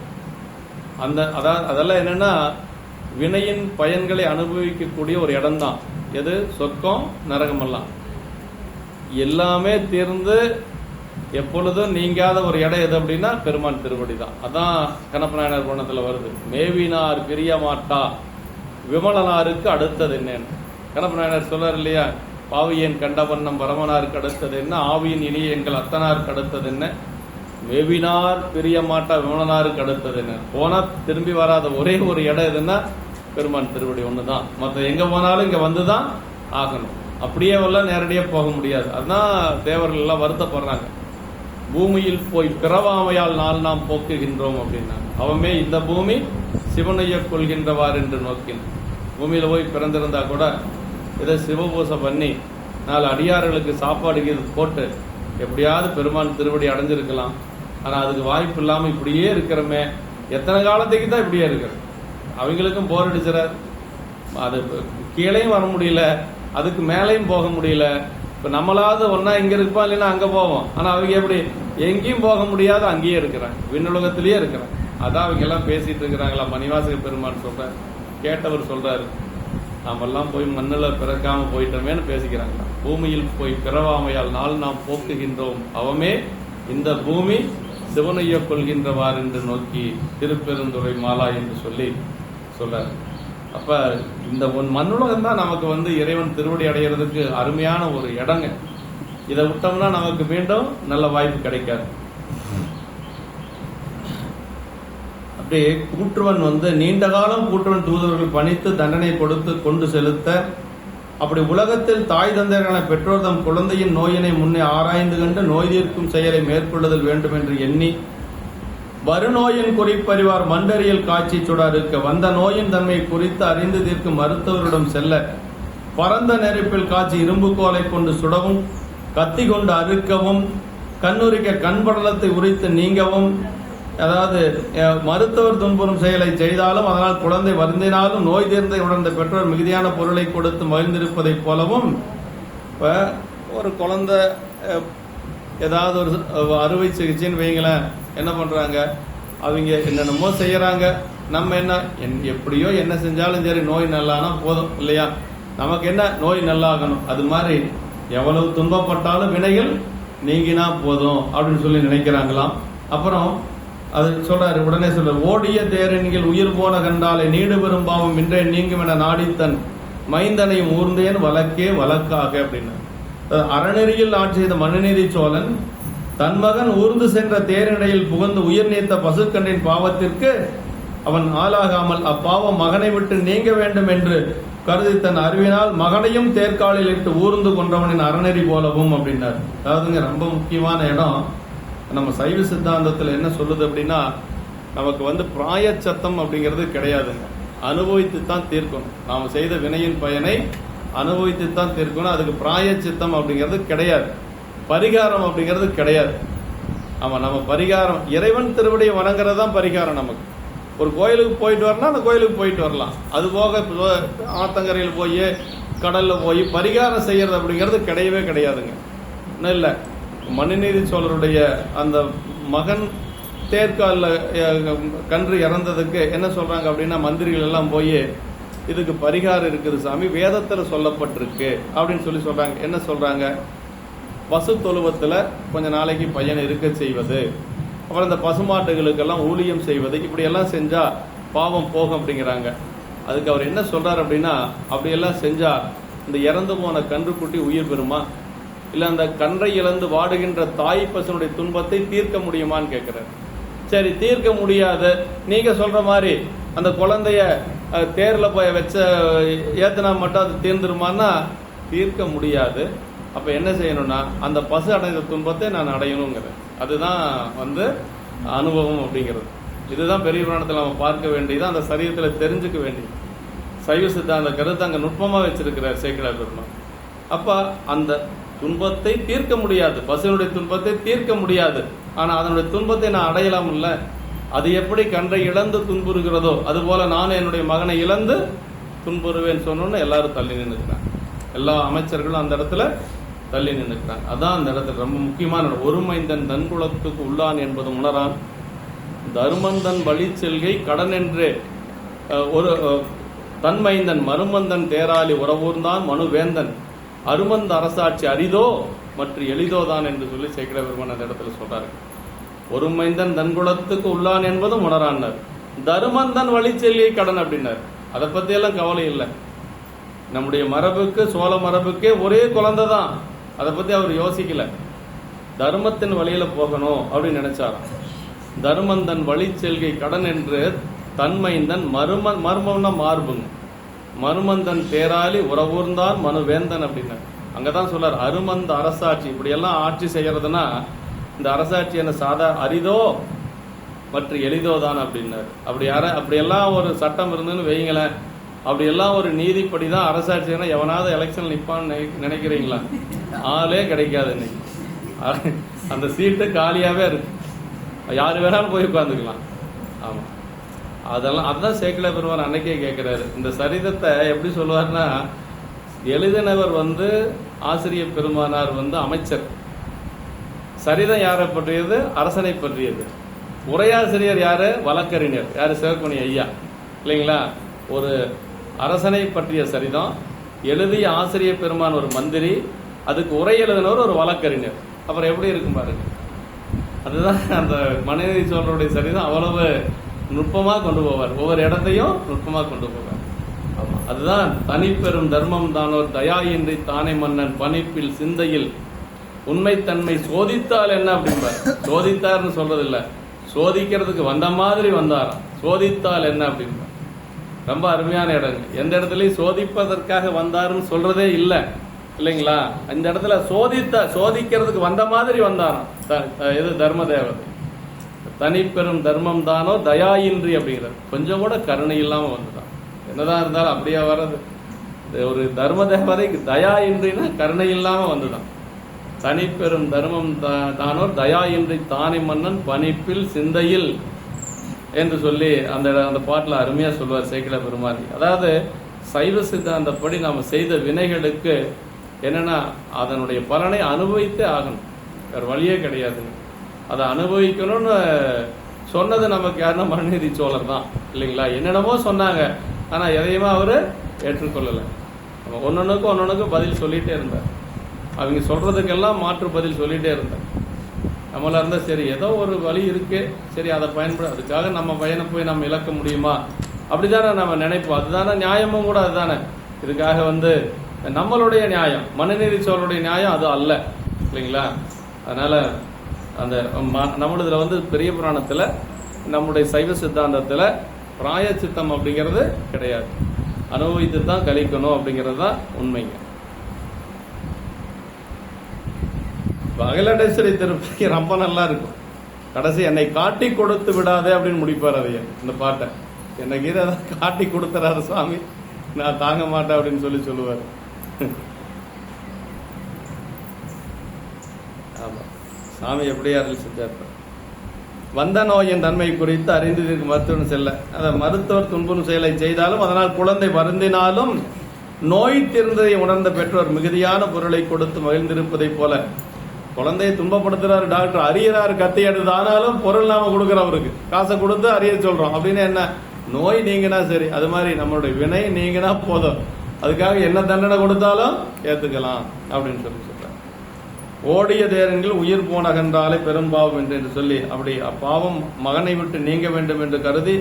S1: அதெல்லாம் என்னன்னா வினையின் பயன்களை அனுபவிக்கக்கூடிய ஒரு இடம்தான் எது? சொர்க்கம், நரகமெல்லாம் எல்லாமே தீர்ந்து எப்பொழுதும் நீங்காத ஒரு இடம் எது அப்படின்னா பெருமான் திருவடி தான். அதான் கண்ணப்பநாயனார் கோணத்துல வருது, மேவினார் பிரிய மாட்டா விமலனாருக்கு அடுத்தது என்னன்னு கண்ணப்பநாயனார் சொல்றாரு இல்லையா? பாவியன் கண்டவண்ணம் பரமனாருக்கு அடுத்தது என்ன, ஆவியின் இனிய எங்கள் அத்தனாருக்கு அடுத்தது என்ன, மேவினார் பிரிய மாட்டா விமலனாருக்கு அடுத்தது என்ன. போனா திரும்பி வராத ஒரே ஒரு இடம் எதுன்னா பெருமான் திருவடி ஒண்ணுதான். மற்ற எங்க போனாலும் இங்க வந்துதான் ஆகணும். அப்படியே எல்லாம் நேரடியா போக முடியாது. அதுதான் தேவர்கள் எல்லாம் வருத்தப்படுறாங்க. பூமியில் போய் பிறவாமையால் நாம் போக்குகின்றோம் அப்படின்னா அவமே இந்த பூமி சிவனைய கொள்கின்றவார் என்று நோக்கின். பூமியில போய் பிறந்திருந்தா கூட இதை சிவபூசை பண்ணி 4 அடியார்களுக்கு சாப்பாடு போட்டு எப்படியாவது பெருமான் திருவடி அடைஞ்சிருக்கலாம். ஆனா அதுக்கு வாய்ப்பு இல்லாம இப்படியே இருக்கிறமே. எத்தனை காலத்துக்கு தான் இப்படியே இருக்கிறது? அவங்களுக்கும் போர் அடிச்சுறாரு. அது கீழேயும் வர முடியல, அதுக்கு மேலையும் போக முடியல. இப்ப நம்மளாவது ஒன்னா இங்க இருப்போம், இல்லைன்னா அங்க போவோம். ஆனா அவங்க எப்படி எங்கேயும் போக முடியாது, அங்கேயே இருக்கிறாங்க, விண்ணுலகத்திலேயே இருக்கிறாங்க. அதான் அவங்க எல்லாம் பேசிட்டு இருக்கிறாங்களா? மணிவாசக பெருமான் சொல்றாரு, கேட்டவர் சொல்றாரு, நாமெல்லாம் போய் மண்ணுல பிறக்காம போயிட்டோமேன்னு பேசிக்கிறாங்களா? பூமியில் போய் பிறவாமையால் நாம் போக்குகின்றோம், அவமே இந்த பூமி சிவனைய கொள்கின்றவார் என்று நோக்கி திருப்பெருந்துறை மாலா என்று சொல்லி சொல்றாரு. அப்ப இந்த மண்ணுலகம் தான் நமக்கு வந்து இறைவன் திருவடி அடைகிறதுக்கு அருமையான ஒரு இடங்க. இதை விட்டோம்னா நமக்கு மீண்டும் நல்ல வாய்ப்பு கிடைக்காது. அப்படியே கூற்றுவன் வந்து நீண்ட காலம் கூற்றுவன் தூதுவர்கள் பணித்து தண்டனை கொடுத்து கொண்டு செலுத்த, அப்படி உலகத்தில் தாய் தந்தையரான பெற்றோர் தம் குழந்தையின் நோயினை முன்னே ஆராய்ந்து கண்டு நோய் தீர்க்கும் செயலை மேற்கொள்ளுதல் வேண்டும் என்று எண்ணி வருநோயின் குறிப்பறிவார் மண்டறியல் காட்சி சுடா இருக்க வந்த நோயின் தன்மை குறித்து அறிந்து தீர்க்கும் மருத்துவரிடம் செல்ல பரந்த நெருப்பில் காட்சி இரும்பு கோலை கொண்டு சுடவும் கத்தி கொண்டு அறுக்கவும் கண்ணுரிக்க கண்படலத்தை உரித்து நீங்கவும், அதாவது மருத்துவர் துன்புறும் செயலை செய்தாலும் அதனால் குழந்தை வருந்தினாலும் நோய் தீர்ந்த உணர்ந்த பெற்றோர் மிகுதியான பொருளை கொடுத்து மகிழ்ந்திருப்பதைப் போலவும், இப்போ ஒரு குழந்தை ஏதாவது ஒரு அறுவை சிகிச்சைன்னு வைங்களேன், என்ன பண்றாங்க அவங்க, என்னென்னமோ செய்யறாங்க. நம்ம என்ன எப்படியோ என்ன செஞ்சாலும் சரி நோய் நல்லானா போதும் இல்லையா? நமக்கு என்ன நோய் நல்லாகணும். அது மாதிரி எவ்வளவு துன்பப்பட்டாலும் வினைகள் நீங்கினா போதும் அப்படின்னு சொல்லி நினைக்கிறாங்களாம். அப்புறம் அது சொல்றாரு, உடனே சொல்றாரு, ஓடிய தேரணிகள் உயிர் போன கண்டாலே நீடு பெரும்பாவம் இன்றே நீங்கும் என நாடித்தன் மைந்தனையும் ஊர்ந்தேன் வழக்கே வழக்காக அப்படின்னு. அறநெறியில் ஆட்சி செய்த மனுநீதி சோழன் தன் மகன் ஊர்ந்து சென்ற தேரிடையில் புகுந்து உயிர் நீத்த பசுக்கண்டின் பாவத்திற்கு அவன் ஆளாகாமல் அப்பாவம் மகனை விட்டு நீங்க வேண்டும் என்று கருதி தன் அறிவினால் மகனையும் தேர்காலில் இட்டு ஊர்ந்து கொன்றவனின் அறநெறி போலவும் அப்படின்னார். அதாவதுங்க ரொம்ப முக்கியமான இடம். நம்ம சைவ சித்தாந்தத்தில் என்ன சொல்லுது அப்படின்னா, நமக்கு வந்து பிராயச்சத்தம் அப்படிங்கிறது கிடையாதுங்க. அனுபவித்து தான் தீர்க்கணும். நாம் செய்த வினையின் பயனை அனுபவித்து தான் தீர்க்கணும். அதுக்கு பிராயச்சித்தம் அப்படிங்கிறது கிடையாது, பரிகாரம் அப்படிங்கிறது கிடையாது. ஆமா, நம்ம பரிகாரம் இறைவன் திருவடியை வணங்குறது தான் பரிகாரம். நமக்கு ஒரு கோயிலுக்கு போயிட்டு வரலாம், அந்த கோயிலுக்கு போயிட்டு வரலாம். அது போக ஆத்தங்கரையில் போய் கடல்ல போய் பரிகாரம் செய்யறது அப்படிங்கிறது கிடையவே கிடையாதுங்க. இன்னும் இல்லை, மனுநீதி சோழருடைய அந்த மகன் தேர்கால கன்று இறந்ததுக்கு என்ன சொல்றாங்க அப்படின்னா, மந்திரிகள் எல்லாம் போய் இதுக்கு பரிகாரம் இருக்குது சாமி, வேதத்துல சொல்லப்பட்டிருக்கு அப்படின்னு சொல்லி சொல்றாங்க. என்ன சொல்றாங்க? பசு தொழுவத்துல கொஞ்ச நாளைக்கு பையனை இருக்க செய்வது, அப்புறம் இந்த பசுமாட்டுகளுக்கெல்லாம் ஊழியம் செய்வது, இப்படியெல்லாம் செஞ்சா பாவம் போகும் அப்படிங்கிறாங்க. அதுக்கு அவர் என்ன சொல்றாரு அப்படின்னா, அப்படியெல்லாம் செஞ்சா இந்த இறந்து போன கன்றுக்குட்டி உயிர் பெறுமா, இல்ல அந்த கன்றை இழந்து வாடுகின்ற தாய் பசுனுடைய துன்பத்தை தீர்க்க முடியுமான்னு கேட்கிறார். சரி, தீர்க்க முடியாது, நீங்க சொல்ற மாதிரி அந்த குழந்தைய தேர்ல போய் வச்ச ஏத்தனா மட்டும் அது தீர்ந்துருமான்னா தீர்க்க முடியாது. அப்ப என்ன செய்யணும்னா அந்த பசு அடைந்த துன்பத்தை நான் அடையணுங்கிறது, அதுதான் அனுபவம் அப்படிங்கிறது. இதுதான் பெரிய புராணத்தில் நம்ம பார்க்க வேண்டியது, அந்த சரீரத்தில் தெரிஞ்சுக்க வேண்டியது. சைவ சித்தாந்த கருத்தை அங்கே நுட்பமாக வச்சிருக்கிறார் சேக்கிழார் பெருமான். அப்ப அந்த துன்பத்தை தீர்க்க முடியாது, பசுனுடைய துன்பத்தை தீர்க்க முடியாது, ஆனா அதனுடைய துன்பத்தை நான் அடையலாம் இல்ல. அது எப்படி கன்றை இழந்து துன்புறுகிறதோ அதுபோல நான் என்னுடைய மகனை இழந்து துன்புறுவேன் சொன்னோன்னு எல்லாரும் தள்ளி நின்றுக்கிறாங்க. எல்லா அமைச்சர்களும் அந்த இடத்துல தள்ளி நின்றுக்கிறாங்க. அதான் அந்த இடத்துல ரொம்ப முக்கியமான ஒருமைந்தன் தன்குலத்துக்கு உள்ளான் என்பது உணரான், தருமந்தன் வழி செல்கை கடன் என்று ஒரு தன்மைந்தன் மருமந்தன் தேராளி உறவூர்ந்தான் மனுவேந்தன் அருமந்த அரசாட்சி அரிதோ மற்ற எளிதோதான் என்று சொல்லி சேக்கிழ பெருமான் அந்த இடத்துல சொல்றாரு. ஒருமைந்தன் தன்குலத்துக்கு உள்ளான் என்பதும் உணரான்னார், தருமந்தன் வழி செல்கை கடன் அப்படின்னார். அதை பத்தி எல்லாம் கவலை இல்லை. நம்முடைய மரபுக்கு சோழ மரபுக்கே ஒரே குழந்தை தான், அதை பத்தி அவர் யோசிக்கல. தர்மத்தின் வழியில போகணும் அப்படின்னு நினைச்சாராம். தருமந்தன் வழி செல்கை கடன் என்று தன்மைந்தன் மர்மம்னா மார்புங்க, மருமந்தன் தேராளி உறவூர்ந்தான் மனுவேந்தன் அப்படின்னா அங்கதான் சொல்றார். அருமந்த அரசாட்சி, இப்படியெல்லாம் ஆட்சி செய்யறதுன்னா இந்த அரசாட்சி என்ன சாதா அரிதோ மற்ற எளிதோதான் அப்படின்னாரு. அப்படியெல்லாம் ஒரு சட்டம் இருந்துன்னு வைங்களேன், அப்படியெல்லாம் ஒரு நீதிப்படி தான் அரசாட்சினா எவனாவது எலெக்ஷன் நிற்பான்னு நினைக்கிறீங்களா? ஆளே கிடைக்காது இன்னைக்கு. அந்த சீட்டு காலியாவே இருக்கு, யாரு வேணாலும் போய் உட்காந்துக்கலாம். ஆமா, அதுதான் சேக்கிழ பெருமான் அன்னைக்கே கேட்கிறாரு. இந்த சரிதத்தை எப்படி சொல்லுவார்னா, எழுதினவர் ஆசிரியர் பெருமானார் அமைச்சர், சரிதம் யாரை பற்றியது? அரசனை பற்றியது. உரையாசிரியர் யாரு? வழக்கறிஞர். யாரு? சிவக்குனி ஐயா இல்லைங்களா? ஒரு அரசனை பற்றிய சரிதம் எழுதிய ஆசிரியர் பெருமான் ஒரு மந்திரி, அதுக்கு உரை எழுதினவர் ஒரு வழக்கறிஞர். அப்புறம் எப்படி இருக்கும் பாருங்க. அதுதான் அந்த மனுநீதி சோழருடைய சரிதம். அவ்வளவு நுட்பமாக கொண்டு போவார், ஒவ்வொரு இடத்தையும் நுட்பமாக கொண்டு போவார். ஆமா, அதுதான் தனிப்பெரும் தர்மம் தானோர் தயாயின்றி தானே மன்னன் பணிப்பில் சிந்தையில் உண்மைத்தன்மை சோதித்தால் என்ன அப்படின்பார். சோதித்தார்னு சொல்றது இல்ல, சோதிக்கிறதுக்கு வந்த மாதிரி வந்தாராம். சோதித்தால் என்ன அப்படின்பார். ரொம்ப அருமையான இடங்க. எந்த இடத்துலயும் சோதிப்பதற்காக வந்தாருன்னு சொல்றதே இல்லை இல்லைங்களா? இந்த இடத்துல சோதிக்கிறதுக்கு வந்த மாதிரி வந்தாராம். இது தர்ம தேவதை. தனிப்பெரும் தர்மம் தானோ தயாயின்றி அப்படிங்கிறது, கொஞ்சம் கூட கருணை இல்லாம வந்துதான். என்னதான் இருந்தாலும் அப்படியே வர்றது. ஒரு தர்ம தேவதைக்கு தயா இன்றினா கருணை இல்லாம வந்துதான். தனிப்பெரும் தர்மம் தானோ தயாயின்றி தானே மன்னன் பணிப்பில் சிந்தையில் என்று சொல்லி அந்த பாட்டில் அருமையா சொல்வார் சேக்கிழ பெருமாள். அதாவது சைவ சித்தாந்தப்படி நாம செய்த வினைகளுக்கு என்னன்னா அதனுடைய பலனை அனுபவித்தே ஆகணும், வேற வழியே கிடையாது. அதை அனுபவிக்கணும்னு சொன்னது நமக்கு யாருன்னா மனுநீதி சோழர் தான் இல்லைங்களா? என்னென்னமோ சொன்னாங்க, ஆனா எதையுமே அவரு ஏற்றுக்கொள்ளலை. ஒன்னொன்னுக்கும் பதில் சொல்லிட்டே இருந்தார். அவங்க சொல்றதுக்கெல்லாம் மாற்று பதில் சொல்லிட்டே இருந்தார். நம்மளா இருந்தா சரி, ஏதோ ஒரு வழி இருக்கு, சரி அதை பயன்பட, அதுக்காக நம்ம பையனை போய் நம்ம இழக்க முடியுமா அப்படிதானே நம்ம நினைப்போம். அதுதானே நியாயமும் கூட. அதுதானே இதுக்காக நம்மளுடைய நியாயம், மனுநீதி சோழருடைய நியாயம் அது அல்ல இல்லைங்களா? அதனால அந்த நம்மளதுல பெரிய புராணத்துல நம்முடைய சைவ சித்தாந்தத்துல பிராயச்சித்தம் அப்படிங்கிறது கிடையாது, அனுபவித்து தான் கழிக்கணும் அப்படிங்கிறது தான் உண்மைங்க. அகிலாண்டேஸ்வரி திருப்பதி ரொம்ப நல்லா இருக்கும். கடைசி என்னை காட்டி கொடுத்து விடாதே அப்படின்னு முடிப்பார் அதைய, இந்த பாட்டை. என்னை கீதை காட்டி கொடுத்துறாரு சுவாமி, நான் தாங்க மாட்டேன் அப்படின்னு சொல்லுவார். ஆமா, சாமி எப்படியா அருள் செஞ்சார். வந்த நோயின் தன்மை குறித்து அறிந்ததற்கு மருத்துவம் செல்ல, அதை மருத்துவர் துன்புறும் செயலை செய்தாலும் அதனால் குழந்தை வருந்தினாலும் நோய் தீர்ந்ததை உணர்ந்த பெற்றோர் மிகுதியான பொருளை கொடுத்து மகிழ்ந்திருப்பதை போல குழந்தையை துன்பப்படுத்துறாரு டாக்டர், அறியறாரு கத்தி எடுத்து, ஆனாலும் பொருள் நாம கொடுக்குறவருக்கு காசை கொடுத்து அறிய சொல்றோம். அப்படின்னு என்ன, நோய் நீங்கினா சரி, அது மாதிரி நம்மளுடைய வினை நீங்கினா போதும், அதுக்காக என்ன தண்டனை கொடுத்தாலும் ஏத்துக்கலாம் அப்படின்னு சொல்றாங்க. ஓடிய தேரன்கள் உயிர் போனகன்றாலே பெரும்பாவம் என்று சொல்லி அப்படி அப்பாவம் மகனை விட்டு நீங்க வேண்டும் என்று கருதி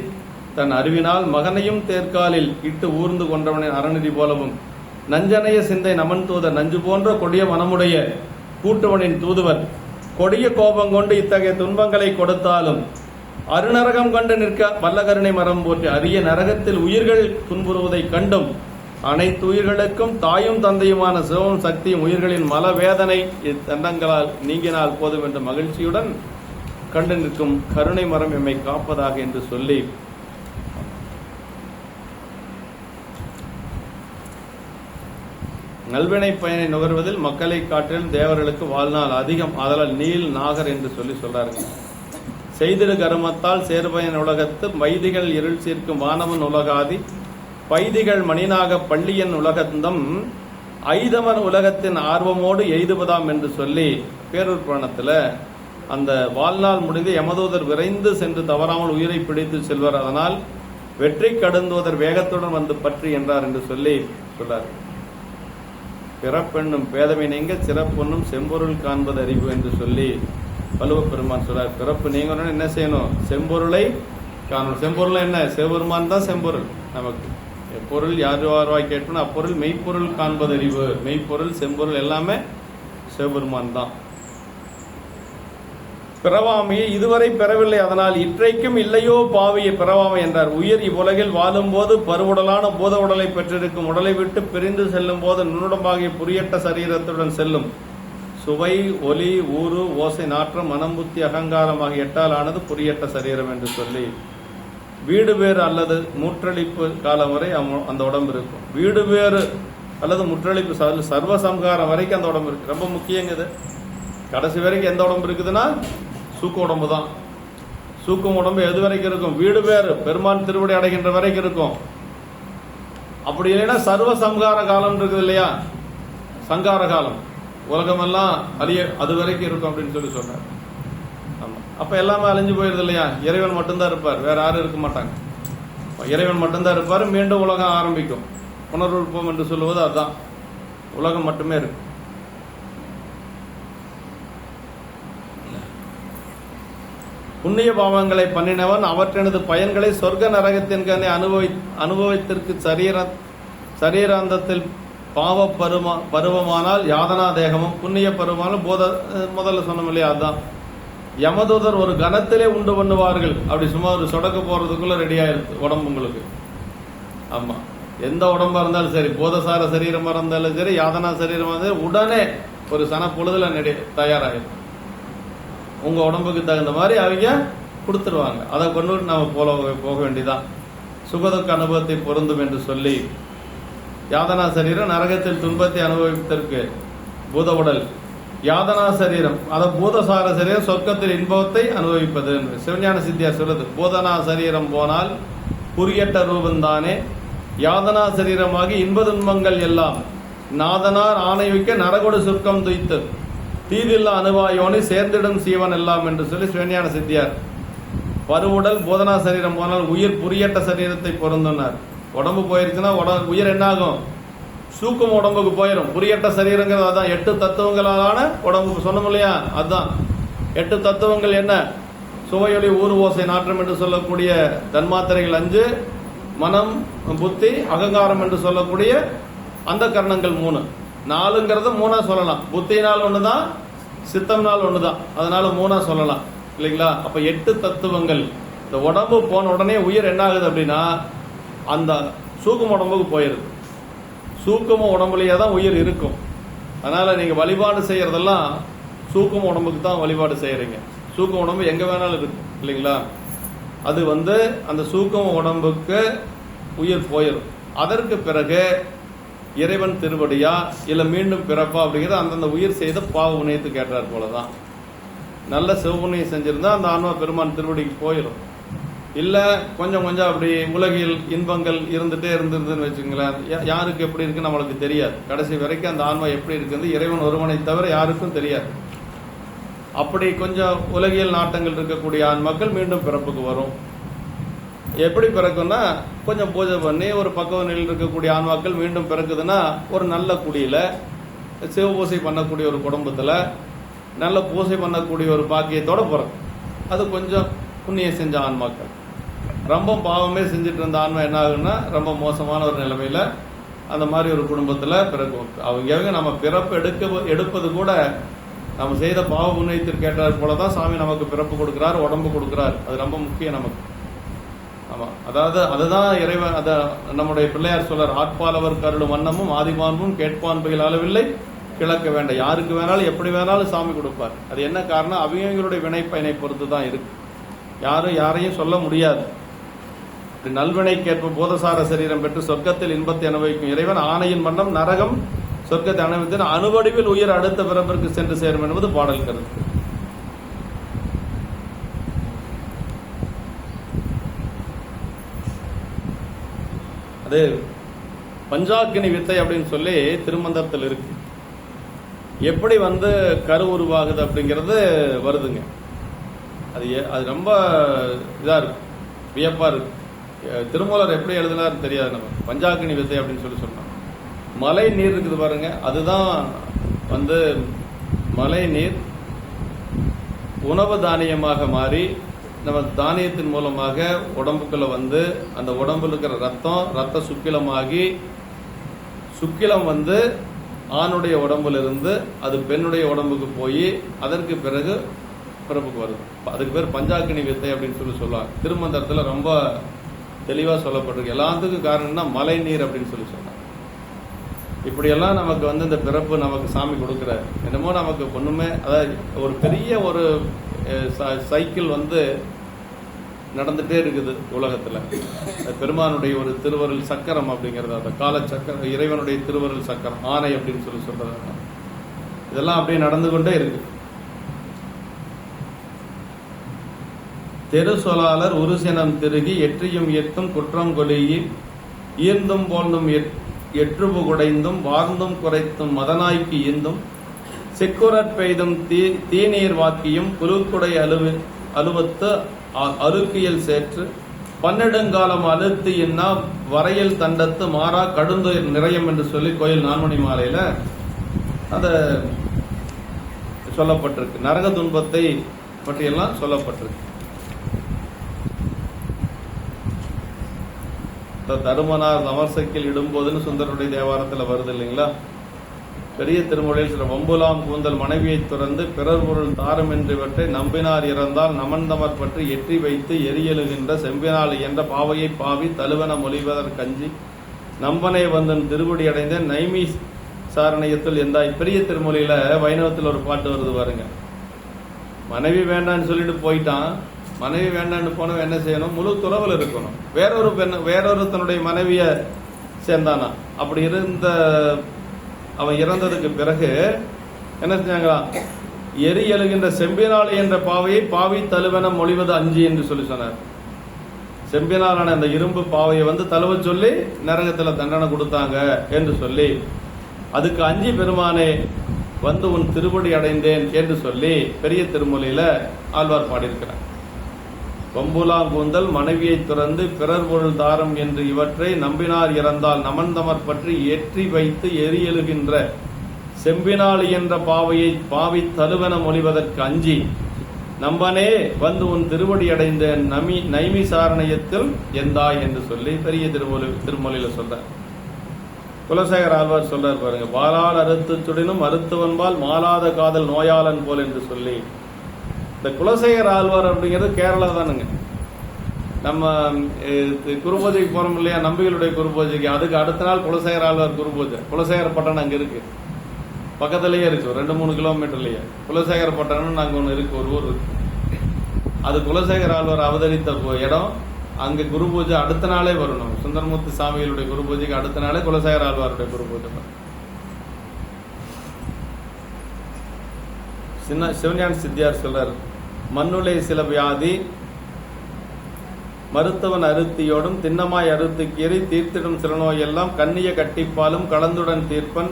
S1: தன் அறிவினால் மகனையும் தேர்காலில் இட்டு ஊர்ந்து கொண்டவனின் அறநெறி போலவும் நஞ்சனைய சிந்தை நமன் தூதர் நஞ்சு போன்ற கொடிய மனமுடைய கூட்டுவனின் தூதுவர் கொடிய கோபம் கொண்டு இத்தகைய துன்பங்களை கொடுத்தாலும் அருநரகம் கண்டு நிற்க வல்லகருணை மரம் போற்றி அரிய நரகத்தில் உயிர்கள் துன்புறுவதை கண்டும் அனைத்து உயிர்களுக்கும் தாயும் தந்தையுமான சிவம் சக்தியும் உயிர்களின் மலவேதனை இத்தண்டங்களால் நீங்கினால் போதும் என்ற மகிழ்ச்சியுடன் கண்டு நிற்கும் கருணை மரம் எம்மை காப்பதாக என்று சொல்லி நல்வினை பயனை நுகர்வதில் மக்களை காட்டிலும் தேவர்களுக்கு வாழ்நாள் அதிகம். ஆதலால் நீல் நாகர் என்று சொல்லி சொல்றார்கள். செய்திடு கருமத்தால் சேர்பயன் உலகத்து வைதிகள் இருள் சீர்க்கும் வானவன் உலகாதி பைதிகள் மணிநாக பள்ளியன் உலகந்தம் ஐதமன் உலகத்தின் ஆர்வமோடு எய்துவதாம் என்று சொல்லி பேரூர் புராணத்துல அந்த வாழ்நாள் முடிந்து யமதூதர் விரைந்து சென்று தவறாமல் உயிரை பிடித்து செல்வர். அதனால் வெற்றி கடுந்துவதர் வேகத்துடன் வந்து பற்றி என்றார் என்று சொல்லி சொல்றார். பிறப்பெண்ணும் பேதமை நீங்க சிறப்பொன்னும் செம்பொருள் காண்பது அறிவு என்று சொல்லி வள்ளுவ பெருமான் சொல்றார். பிறப்பு நீங்க என்ன செய்யணும்? செம்பொருளை காணணும். செம்பொருள் என்ன? சிவபெருமான் தான் செம்பொருள். நமக்கு எப்பொருள் யார் யார்வாய் கேட்போம் அப்பொருள் மெய்ப்பொருள் காண்பது அறிவு. மெய்ப்பொருள் செம்பொருள் எல்லாமே சிவபெருமான் தான். பிறவாமையை இதுவரை பெறவில்லை, அதனால் இற்றைக்கும் இல்லையோ பாவியை பிறவாமை என்றார். உயிர் இவ்வுலகில் வாழும் போது பருவுடலான பூத உடலை பெற்றிருக்கும். உடலை விட்டு பிரிந்து செல்லும் போது நுண்ணுடம்பாகிய புரியட்ட சரீரத்துடன் செல்லும். சுவை, ஒலி, ஊறு, ஓசை, நாற்றம், மனம், புத்தி, அகங்காரம் ஆகிய எட்டால் ஆனது புரியட்ட சரீரம் என்று சொல்லி வீடு வேறு அல்லது முற்றளிப்பு காலம் வரை அந்த உடம்பு இருக்கும். வீடு வேறு அல்லது முற்றளிப்பு சர்வ சம்ஹாரம் வரைக்கும் அந்த உடம்பு இருக்கு. ரொம்ப முக்கியங்குது. கடைசி வரைக்கும் எந்த உடம்பு இருக்குதுன்னா சூக்க உடம்பு தான். சூக்கும் உடம்பு எது வரைக்கும் இருக்கும்? வீடு வேறு பெருமான் திருவடி அடைகின்ற வரைக்கும் இருக்கும். அப்படி இல்லைன்னா சர்வ சம்ஹார காலம் இருக்குது இல்லையா? சங்கார காலம் உலகமெல்லாம் அழிய அது வரைக்கும் இருக்கும் அப்படின்னு சொல்லி சொன்னார். ஆமா, அப்ப எல்லாமே அழிஞ்சு போயிருது இல்லையா? இறைவன் மட்டும்தான் இருப்பார், வேற யாரும் இருக்க மாட்டாங்க. இறைவன் மட்டும்தான் இருப்பார். மீண்டும் உலகம் ஆரம்பிக்கும். புனருற்பம் என்று சொல்லுவது அதுதான். உலகம் மட்டுமே இருக்கு. புண்ணிய பாவங்களை பண்ணினவன் அவற்றினது பயன்களை சொர்க்க நரகத்தின்கனை அனுபவித்திற்கு சரீராந்தத்தில் பாவ பருவமானால் யாதனா தேகமும் புண்ணிய பருவமானால் முதல்ல சொன்னோம் இல்லையா? அதுதான். யமதூதர் ஒரு கணத்திலே உண்டு பண்ணுவார்கள். அப்படி சும்மா ஒரு சொடக்க போறதுக்குள்ள ரெடி ஆயிருக்கு உடம்பு உங்களுக்கு. ஆமா, எந்த உடம்பா இருந்தாலும் சரி, போதசார சரீரமா இருந்தாலும் சரி, யாதனா சரீரமா இருந்தாலும் உடனே ஒரு சன பொழுதுல தயாராகிடும். உங்க உடம்புக்கு தகுந்த மாதிரி அவங்க கொடுத்துருவாங்க. அதை கொண்டு நாம போக வேண்டியதான். சுகதுக்க அனுபவத்தை பொருந்தும் என்று சொல்லி யாதனா சரீரம் நரகத்தில் துன்பத்தை அனுபவிப்பதற்கு பூத உடல். யாதனா சரீரம் அத பூதசார சரீரம் சொர்க்கத்தில் இன்பத்தை அனுபவிப்பது என்று சிவஞான சித்தியார் சொல்றது. பூதனா சரீரம் போனால் புரியட்ட ரூபந்தானே யாதனா சரீரமாகி இன்ப துன்பங்கள் எல்லாம் நாதனார் ஆணை வைக்க நரகொடு சுர்க்கம் துய்த்து தீதில்லா அனுவாயோனை சேர்ந்திடும் சீவன் எல்லாம் என்று சொல்லி சிவஞான சித்தியார். பருவுடல் போதனா சரீரம் போனால் உயிர் புரியட்ட சரீரத்தை பொருந்தினார். உடம்பு போயிருச்சுன்னா உயிர் என்ன ஆகும்? சூக்கும் உடம்புக்கு போயிடும். புரியட்ட சரீரங்கிறது அதான். 8 தத்துவங்களான உடம்புக்கு சொன்னோம் இல்லையா? அதுதான் 8 தத்துவங்கள். என்ன? சுவையொலி, ஊறு, ஓசை, நாற்றம் என்று சொல்லக்கூடிய தன்மாத்திரைகள் 5, மனம், புத்தி, அகங்காரம் என்று சொல்லக்கூடிய அந்த கரணங்கள் 3. 4ங்கிறது 3 சொல்லலாம். புத்தினால் ஒண்ணுதான், சித்தம்னால் ஒண்ணுதான். அதனால 3 சொல்லலாம் இல்லைங்களா? அப்ப 8 தத்துவங்கள். இந்த உடம்பு போன உடனே உயிர் என்ன ஆகுது அப்படின்னா அந்த சூக்கும உடம்புக்கு போயிருது. சூக்கும உடம்புலயே தான் உயிர் இருக்கும். அதனால நீங்க வழிபாடு செய்யறதெல்லாம் சூக்கும உடம்புக்கு தான் வழிபாடு செய்யறீங்க. சூக்கும உடம்பு எங்க வேணாலும் இருக்கு இல்லைங்களா? அது அந்த சூக்கும உடம்புக்கு உயிர் போயிடும். அதற்கு பிறகு இறைவன் திருவடியா இல்ல மீண்டும் பிறப்பா அப்படிங்கிறது அந்தந்த உயிர் செய்த பாவ புண்ணியத்து கேட்டார் போலதான். நல்ல சிவபுண்ணியம் செஞ்சிருந்தா அந்த ஆன்மா பெருமான் திருவடிக்கு போயிடும். இல்ல கொஞ்சம் கொஞ்சம் அப்படி உலகில் இன்பங்கள் இருந்துட்டே இருந்திருந்துன்னு வச்சுங்களேன், யாருக்கு எப்படி இருக்குன்னு நம்மளுக்கு தெரியாது. கடைசி வரைக்கும் அந்த ஆன்மா எப்படி இருக்குது இறைவன் ஒருவனை தவிர யாருக்கும் தெரியாது. அப்படி கொஞ்சம் உலகியல் நாட்டங்கள் இருக்கக்கூடிய ஆன்மாக்கள் மீண்டும் பிறப்புக்கு வரும். எப்படி பிறக்கும்னா கொஞ்சம் பூஜை பண்ணி ஒரு பக்குவ நிலையில் இருக்கக்கூடிய ஆன்மாக்கள் மீண்டும் பிறக்குதுன்னா ஒரு நல்ல குடியில சிவ பூசை பண்ணக்கூடிய ஒரு குடும்பத்தில் நல்ல பூசை பண்ணக்கூடிய ஒரு பாக்கியத்தோட பிறக்கும். அது கொஞ்சம் புண்ணியம் செஞ்ச ஆன்மாக்கள். ரொம்ப பாவமே செஞ்சுட்டு இருந்த ஆன்மா என்ன ஆகுன்னா ரொம்ப மோசமான ஒரு நிலைமையில அந்த மாதிரி ஒரு குடும்பத்தில் பிறக்கும். அவங்க நம்ம பிறப்பு எடுப்பது கூட நம்ம செய்த பாவ புண்ணியத்திற்கு ஏற்றார் போலதான் சாமி நமக்கு பிறப்பு கொடுக்கிறார், உடம்பு கொடுக்கிறார். அது ரொம்ப முக்கியம் நமக்கு. ஆமா, அதாவது அதுதான் இறைவன். அத நம்முடைய பிள்ளையார் சொல்றார், ஆட்பாலவர் கருளும் வண்ணமும் ஆதிமான்பும் கேட்பான் பயில் அளவில்லை கிழக்க வேண்டாம். யாருக்கு வேணாலும் எப்படி வேணாலும் சாமி கொடுப்பார். அது என்ன காரணம்? அவங்களுடைய வினைப்பயனை பொறுத்து தான் இருக்கு. யாரும் யாரையும் சொல்ல முடியாது. நல்வினைக்கேற்ப போதசார சரீரம் பெற்று சொர்க்கத்தில் இன்பத்தை அனுபவிக்கும் இறைவன் ஆணையின் மன்னம் நரகம் சொர்க்கத்தை அனுபவித்து அணுவடிவில் உயிர் அடுத்த பிறப்பிற்கு சென்று சேரும் என்பது பாடல் கருத்து. அது பஞ்சாக்கினி வித்தை அப்படின்னு சொல்லி திருமந்திரத்தில் இருக்கு. எப்படி கரு உருவாகுது அப்படிங்கிறது வருதுங்க. அது ரொம்ப இதா இருக்கு, வியப்பா இருக்கு. திருமூலர் எப்படி எழுதினார் தெரியாது. நம்ம பஞ்சாக்கினி வித்தை அப்படின்னு சொல்லி சொன்னோம். மழை நீர் இருக்குது பாருங்க, அதுதான் மழை நீர் உணவு தானியமாக மாறி நம்ம தானியத்தின் மூலமாக உடம்புக்குள்ள அந்த உடம்புல இருக்கிற ரத்த சுக்கிலமாகி சுக்கிலம் ஆணுடைய உடம்புல இருந்து அது பெண்ணுடைய உடம்புக்கு போய் அதற்கு பிறகு பிறப்புக்கு வருது. அதுக்கு பேர் பஞ்சாக்கினி வித்தை அப்படின்னு சொல்லி சொல்லுவாங்க. திருமந்திரத்தில் ரொம்ப தெளிவாக சொல்லப்பட்டிருக்கு. எல்லாத்துக்கும் காரணம்னா மழை நீர் அப்படின்னு சொல்லி சொன்னாங்க. இப்படியெல்லாம் நமக்கு இந்த பிறப்பு நமக்கு சாமி கொடுக்குறாரு. என்னமோ நமக்கு ஒண்ணுமே, அதாவது ஒரு பெரிய ஒரு சைக்கிள் நடந்துட்டே இருக்குது உலகத்துல. பெருமானுடைய ஒரு திருவருள் சக்கரம் அப்படிங்கிறது, அந்த கால சக்கரம், இறைவனுடைய திருவருள் சக்கரம், ஆணை அப்படின்னு சொல்லி சொல்றது. இதெல்லாம் அப்படியே நடந்து கொண்டே இருக்கு. தெரு சொலாளர் உருசினம் திருகி எற்றியும் எத்தும் குற்றம் கொலியி ஈர்ந்தும் போழ்ந்தும் எற்றுபு குடைந்தும் வார்ந்தும் குறைத்தும் மதனாய்க்கு ஈந்தும் செக்குரற் பெய்தும் தீநீர் வாக்கியும் குழுக்குடை அலுவத்து அருக்கியல் சேற்று பன்னெடுங்காலம் அழுத்து என்னா வரையல் தண்டத்து மாறா கடுந்து நிறையம் என்று சொல்லி கோயில் நான்மணி மாலையில அத சொல்லப்பட்டிருக்கு. நரக துன்பத்தை பற்றியெல்லாம் சொல்லப்பட்டிருக்கு. தருமனார் நமர்சைக்கில் இடும்போதுன்னு சுந்தரனுடைய தேவாரத்தில் வருது இல்லைங்களா? பெரிய திருமொழியில் சில வம்புலாம் கூந்தல் மனைவியை துறந்து பிறர் பொருள் தாரம் என்றவற்றை நம்பினார் இறந்தால் நமந்தமர் பற்றி எற்றி வைத்து எரியலுகின்ற செம்பினால் என்ற பாவையை பாவி தழுவன மொழிவதற்கஞ்சி நம்பனை வந்தன் திருவடி அடைந்த நைமி சாரணையத்தில் எந்தாய். பெரிய திருமொழியில வைணவத்தில் ஒரு பாட்டு வருது பாருங்க. மனைவி வேண்டான்னு சொல்லிட்டு போயிட்டான். மனைவி வேண்டான்னு போனவன் என்ன செய்யணும்? முழு துறவில் இருக்கணும். வேறொருத்தனுடைய மனைவிய சேர்ந்தானா. அப்படி இருந்த அவன் இறந்ததுக்கு பிறகு என்ன செஞ்சாங்களா? எரி எழுகின்ற செம்பினால் என்ற பாவையை பாவி தழுவன மொழிவது அஞ்சி என்று சொல்லி சொன்னார். செம்பினாலான அந்த இரும்பு பாவையை தழுவ சொல்லி நரகத்துல தண்டனை கொடுத்தாங்க என்று சொல்லி, அதுக்கு அஞ்சி பெருமானே உன் திருவடி அடைந்தேன் என்று சொல்லி பெரிய திருமொழியில ஆழ்வார் பாடியிருக்கிறார். வம்புலாம் கூந்தல் மனைவியை துறந்து பிறர் பொருள் தாரம் என்று இவற்றை நம்பினார் இறந்தால் நமந்தமர் பற்றி ஏற்றி வைத்து எரியலுகின்ற செம்பினால் என்ற பாவையை பாவி தழுவன மொழிவதற்கு அஞ்சி நம்பனே உன் திருவடி அடைந்த நைமி சாரணையத்தில் எந்தாய் என்று சொல்லி பெரிய திருமொழியில சொல்ற. குலசேகர ஆழ்வார் சொல்றார் பாருங்க, வாளால் அறுத்து சுடினும் அறுத்தவன்பால் மாளாத காதல் நோயாளன் போல் என்று சொல்லி. இந்த குலசேகர ஆழ்வார் அப்படிங்கிறது கேரளா தானுங்க. நம்ம குருபூஜைக்கு போறோம் இல்லையா, நம்பிகளுடைய குருபூஜைக்கு, அதுக்கு அடுத்த நாள் குலசேகர ஆழ்வார் குருபூஜை. குலசேகர பட்டணம் அங்க இருக்கு, பக்கத்திலேயே இருக்கு, 2-3 கிலோமீட்டர்லயே குலசேகர பட்டணம் அங்க ஒண்ணு இருக்கு, ஒரு ஊர் இருக்கு. அது குலசேகர ஆழ்வார் அவதரித்த இடம். அங்க குரு பூஜை அடுத்த நாளே வரணும். சுந்தரமூர்த்தி சாமிகளுடைய குரு பூஜைக்கு அடுத்த நாளே குலசேகர ஆழ்வாருடைய குரு பூஜை. சிவஞான சித்தியார் சொல்றார், மண்ணுளை சில வியாதி மருத்துவன் அறுத்தியோடும் திண்ணமாய் அறுத்து கீறி தீர்த்திடும் சிறநோய் எல்லாம் கண்ணிய கட்டிப்பாலும் கலந்துடன் தீர்ப்பன்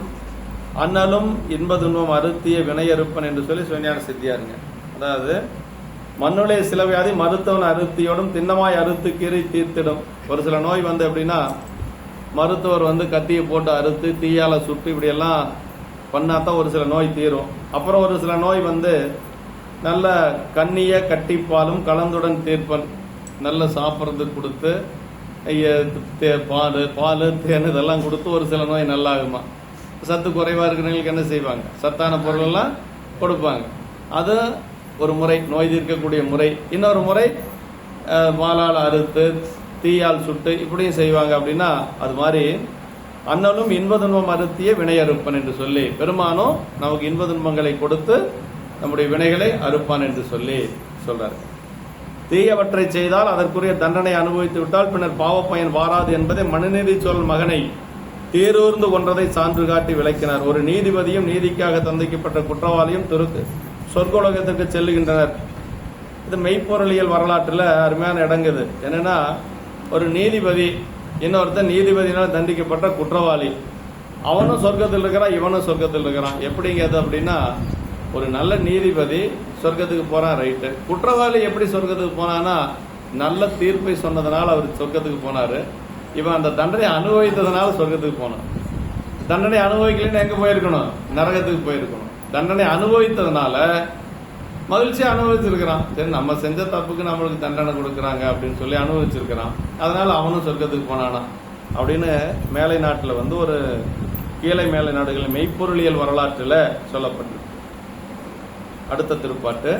S1: அண்ணலும் இன்பதுன்பம் அறுத்திய வினையறுப்பன் என்று சொல்லி சிவஞான சித்தியாருங்க. அதாவது மண்ணுளை சில வியாதி மருத்துவன் அறுத்தியோடும் திண்ணமாய் அறுத்து கீறி தீர்த்திடும். ஒரு சில நோய் எப்படின்னா மருத்துவர் கத்தியை போட்டு அறுத்து தீயால சுட்டு இப்படி எல்லாம் பண்ணாதான் ஒரு சில நோய் தீரும். அப்புறம் ஒரு சில நோய் நல்ல கண்ணிய கட்டிப்பாலும் கலந்துடன் தீர்ப்பன், நல்ல சாப்பிட்றதுக்கு கொடுத்து பால் தேன் இதெல்லாம் கொடுத்து ஒரு சில நோய் நல்லா ஆகுமா. சத்து குறைவாக இருக்கிறவங்களுக்கு என்ன செய்வாங்க, சத்தான பொருளெல்லாம் கொடுப்பாங்க. அது ஒரு முறை, நோய் தீர்க்கக்கூடிய முறை. இன்னொரு முறை வாளால் அறுத்து தீயால் சுட்டு இப்படியும் செய்வாங்க. அப்படின்னா அது மாதிரி அண்ணலும் இன்ப துன்பம் அறுத்திய வினை அறுப்பன் என்று சொல்லி பெருமானும் நமக்கு இன்ப துன்பங்களை கொடுத்து நம்முடைய வினைகளை அறுப்பான் என்று சொல்லி சொல்றாரு. தீயவற்றை செய்தால் அதற்குரிய தண்டனை அனுபவித்து விட்டால் பின்னர் பாவப்பயன் வாராது என்பதை மனுநீதி சொல் மகனை தேரூர்ந்து கொன்றதை சான்று காட்டி விளக்கினார். ஒரு நீதிபதியும் நீதிக்காக தந்திக்கப்பட்ட குற்றவாளியும் சொர்க்கோலகத்திற்கு செல்லுகின்றனர். இது மெய்ப்பொருளியல் வரலாற்றில் அருமையான இடங்குது. என்னன்னா, ஒரு நீதிபதி இன்னொருத்தர் நீதிபதியினால் தண்டிக்கப்பட்ட குற்றவாளி, அவனும் சொர்க்கத்தில் இருக்கிறான், இவனும் சொர்க்கத்தில் இருக்கிறான். எப்படிங்கிறது அப்படின்னா, ஒரு நல்ல நீதிபதி சொர்க்கத்துக்கு போறான், ரைட்டு. குற்றவாளி எப்படி சொர்க்கத்துக்கு போனான்னா, நல்ல தீர்ப்பை சொன்னதுனால அவர் சொர்க்கத்துக்கு போனாரு. இவன் அந்த தண்டனை அனுபவித்ததுனால சொர்க்கத்துக்கு போனான். தண்டனை அனுபவிக்கலன்னு எங்க போயிருக்கணும், நரகத்துக்கு போயிருக்கணும். தண்டனை அனுபவித்ததுனால மகிழ்ச்சியா அனுபவிச்சிருக்கிறான். சரி, நம்ம செஞ்ச தப்புக்கு நம்மளுக்கு தண்டனை கொடுக்குறாங்க அப்படின்னு சொல்லி அனுபவிச்சிருக்கிறான். அதனால அவனும் சொர்க்கத்துக்கு போனானா அப்படின்னு மேலை நாட்டில் ஒரு கீழே மேலை நாடுகள் மெய்ப்பொருளியல் வரலாற்றில் சொல்லப்பட்டிருக்கு. அடுத்த திருப்பாட்டு.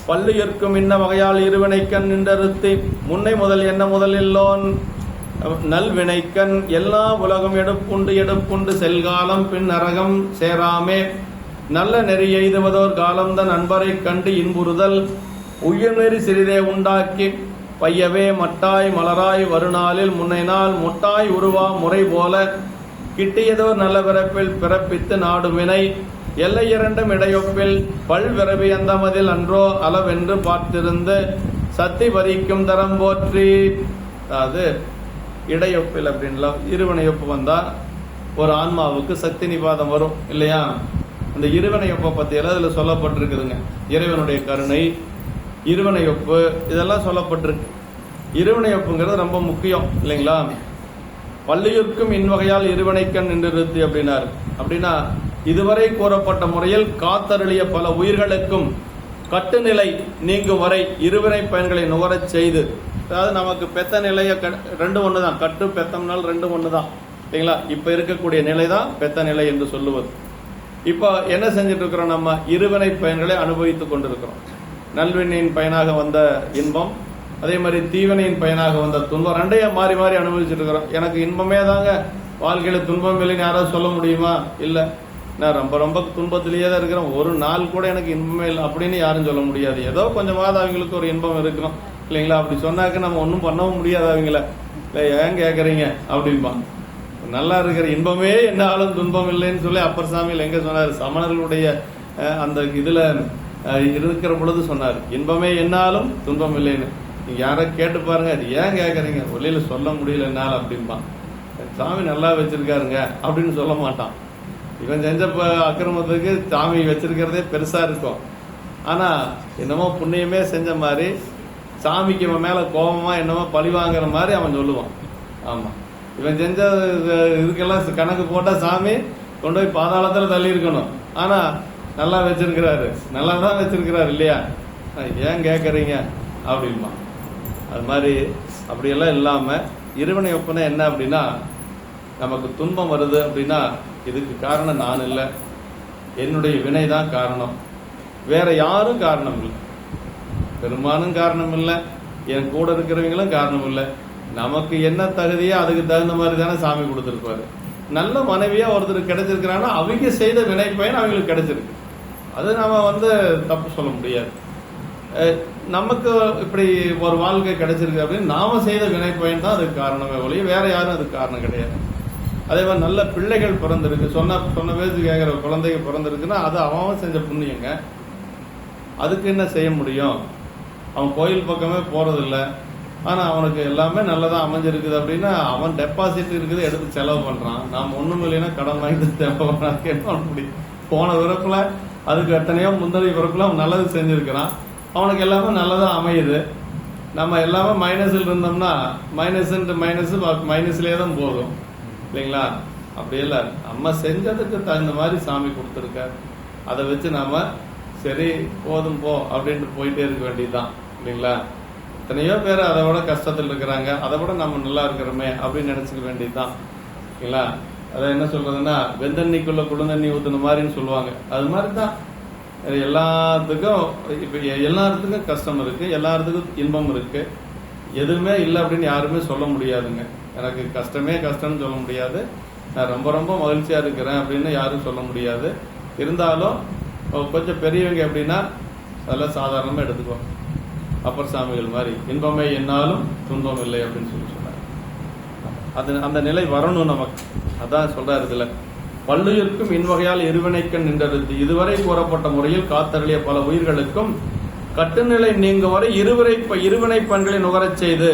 S1: பல்லுயிர்க்கும் இன்ன வகையால் இருவினைக்கண் நின்றறுத்தி முன்னை முதல் என்ன முதலில்லோன் நல்வினைக்கண் எல்லா உலகம் எடுப்புண்டு செல்காலம் பின் நரகம் சேராமே நல்ல நெறி எய்துவதோர் காலம்தன் நண்பரை கண்டு இன்புறுதல் உயர்நெறி சிறிதே உண்டாக்கி பையவே மட்டாய் மலராய் வருநாளில் முன்னை நாள் முட்டாய் உருவா முறை போல கிட்டியதோர் நல்ல பிறப்பில் பிறப்பித்து நாடுவினை எல்லை இரண்டும் இடையொப்பில் பல்விரவி அந்தமதில் அன்றோ அளவென்று பார்த்திருந்து சத்தி பதிக்கும் தரம் போற்றி. அதாவது இடையொப்பில் அப்படின்ல இருவினையொப்பு வந்தா ஒரு ஆன்மாவுக்கு சக்தி நிபாதம் வரும் இல்லையா. அந்த இருவினையொப்பை பற்றியெல்லாம் இதில் சொல்லப்பட்டிருக்குதுங்க. இறைவனுடைய கருணை, இருவினையொப்பு இதெல்லாம் சொல்லப்பட்டிருக்கு. இருவினையொப்புங்கிறது ரொம்ப முக்கியம் இல்லைங்களா. பல்லுயிர்க்கும் இன்வகையால் இருவினைக்கண் நின்று நிறுத்தி அப்படின்னாரு. அப்படின்னா இதுவரை கூறப்பட்ட முறையில் காத்தருளிய பல உயிர்களுக்கும் கட்டுநிலை நீங்கும் வரை இருவினை பயன்களை நுகரச் செய்து, அதாவது நமக்கு பெத்த நிலைய ரெண்டு ஒன்று தான், கட்டு பெத்தம்னால் ரெண்டு ஒன்று தான் இல்லைங்களா. இப்போ இருக்கக்கூடிய நிலை தான் பெத்த நிலை என்று சொல்லுவது. இப்போ என்ன செஞ்சுட்டு இருக்கிறோம், நம்ம இருவினை பயன்களை அனுபவித்துக் கொண்டிருக்கிறோம். நல்வினையின் பயனாக வந்த இன்பம், அதே மாதிரி தீவினையின் பயனாக வந்த துன்பம், ரெண்டையும் மாறி மாறி அனுபவிச்சுட்டு இருக்கிறோம். எனக்கு இன்பமே தாங்க வாழ்க்கையில, துன்பம் இல்லைன்னு யாராவது சொல்ல முடியுமா? இல்லை, நான் ரொம்ப ரொம்ப துன்பத்திலேயே தான் இருக்கிறேன், ஒரு நாள் கூட எனக்கு இன்பமே இல்லை அப்படின்னு யாரும் சொல்ல முடியாது. ஏதோ கொஞ்சமாவது அவங்களுக்கு ஒரு இன்பம் இருக்கணும் இல்லைங்களா. அப்படி சொன்னாக்க நம்ம ஒன்றும் பண்ணவும் முடியாது அவங்கள. இல்லை, ஏன் கேட்குறீங்க அப்படின்பாங்க. நல்லா இருக்கிற இன்பமே என்னாலும் துன்பம் இல்லைன்னு சொல்லி அப்பர் சாமியில் எங்க சொன்னார், சமணர்களுடைய அந்த இதுல இருக்கிற பொழுது சொன்னார், இன்பமே என்னாலும் துன்பம் இல்லைன்னு. நீங்க யாரை கேட்டு பாருங்க, அது ஏன் கேட்கறீங்க, வெளியில சொல்ல முடியல என்னால் அப்படின்பா. சாமி நல்லா வச்சிருக்காருங்க அப்படின்னு சொல்ல மாட்டான். இவன் செஞ்ச அக்கிரமத்துக்கு சாமி வச்சிருக்கிறதே பெருசா இருக்கும். ஆனா என்னமோ புண்ணியமே செஞ்ச மாதிரி சாமிக்கு இவன் மேல கோபமா என்னமோ பழி வாங்குற மாதிரி அவன் சொல்லுவான். ஆமா, இவன் செஞ்ச இதுக்கெல்லாம் கணக்கு போட்டா சாமி கொண்டு போய் பாதாளத்துல தள்ளி இருக்கணும். ஆனா நல்லா வச்சிருக்கிறாரு, நல்லா தான் வச்சிருக்கிறாரு இல்லையா, ஏன் கேட்கறீங்க அப்படின்பா. அது மாதிரி அப்படியெல்லாம் இல்லாம இருவினை ஒப்பனை என்ன அப்படின்னா, நமக்கு துன்பம் வருது அப்படின்னா இதுக்கு காரணம் நான் இல்லை, என்னுடைய வினை தான் காரணம், வேற யாரும் காரணம் இல்லை. பெருமானும் காரணம் இல்லை, என் கூட இருக்கிறவங்களும் காரணம் இல்லை. நமக்கு என்ன தகுதியோ அதுக்கு தகுந்த மாதிரி தானே சாமி கொடுத்துருப்பாரு. நல்ல மனைவியா ஒருத்தர் கிடைச்சிருக்கிறான்னா அவங்க செய்த வினை பயன் அவங்களுக்கு கிடைச்சிருக்கு. அது நம்ம தப்பு சொல்ல முடியாது. நமக்கு இப்படி ஒரு வாழ்க்கை கிடைச்சிருக்கு அப்படின்னு நாம செய்த வினை பயன் தான் அதுக்கு காரணமே ஒழிய வேற யாரும் அதுக்கு காரணம் கிடையாது. அதே மாதிரி நல்ல பிள்ளைகள் பிறந்திருக்கு, சொன்ன பேச்சு கேட்கிற குழந்தைங்க பிறந்திருக்குன்னா அது அவன் செஞ்ச புண்ணியங்க. அதுக்கு என்ன செய்ய முடியும், அவன் கோயில் பக்கமே போறதில்லை, ஆனா அவனுக்கு எல்லாமே நல்லதா அமைஞ்சிருக்குது அப்படின்னா அவன் டெபாசிட் இருக்குது எடுத்து செலவு பண்றான். நாம் ஒண்ணும் இல்லைன்னா கடன் வாங்கிட்டு தேவைப்படுறாங்க. என்ன பண்ண முடியும், போன பிறப்புல அதுக்கு எத்தனையோ முந்தைய பிறப்புல அவன் நல்லது செஞ்சிருக்கிறான், அவனுக்கு எல்லாமே நல்லதா அமையுது. நம்ம எல்லாமே மைனஸில் இருந்தோம்னா மைனஸ்லேயே தான் போதும் இல்லைங்களா. அப்படி இல்லை, நம்ம செஞ்சதுக்கு தகுந்த மாதிரி சாமி கொடுத்துருக்காரு. அதை வச்சு நாம சரி போதும் போ அப்படின்ட்டு போயிட்டே இருக்க வேண்டியதுதான் இல்லைங்களா? எத்தனையோ பேர் அதை விட கஷ்டத்தில் இருக்கிறாங்க, அதை விட நம்ம நல்லா இருக்கிறோமே அப்படின்னு நினைச்சுக்க வேண்டியதுதான் இல்லைங்களா? அதை என்ன சொல்றதுன்னா, வெந்தண்ணிக்குள்ள குளிர்தண்ணி ஊத்துன மாதிரின்னு சொல்லுவாங்க. அது மாதிரி தான் எல்லாத்துக்கும். இப்ப எல்லாத்துக்கும் கஷ்டம் இருக்கு, எல்லாத்துக்கும் இன்பம் இருக்கு. எதுவுமே இல்லை அப்படின்னு யாருமே சொல்ல முடியாதுங்க. எனக்கு கஷ்டமே கஷ்டம்னு சொல்ல முடியாது, நான் ரொம்ப ரொம்ப மகிழ்ச்சியா இருக்கிறேன் அப்படின்னு யாரும் சொல்ல முடியாது. இருந்தாலும் கொஞ்சம் பெரியவங்க எப்படின்னா அதெல்லாம் சாதாரணமா எடுத்துக்குவோம். அப்பர் சாமிகள் மாதிரி இன்பமே என்னாலும் துன்பம் இல்லை அப்படின்னு சொன்னாங்க. அது அந்த நிலை வரணும் நமக்கு. அதான் சொல்றாரு இதுல, பல்லுயிர்க்கும் இன்வகையால் இருவினைக்கண் நின்றறுத்து இதுவரை கூறப்பட்ட முறையில் காத்தருளிய பல உயிர்களுக்கும் கட்டுநிலை நீங்கும் வரை இருவினை பண்களை நுகரச் செய்து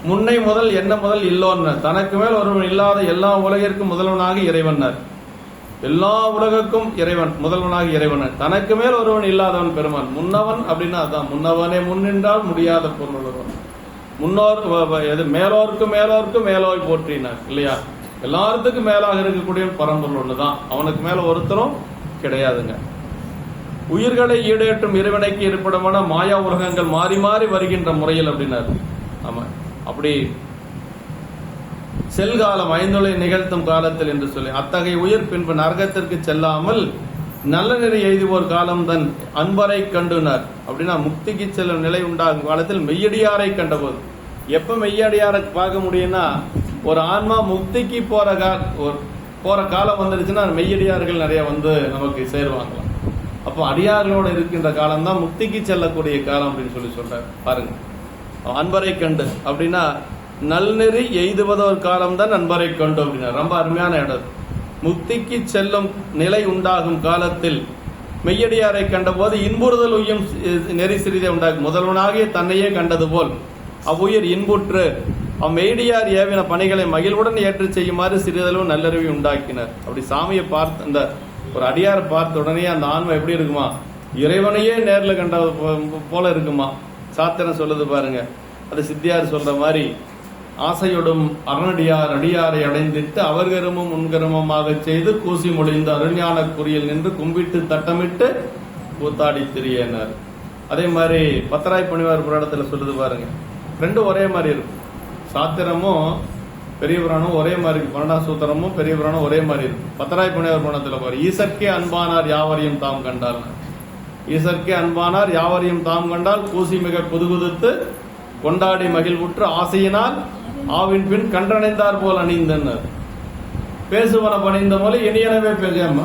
S1: முன்னை முதல் என்ன முதல் இல்லோன்னர் தனக்கு மேல் ஒருவன் இல்லாத எல்லா உலகிற்கும் முதல்வனாக இறைவனர். எல்லா உலகக்கும் இறைவன் முதல்வனாக இறைவன், தனக்கு மேல் ஒருவன் இல்லாதவன் பெருமான். முன்னவன் அப்படின்னா அதான், முன்னவனே முன்னின்றால் முடியாத பொருள் ஒருவன். முன்னோர் மேலோர்க்கும் மேலோர்க்கும் மேலோய் போற்றினார் இல்லையா? எல்லாத்துக்கும் மேலாக இருக்கக்கூடிய பரம்பொருள் ஒண்ணுதான், அவனுக்கு மேல ஒருத்தரும் கிடையாதுங்க. உயிர்களை ஈடேற்றும் இறைவனைக்கு இருப்பிடமான மாயா உலகங்கள் மாறி மாறி வருகின்ற முறையில் அப்படின்னாரு. ஆமா, அப்படி செல்காலம் ஐந்தொலை நிகழ்த்தும் காலத்தில் என்று சொல்லி அத்தகைய உயிர் பின்பு நரகத்திற்கு செல்லாமல் நல்ல நெறி எய்துவோர் காலம் தன் அன்பரை கண்டுனர். அப்படின்னா முக்திக்கு செல்லும் நிலை உண்டாகும் காலத்தில் மெய்யடியாரை கண்டபோது. எப்ப மெய்யடியாரை பார்க்க முடியும்னா, ஒரு ஆன்மா முக்திக்கு போற காலம் வந்துருச்சுன்னா மெய்யடியார்கள் நிறைய வந்து நமக்கு சேருவாங்களாம். அப்போ அடியார்களோட இருக்கின்ற காலம் தான் முக்திக்கு செல்லக்கூடிய காலம் அப்படின்னு சொல்றாரு. பாருங்க, அன்பரை கண்டு அப்படின்னா நல்நெறி எய்துவதோர் காலம் தான் அன்பரை கண்டு அப்படின்னா ரொம்ப அருமையான இடம். முக்திக்கு செல்லும் நிலை உண்டாகும் காலத்தில் மெய்யடியாரை கண்டபோது இன்புறுதல் உய்யும் நெறி சிறிதை உண்டாகும். முதல்வனாகிய தன்னையே கண்டது போல் அவ்வுயிர் இன்புற்று அம்மெய்யடியார் ஏவின பணிகளை மகிழ்வுடன் ஏற்று செய்யுமாறு சிறிதளவு நல்லறிவை உண்டாக்கினர். அப்படி சாமியை பார்த்து அந்த ஒரு அடியாரை பார்த்த உடனே அந்த ஆன்மா எப்படி இருக்குமா, இறைவனையே நேரில் கண்ட போல இருக்குமா. சாத்திரம் சொல்லுது பாருங்க, அது சித்தியார் சொல்ற மாதிரி, ஆசையோடும் அரணடியார் அடியாரை அடைந்திட்டு அவர்கருமும் முன்கருமமாக செய்து கூசி மொழிந்த அருஞான குறியில் நின்று கும்பிட்டு தட்டமிட்டு கூத்தாடி திரியனர். அதே மாதிரி பத்தராய் பணிவார் புராணத்துல சொல்லுது பாருங்க, ரெண்டும் ஒரே மாதிரி இருக்கும். சாத்திரமும் பெரிய புராணம் ஒரே மாதிரி இருக்கு, பன்னெண்டாம் சூத்திரமும் பெரிய புராணம் ஒரே மாதிரி இருக்கு. பத்தராய் பணிவார் புராணத்துல பாரு, ஈசற்கே அன்பானார் யாவரையும் தாம் கண்டார். ஈசற்கே அன்பானார் யாவரையும் தாம் கண்டால் கூசி மிக புதுகுதுத்து கொண்டாடி மகிழ்வுற்று ஆசையினால் ஆவின் பின் கன்றணைந்தார் போல் அணிந்தனர். பேசுவன பணிந்த போல இனியனவே பேசாம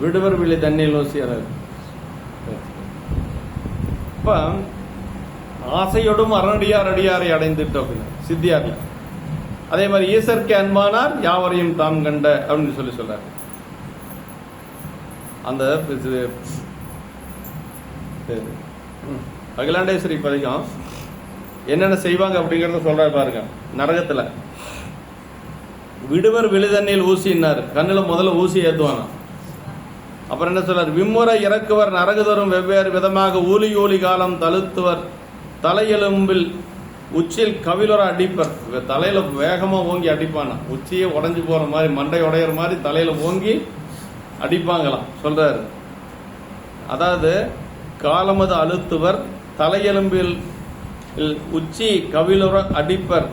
S1: விடுவர் விழி தண்ணில் ஓசியார். இப்ப ஆசையோடும் அரணடியார் அடியாரை அடைந்துட்டு அப்படின்னு சித்தியார்ல. அதே மாதிரி ஈசற்கே அன்பானார் யாவரையும் தாம் கண்ட அப்படின்னு சொல்றாரு. அந்த அகிலாண்டேஸ்வரி பதிகம் என்னென்ன செய்வாங்க அப்படிங்கறத சொல்றாரு பாருங்க. நரகத்துல விடுவர் விழுதண்ணில் ஊசினார், கண்ணுல முதல்ல ஊசி ஏத்துவாங்க. அப்புறம் என்ன சொல்றாரு, விம்முறை இறக்குவர் நரகுதரும் வெவ்வேறு விதமாக ஊலி ஊலி காலம் தழுத்துவர் தலையெலும்பில் உச்சியில் கவிலுற அடிப்பர். தலையில வேகமா ஓங்கி அடிப்பானா, உச்சியே உடஞ்சு போற மாதிரி மண்டை உடையிற மாதிரி தலையில ஓங்கி அடிப்பாங்களாம் சொல்றாரு. அதாவது காலமது அழுத்துவர் தலையெலும்பில் உச்சி கவிலுற அடிப்பர்,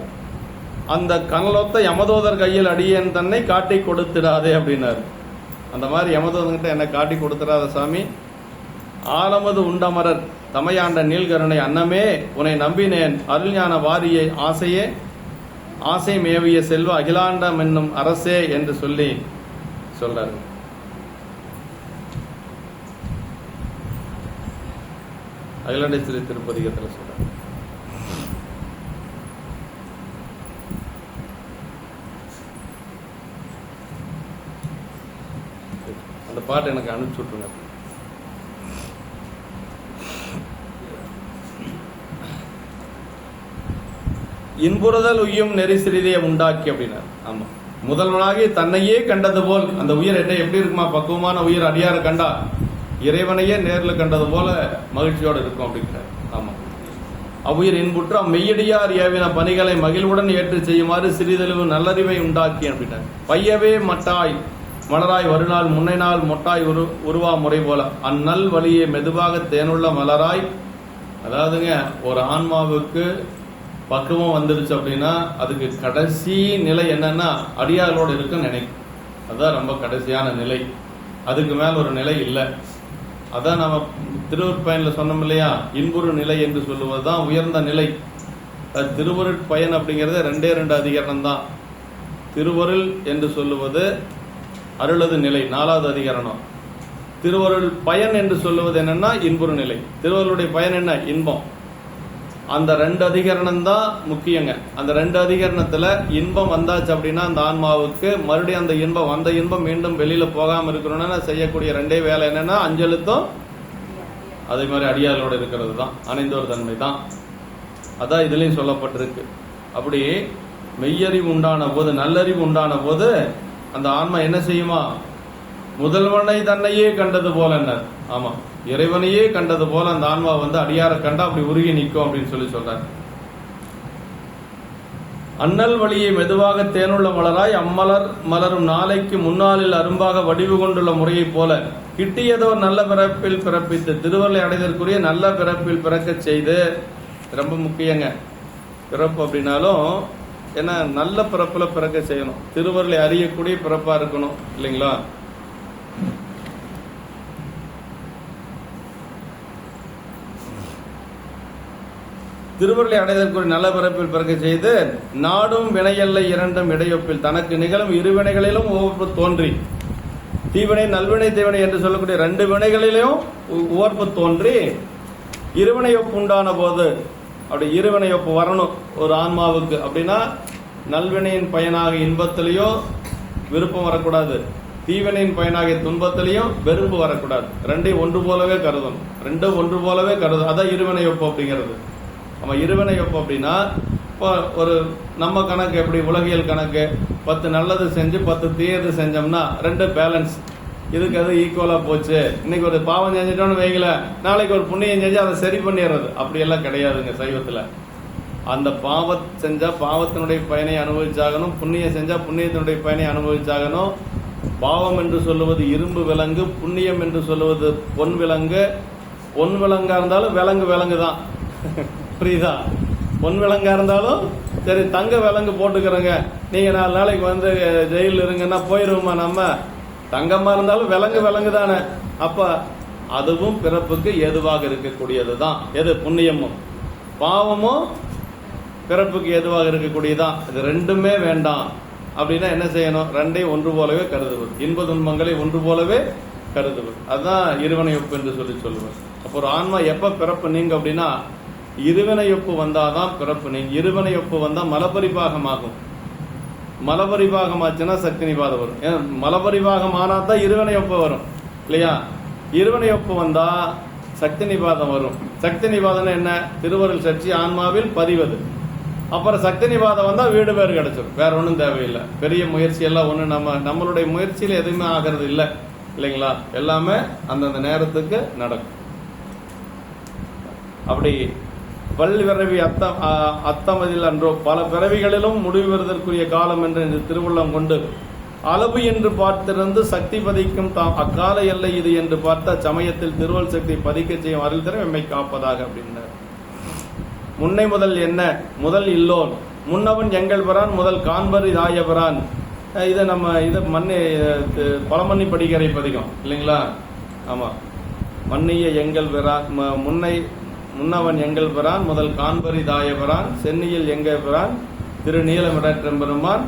S1: அந்த கனலொத்த யமதோதர் கையில் அடியேன் தன்னை காட்டி கொடுத்திடாதே அப்படின்னாரு. அந்த மாதிரி யமதோதர்கிட்ட என்ன காட்டி கொடுத்துடாத சாமி. ஆலமது உண்டமரர் தமையாண்ட நீள்கருணை அன்னமே உன்னை நம்பினேன் அருள்ஞான வாரியை ஆசையே ஆசை மேவிய செல்வ அகிலாண்டம் என்னும் அரசே என்று சொல்லி சொல்றாரு. அகிலாண்டேஸ்வரி திருப்பதிகத்தில் சொல்றாரு. அந்த பாட்டு எனக்கு அனுப்பிச்சு விட்டுருங்க. இன்புறுதல் உய்யும் நெறி சிறிதையை உண்டாக்கி அப்படின்னா, ஆமா, முதல்வனாகி தன்னையே கண்டது போல் அந்த உயிர் என்ன எப்படி இருக்குமா, பக்குவமான உயிர் அடியார கண்டா இறைவனையே நேரில் கண்டது போல மகிழ்ச்சியோடு இருக்கும் அப்படிங்கிறார். ஆமா, அவ்வுயிர் இன்புற்று மெய்யடியார் ஏவின பணிகளை மகிழ்வுடன் ஏற்று செய்யுமாறு சிறிதளவு நல்லறிவை உண்டாக்கி அப்படின்னார். பையவே மட்டாய் மலராய் வருநாள் முன்னை நாள் மொட்டாய் உருவா முறை போல அந்நல் வழியே மெதுவாக தேனுள்ள மலராய். அதாவதுங்க, ஒரு ஆன்மாவுக்கு பக்குவம் வந்துருச்சு அப்படின்னா அதுக்கு கடைசி நிலை என்னன்னா அடியாரோடு இருக்குன்னு நினைக்கும். அதுதான் ரொம்ப கடைசியான நிலை. அதுக்கு மேல ஒரு நிலை இல்லை. அதான் நம்ம திருவருட்பயன்ல சொன்னோம் இல்லையா, இன்புறு நிலை என்று சொல்லுவதுதான் உயர்ந்த நிலை. திருவருட்பயன் அப்படிங்கிறது 2 அதிகரணம் தான். திருவருள் என்று சொல்லுவது அருளது நிலை 4வது அதிகரணம். திருவருள் பயன் என்று சொல்லுவது என்னன்னா இன்புறு நிலை. திருவருளுடைய பயன் என்ன? இன்பம். அந்த 2 அதிகரணம் தான் முக்கியங்க. அந்த 2 அதிகரணத்துல இன்பம் வந்தாச்சு அப்படின்னா அந்த ஆன்மாவுக்கு மறுபடியும் அந்த இன்பம் மீண்டும் வெளியில போகாம இருக்கணும்னா செய்யக்கூடிய 2 வேலை என்னன்னா அஞ்செழுத்தும் அதே மாதிரி அடியாரோடு இருக்கிறது தான், அணைந்தோர் தன்மை தான். அதான் இதுலயும் சொல்லப்பட்டிருக்கு. அப்படி மெய்யறிவு உண்டான போது, நல்லறிவு உண்டான போது அந்த ஆன்மா என்ன செய்யுமா? முதல்வனை தன்னையே கண்டது போல என்ன? ஆமா, இறைவனையே கண்டது போல அந்த ஆன்மா அடியார கண்டா அப்படி உருகி நிற்கும் அப்படின்னு சொல்றார். அண்ணல் வழியை மெதுவாக தேனுள்ள மலராய் அம்மலர் மலரும் நாளைக்கு முன்னாளில் அரும்பாக வடிவு கொண்டுள்ள முறையை போல கிட்டியதோ நல்ல பிறப்பில் பிறப்பித்து திருவருளை அடைதற்குரிய நல்ல பிறப்பில் பிறக்க செய்து. ரொம்ப முக்கியங்க. பிறப்பு அப்படின்னாலும் ஏன்னா நல்ல பிறப்புல பிறக்க செய்யணும். திருவருளை அறியக்கூடிய பிறப்பா இருக்கணும் இல்லைங்களா? திருவருளை அடைதற்குரிய நல்ல பிறப்பில் பிறக்க செய்து நாடும் வினையல்ல 2 இடையொப்பில் தனக்கு நிகழும் இருவினைகளிலும் உவர்ப்பு தோன்றி தீவினை நல்வினை தீவினை என்று சொல்லக்கூடிய 2 வினைகளிலும் உவர்ப்பு தோன்றி இருவினையொப்பு உண்டான போது, அப்படி இருவினையொப்பு வரணும் ஒரு ஆன்மாவுக்கு அப்படின்னா நல்வினையின் பயனாக இன்பத்திலேயோ விருப்பம் வரக்கூடாது, தீவினையின் பயனாகிய துன்பத்திலையும் வெறுப்பு வரக்கூடாது. 2 ஒன்று போலவே கருதணும். 2 ஒன்று போலவே கருதும். அதான் இருவினையொப்பு அப்படிங்கிறது. நம்ம இருவினையொப்பு அப்படின்னா இப்போ ஒரு நம்ம கணக்கு எப்படி, உலகியல் கணக்கு 10 நல்லது செஞ்சு 10 தீயது செஞ்சோம்னா 2 பேலன்ஸ். இதுக்கு அது ஈக்குவலா போச்சு. இன்னைக்கு ஒரு பாவம் செஞ்சிட்டோம்னு வைங்கள, நாளைக்கு ஒரு புண்ணியம் செஞ்சு அதை சரி பண்ணிடுறது. அப்படியெல்லாம் கிடையாதுங்க சைவத்துல. அந்த பாவம் செஞ்சா பாவத்தினுடைய பயனை அனுபவிச்சாகணும், புண்ணியம் செஞ்சா புண்ணியத்தினுடைய பயனை அனுபவிச்சாகணும். பாவம் என்று சொல்லுவது இரும்பு விலங்கு, புண்ணியம் என்று சொல்லுவது பொன் விலங்கு. பொன் விலங்கா இருந்தாலும் விலங்கு தான், புரியுதா? பொன் விலங்கா இருந்தாலும் சரி, தங்க விலங்கு போட்டுக்கிறோங்க, நீங்க 4 நாளைக்கு ஜெயில இருங்கன்னா போயிருவோமா? நம்ம தங்கமா இருந்தாலும் விலங்கு தானே. அப்ப அதுவும் பிறப்புக்கு ஏதுவாக இருக்கக்கூடியது தான். எது? புண்ணியமும் பாவமும் பிறப்புக்கு ஏதுவாக இருக்கக்கூடியதான். இது 2மே வேண்டாம் அப்படின்னா என்ன செய்யணும்? 2ஐயும் ஒன்று போலவே கருதுவது, இன்ப துன்பங்களை ஒன்று போலவே கருதுவது. அதுதான் இருவினையொப்பு என்று சொல்லுவது. அப்போ ஒரு ஆன்மா எப்ப பிறப்பு நீங்க அப்படின்னா இருவினையொப்பு வந்தாதான் பிறப்பு நீங்க. இருவினையொப்பு வந்தா மலபரிபாகம் ஆகும். மலபரிபாகம் ஆச்சுன்னா சக்தி நிபாதம் வரும். ஏன்னா மலபரிபாகம் ஆனாதான் இருவினையொப்பு வரும் இல்லையா? இருவினையொப்பு வந்தா சக்தி நிபாதம் வரும். சக்தி நிபாதம் என்ன? திருவருள் சர்ச்சி ஆன்மாவில் பதிவது. அப்புறம் சக்தி நிபாதம் வந்தா வீடு பேர் கிடைச்சிடும். வேற ஒன்றும் தேவையில்லை. பெரிய முயற்சி எல்லாம் ஒண்ணு நம்மளுடைய முயற்சியில எதுவுமே ஆகிறது இல்லை இல்லைங்களா? எல்லாமே அந்தந்த நேரத்துக்கு நடக்கும். அப்படி பல்விரவி அத்தமதில் அன்றோ பல பிறவிகளிலும் முடிவு பெறுவதற்குரிய காலம் என்று இந்த திருவுள்ளம் கொண்டு அளவு என்று பார்த்திருந்து சக்தி பதிக்கும் தாம் அக்கால எல்லை இது என்று பார்த்த சமயத்தில் திருவள் சக்தி பதிக்க செய்யும் அருள் தர எம்மை காப்பதாக அப்படின்னார். முன்னை முதல் என்ன? முதல் இல்லோன் முன்னவன் எங்கள் பெறான் முதல் காண்பரி தாயபரான். இதை நம்ம பழமண்ணி படிக்கரை பதிகம் இல்லைங்களா? ஆமா, மன்னிய எங்கள் பெறான் முன்னவன் எங்கள் பெறான் முதல் காண்பரி தாயபரான் சென்னியில் எங்கள் பெறான் திருநீலமிடற்றெம்பெருமான்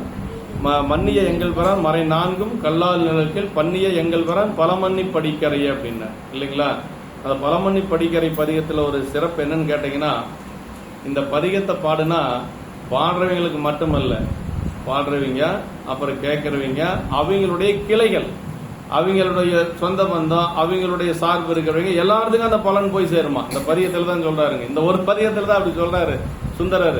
S1: மன்னிய எங்கள் பெறான் மறை 4ம் கல்லால் நிலத்தில் பன்னிய எங்கள் பெறான் பழமண்ணி படிக்கரை அப்படின்னா இல்லைங்களா? அந்த பழமண்ணி படிக்கரை பதிகத்துல ஒரு சிறப்பு என்னன்னு கேட்டீங்கன்னா, இந்த பதிகத்தை பாடுனா பாடுறவங்களுக்கு மட்டுமல்ல, பாடுறவங்க அப்புறம் கேட்கறவங்க அவங்களுடைய கிளைகள், அவங்களுடைய சொந்த பந்தம், அவங்களுடைய சார்பு இருக்கிறவங்க எல்லாத்துக்கும் அந்த பலன் போய் சேருமா. இந்த பதிகத்துல தான் சொல்றாருங்க. இந்த ஒரு பதிகத்துல தான் அப்படி சொல்றாரு சுந்தரர்.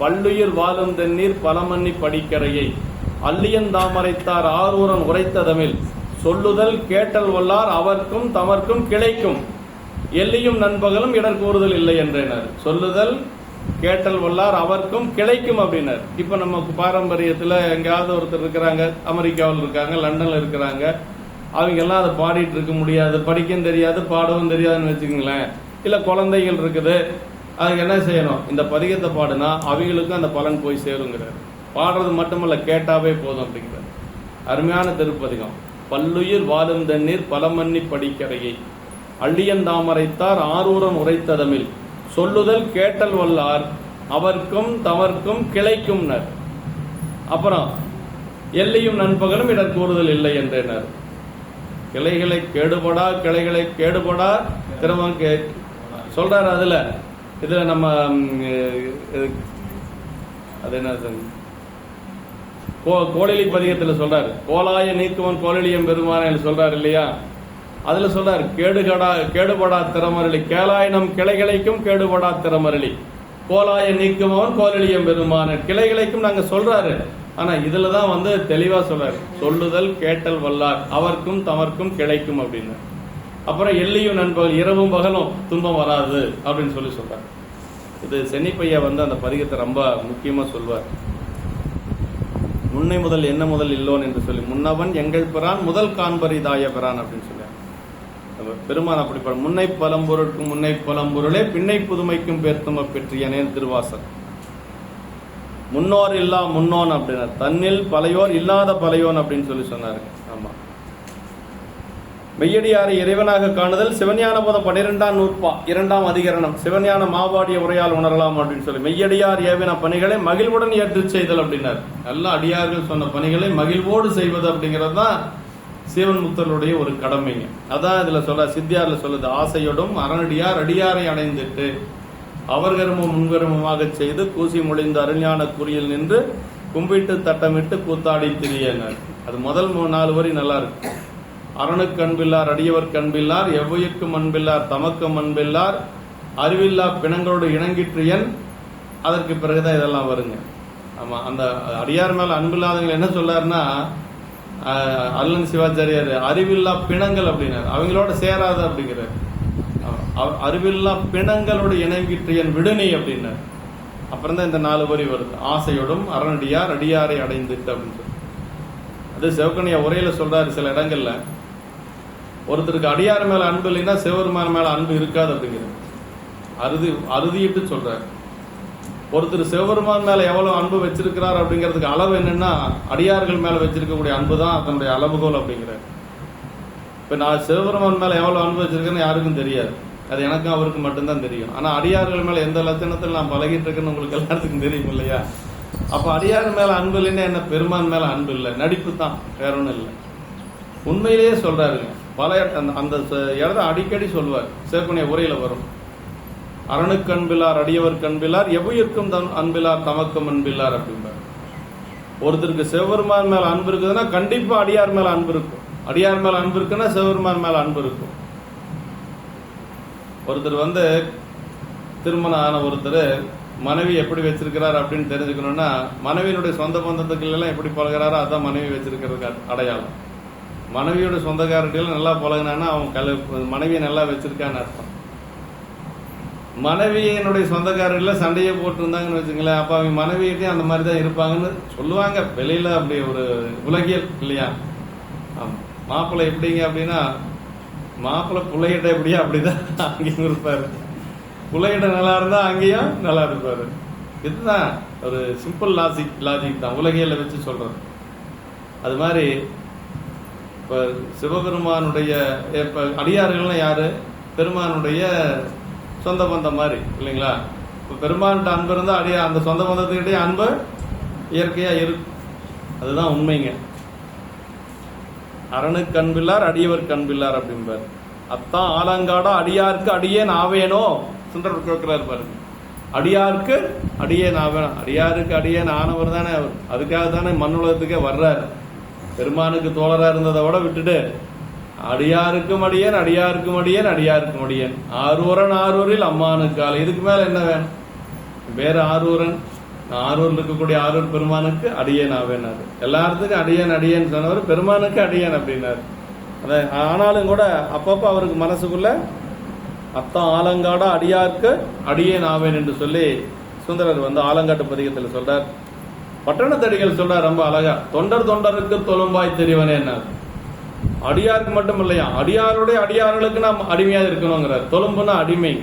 S1: பல்லுயிர் வாழும் தென்னீர் பழமண்ணி படிக்கரையை அல்லியன் தாமரைத்தார் ஆரூரன் உரைத்த தமிழ் சொல்லுதல் கேட்டல் வல்லார் அவர்க்கும் தமர்க்கும் கிளைக்கும் எல்லியும் நண்பகலும் இடர் கூறுதல் இல்லை என்றனர். சொல்லுதல் கேட்டல் வல்லார் அவர்க்கும் கிளைக்கும் அப்படின்னார். இப்ப நமக்கு பாரம்பரியத்துல எங்கேயாவது ஒருத்தர் இருக்கிறாங்க, அமெரிக்காவில் இருக்காங்க, லண்டன்ல இருக்கிறாங்க, அவங்க எல்லாம் அதை பாடிட்டு இருக்க முடியாது, படிக்கவும் தெரியாது, பாடவும் தெரியாதுன்னு வச்சுக்கோங்களேன். இல்ல குழந்தைகள் இருக்குது, அதுக்கு என்ன செய்யணும், இந்த பதிகத்தை பாடுனா அவங்களுக்கும் அந்த பலன் போய் சேருங்கிறார். பாடுறது மட்டுமல்ல, கேட்டாவே போதும் அப்படிங்கிறார். அருமையான திருப்பதிகம். பல்லுயிர் வாழும் தண்ணீர் பலமன்னி படிக்கரையை அள்ளியன் தாமரைத்தார் ஆரூரம் உரைத்ததமில் சொல்லுதல் கேட்டல் வல்லார் அவர்க்கும் தமர்க்கும் கிளைக்கும் நர். அப்புறம் எல்லையும் நண்பகலும் இடர் கூறுதல் இல்லை என்றனர். கிளைகளை கேடுபடா கிளைகளை கேடுபடா திரும்ப சொல்றாரு. இதுல நம்ம அது என்ன கோழிலி பதிகத்தில் சொல்றாரு, கோலாய நீக்குவன் கோழிலியம் பெருமான் சொல்றாரு இல்லையா. அதுல சொல்றாரு கேடுபடா திறமரளி கேளாயினம் கிளைகளைக்கும் கேடுபடா திறமரளி கோலாய நீக்குமவன் கோலிலியம் பெருமான கிளைகளைக்கும் நாங்க சொல்றாரு. ஆனா இதுலதான் தெளிவா சொல்றாரு, சொல்லுதல் கேட்டல் வல்லார் அவர்க்கும் தமர்க்கும் கிளைக்கும் அப்படின்னு. அப்புறம் எல்லையும் நண்பகல் இரவும் பகலும் துன்பம் வராது அப்படின்னு சொல்றாரு. இது சென்னிப்பையா அந்த பதிகத்தை ரொம்ப முக்கியமா சொல்வார். முன்னை முதல் என்ன முதல் இல்லோன் என்று சொல்லி முன்னவன் எங்கள் பிரான் முதல் காண்பரிதாய பிரான் அப்படின்னு சொல்ல பெருமான் அப்படிப்பட முன்னை பழம்பொருட்கும் முன்னை பழம்பொருளே பின்னை புதுமைக்கும் பேர்த்தும பெற்றியனே திருவாசல். முன்னோர் இல்லா முன்னோன் அப்படின்னா தன்னில் பழையோர் இல்லாத பழையோன் அப்படின்னு சொன்னாரு. ஆமா, மெய்யடியாரை இறைவனாக காணுதல் சிவஞான போதம் 12ஆம் நூற்பா 2ஆம் அதிகரணம் சிவஞான மாவாடிய உரையால் உணரலாம் அப்படின்னு சொல்லி மெய்யடியார் ஏவின பணிகளை மகிழ்வுடன் ஏற்று செய்தல் அப்படின்னார். நல்ல அடியார்கள் சொன்ன பணிகளை மகிழ்வோடு செய்வது அப்படிங்கிறது தான் சிவன் முக்தர்களுடைய ஒரு கடமைங்க. அதான் இதுல சித்தியார்ல சொல்லுது, ஆசையோடும் அரணடியார் அடியாரை அடைந்துட்டு அவர் கருமம் முன்கருமமாக செய்து கூசி மொழிந்த அருஞான குறியில் நின்று கும்பிட்டு தட்டமிட்டு கூத்தாடி திரியனர். அது முதல் 4 வரி நல்லா இருக்கு. அரணுக்கு அன்பில்லார் அடியவர் கண்பில்லார் எவ்வுயிர்க்கும் அன்பில்லார் தமக்கும் அன்பில்லார் அறிவில்லா பிணங்களோடு இணங்கிற்றியன். அதற்கு பிறகுதான் இதெல்லாம் வருங்க. ஆமா, அந்த அடியார் மேல அன்பில்லாதவங்க என்ன சொல்லாருன்னா, அல்லன் சிவாச்சாரியார் அறிவில்லா பிணங்கள் அப்படின்னாரு, அவங்களோட சேராத அப்படிங்கிறார். அறிவில்லா பிணங்களோடு இணங்கிற்றியன் விடுனி அப்படின்னாரு. அப்புறம் தான் இந்த 4 வரி வருது, ஆசையோடும் அரணடியார் அடியாரை அடைந்துட்டு அப்படின்னு சொல்லி. அது சிவகணியா உரையில சொல்றாரு. சில இடங்கள்ல ஒருத்தருக்கு அடியார் மேல அன்பு இல்லைன்னா சிவபெருமான் மேல அன்பு இருக்காது அப்படிங்கிறது அறுதிட்டு சொல்றாரு. ஒருத்தர் சிவபெருமான் மேல எவ்வளவு அன்பு வச்சிருக்கிறார் அப்படிங்கிறதுக்கு அளவு என்னன்னா அடியார்கள் மேல வச்சிருக்கக்கூடிய அன்பு தான் அதனுடைய அளவுகோல் அப்படிங்கிறார். இப்ப நான் சிவபெருமான் மேல எவ்வளவு அன்பு வச்சிருக்கேன்னு யாருக்கும் தெரியாது, அது எனக்கும் அவருக்கு மட்டும்தான் தெரியும். ஆனா அடியார்கள் மேல எந்த லட்சணத்தில் நான் பழகிட்டு இருக்கேன்னு உங்களுக்கு எல்லாத்துக்கும் தெரியும் இல்லையா. அப்ப அடியார் மேல அன்பு இல்லைன்னா என்ன, பெருமான் மேல அன்பு இல்லை, நடிப்பு தான், வேற ஒன்றும் இல்லை. உண்மையிலேயே சொல்றாருங்க. பல அந்த இடத்த அடிக்கடி சொல்வார். சிவகணிய உரையில வரும், அரணுக்கு அன்பில்லார் அடியவர் கண்பில்லார் எவ்வுயிர்க்கும் அன்பில்லார் தமக்கும் அன்பில்லார் அப்படின்பார். ஒருத்தருக்கு சிவபெருமான் மேல அன்பு இருக்குதுன்னா கண்டிப்பா அடியார் மேல அன்பு இருக்கும், அடியார் மேல அன்பு இருக்குன்னா சிவபெருமான் மேல அன்பு இருக்கும். ஒருத்தர் திருமணம் ஆன ஒருத்தர் மனைவி எப்படி வச்சிருக்கிறார் அப்படின்னு தெரிஞ்சுக்கணும்னா மனைவியினுடைய சொந்த பந்தத்துக்கள் எல்லாம் எப்படி பழகிறாரோ அதான் மனைவி வச்சிருக்கிறதுக்கு அடையாளம். மனைவியோட சொந்தக்காரர்கள் நல்லா பழகினான்னா அவன் மனைவியை நல்லா வச்சிருக்கான்னு அர்த்தம். மனைவியினுடைய சொந்தக்காரர்கள் சண்டையை போட்டு இருந்தாங்கன்னு வச்சுங்களேன், அப்ப அவங்க மனைவியிட்டையும் அந்த மாதிரி தான் இருப்பாங்கன்னு சொல்லுவாங்க வெளியில. அப்படி ஒரு உலகியல் இல்லையா. மாப்பிள்ளை எப்படிங்க அப்படின்னா, மாப்பிள்ளை பிள்ளைகிட்ட எப்படியா அப்படிதான் அங்கேயும் இருப்பாரு, பிள்ளைகிட்ட நல்லா இருந்தா அங்கேயும் நல்லா இருப்பாரு. இதுதான் ஒரு சிம்பிள் லாஜிக் தான் உலகியல வச்சு சொல்றது. அது மாதிரி இப்ப சிவபெருமானுடைய இப்ப அடியார்கள்னா யாரு, பெருமானுடைய சொந்த பந்தம் மாதிரி இல்லைங்களா. இப்ப பெருமான்கிட்ட அன்பு இருந்தா அந்த சொந்த பந்தத்துக்கிட்டே அன்பு இயற்கையா இருக்கு. அதுதான் உண்மைங்க. அரணுக்கு அன்பில்லார் அடியவர் கண்பில்லார் அப்படின்பாரு. அத்தான் ஆலங்காடா அடியாருக்கு அடியேன் ஆவேனோ சுந்தரர் கேட்கிறார் பாருங்க. அடியாருக்கு அடியேன் ஆவேனோ, அடியாருக்கு அடியேன் ஆனவர் தானே அவர். அதுக்காக தானே மண்ணுலகத்துக்கே வர்றாரு. பெருமானுக்கு தோழரா இருந்ததை விட விட்டுட்டு அடியாருக்கும் அடியேன் அடியாருக்கும் அடியேன் அடியாருக்கும் அடியேன் ஆரூரன் ஆரூரில் அம்மானுக்கால. இதுக்கு மேல என்ன வேணும்? வேற ஆரூரன் ஆரூர்ல இருக்கக்கூடிய ஆரூர் பெருமானுக்கு அடியேன் ஆவேனாரு. எல்லாத்துக்கும் அடியேன் அடியேன் சொன்னவர் பெருமானுக்கு அடியேன் அப்படின்னாரு. ஆனாலும் கூட அப்பப்போ அவருக்கு மனசுக்குள்ள அத்தான் ஆலங்காடா அடியார்க்கு அடியேன் ஆவேன் என்று சொல்லி சுந்தரர் வந்து ஆலங்காட்டு பதிகத்தில் சொல்றார். பட்டணத்தடிகள் சொல்றார் ரொம்ப அழகா, தொண்டர் தொண்டருக்கு தொழும்பாய் தெரிவனே என்ன. அடியாருக்கு மட்டும் இல்லையா, அடியாருடைய அடியார்களுக்கு நாம் அடிமையா இருக்கணுங்கிறார். தொழும்புனா அடிமை.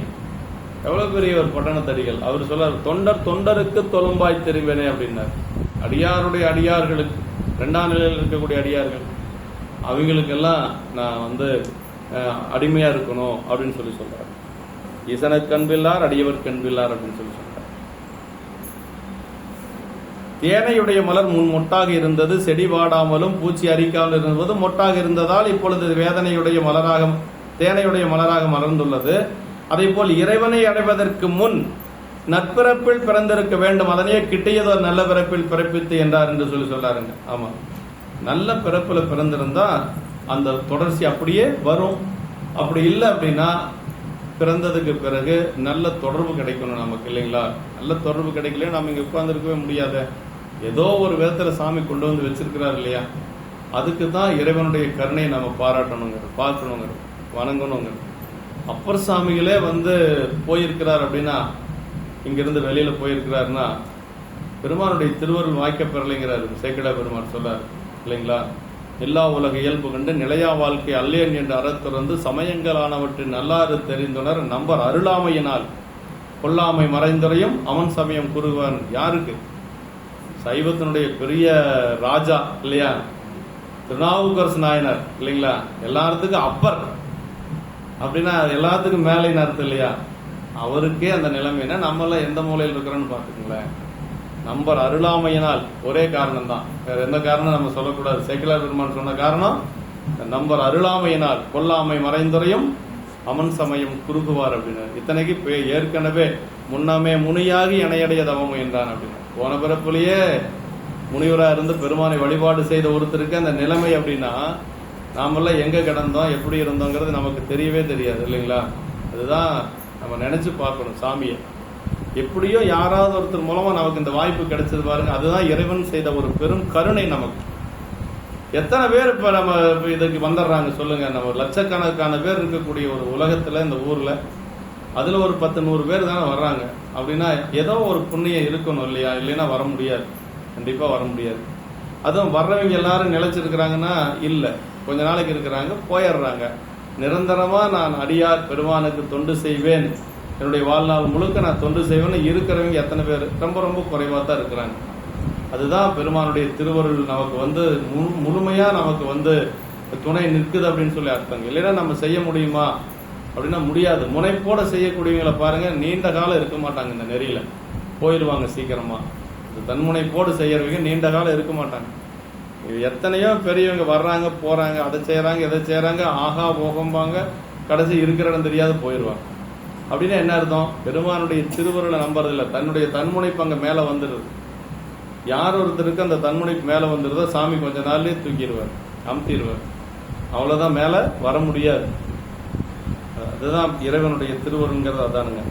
S1: எவ்வளவு பெரிய ஒரு பட்டணத்தடிகள். அவர் சொல்றார், தொண்டர் தொண்டருக்கு தொழும்பாய் தெரிவனே அப்படின்னார். அடியாருடைய அடியார்களுக்கு, இரண்டாம் நிலையில் இருக்கக்கூடிய அடியார்கள், அவங்களுக்கெல்லாம் நான் வந்து அடிமையா இருக்கணும் அப்படின்னு சொல்லி சொல்றார். ஈசனுக்கு அன்பில்லார் அடியவர் கண்பில்லார் அப்படின்னு சொல்லி சொல்றார். தேனையுடைய மலர் முன் மொட்டாக இருந்தது, செடி வாடாமலும் பூச்சி அரிக்காமல் இருந்தது. மொட்டாக இருந்ததால் இப்பொழுது வேதனையுடைய மலராக, தேனையுடைய மலராக மலர்ந்துள்ளது. அதே போல் இறைவனை அடைவதற்கு முன் நற்பிறப்பில் பிறந்திருக்க வேண்டும், அதனையே கிட்டியதோ நல்ல பிறப்பில் பிறப்பித்து என்றார் என்று சொல்லி சொல்லாருங்க. ஆமா, நல்ல பிறப்புல பிறந்திருந்தா அந்த தொடர்ச்சி அப்படியே வரும். அப்படி இல்லை அப்படின்னா பிறந்ததுக்கு பிறகு நல்ல தொடர்பு கிடைக்கணும் நமக்கு, இல்லைங்களா? நல்ல தொடர்பு கிடைக்கல நம்ம இங்க உட்கார்ந்து இருக்கவே முடியாத. ஏதோ ஒரு விதத்துல சாமி கொண்டு வந்து வச்சிருக்கிறார் இல்லையா, அதுக்கு தான் இறைவனுடைய கருணையை நம்ம பாராட்டணுங்கிறது, பார்க்கணுங்கிறது, வணங்கணுங்கிறது. அப்பர் சாமிகளே வந்து போயிருக்கிறார் அப்படின்னா, இங்கிருந்து வெளியில போயிருக்கிறாருன்னா பெருமானுடைய திருவருள் வாய்க்க பெறலைங்கிறாரு சேக்கிழார் பெருமான் சொல்றாரு, இல்லைங்களா? எல்லா உலக இயல்பு கண்டு நிலையா வாழ்க்கை அல்லேன் என்று அறத்துறந்து சமயங்களானவற்றின் நல்லாறு தெரிந்துணர் நம்பர் அருளாமையினால் கொல்லாமை மறைந்துரையும் அவன் சமயம் குருவான். யாருக்கு? சைவத்தினுடைய பெரிய ராஜா இல்லையா, திருநாவுக்கரசு நாயனார், இல்லைங்களா? எல்லாத்துக்கும் அப்பர் அப்படின்னா எல்லாத்துக்கும் மேலைன்னு அர்த்தம் இல்லையா? அவருக்கே அந்த நிலைமைனா நம்மள எந்த மூலையில் இருக்கிறோன்னு பார்த்துக்கங்களேன். நம்பர் அருளாமையினால், ஒரே காரணம் தான், வேற எந்த காரணம் நம்ம சொல்லக்கூடாது. சேக்கிழார் பெருமான் சொன்ன காரணம் நம்பர் அருளாமையினால் கொல்லாமை மறைந்துரையும் அமன் சமயம் குறுகுவார் அப்படின்னு. இத்தனைக்கு ஏற்கனவே முன்னமே முனியாகி இணையடைய தவம் என்றான் அப்படின்னு. போன பிறப்புலயே முனிவரா இருந்து பெருமானை வழிபாடு செய்த ஒருத்தருக்கு அந்த நிலைமை அப்படின்னா நாமெல்லாம் எங்க கிடந்தோம், எப்படி இருந்தோங்கிறது நமக்கு தெரியவே தெரியாது, இல்லைங்களா? அதுதான் நம்ம நினைச்சு பார்க்கணும். சாமியை எப்படியோ யாராவது ஒருத்தர் மூலமா நமக்கு இந்த வாய்ப்பு கிடைச்சது பாருங்க, அதுதான் இறைவன் செய்த ஒரு பெரும் கருணை நமக்கு. எத்தனை பேர் இப்ப நம்ம இதுக்கு வந்துடுறாங்க சொல்லுங்க. நம்ம லட்சக்கணக்கான பேர் இருக்கக்கூடிய ஒரு உலகத்துல, இந்த ஊர்ல அதுல ஒரு 10-100 பேர் தானே வர்றாங்க. அப்படின்னா ஏதோ ஒரு புண்ணியம் இருக்கணும் இல்லையா? இல்லைன்னா வர முடியாது, கண்டிப்பா வர முடியாது. அதுவும் வர்றவங்க எல்லாரும் நிலைச்சிருக்கிறாங்கன்னா இல்ல, கொஞ்ச நாளைக்கு இருக்கிறாங்க போயிடுறாங்க. நிரந்தரமா நான் அடியார் பெருமானுக்கு தொண்டு செய்வேன், என்னுடைய வாழ்நாள் முழுக்க நான் தொண்டு செய்வேன்னு இருக்கிறவங்க எத்தனை பேர்? ரொம்ப ரொம்ப குறைவா தான் இருக்கிறாங்க. அதுதான் பெருமானுடைய திருவருள் நமக்கு வந்து முழுமையா நமக்கு வந்து துணை நிற்குது அப்படின்னு சொல்லி அர்த்தங்க. இல்லைன்னா நம்ம செய்ய முடியுமா அப்படின்னா முடியாது. முனைப்போட செய்யக்கூடியவங்களை பாருங்க, நீண்ட காலம் இருக்க மாட்டாங்க இந்த நெறியில, போயிடுவாங்க சீக்கிரமா. தன்முனைப்போடு செய்யறவங்க நீண்ட காலம் இருக்க மாட்டாங்க. எத்தனையோ பெரியவங்க வர்றாங்க போறாங்க, அதை செய்யறாங்க இதை செய்யறாங்க, ஆகா போகம்பாங்க, கடைசி இருக்கிற இடம் தெரியாது போயிடுவாங்க. அப்படின்னா என்ன அர்த்தம்? பெருமானுடைய திருவருளை நம்புறது இல்லை, தன்னுடைய தன்முனைப்பு அங்க மேல வந்துடுது. யார் ஒருத்தருக்கு அந்த தன்முனைப்பு மேல வந்துருதோ சாமி கொஞ்ச நாள்லயே தூக்கிடுவார், அமுத்திடுவார். அவ்வளவுதான், மேல வர முடியாது. அதுதான் இறைவனுடைய திருவருங்கிறது. அதானுங்க.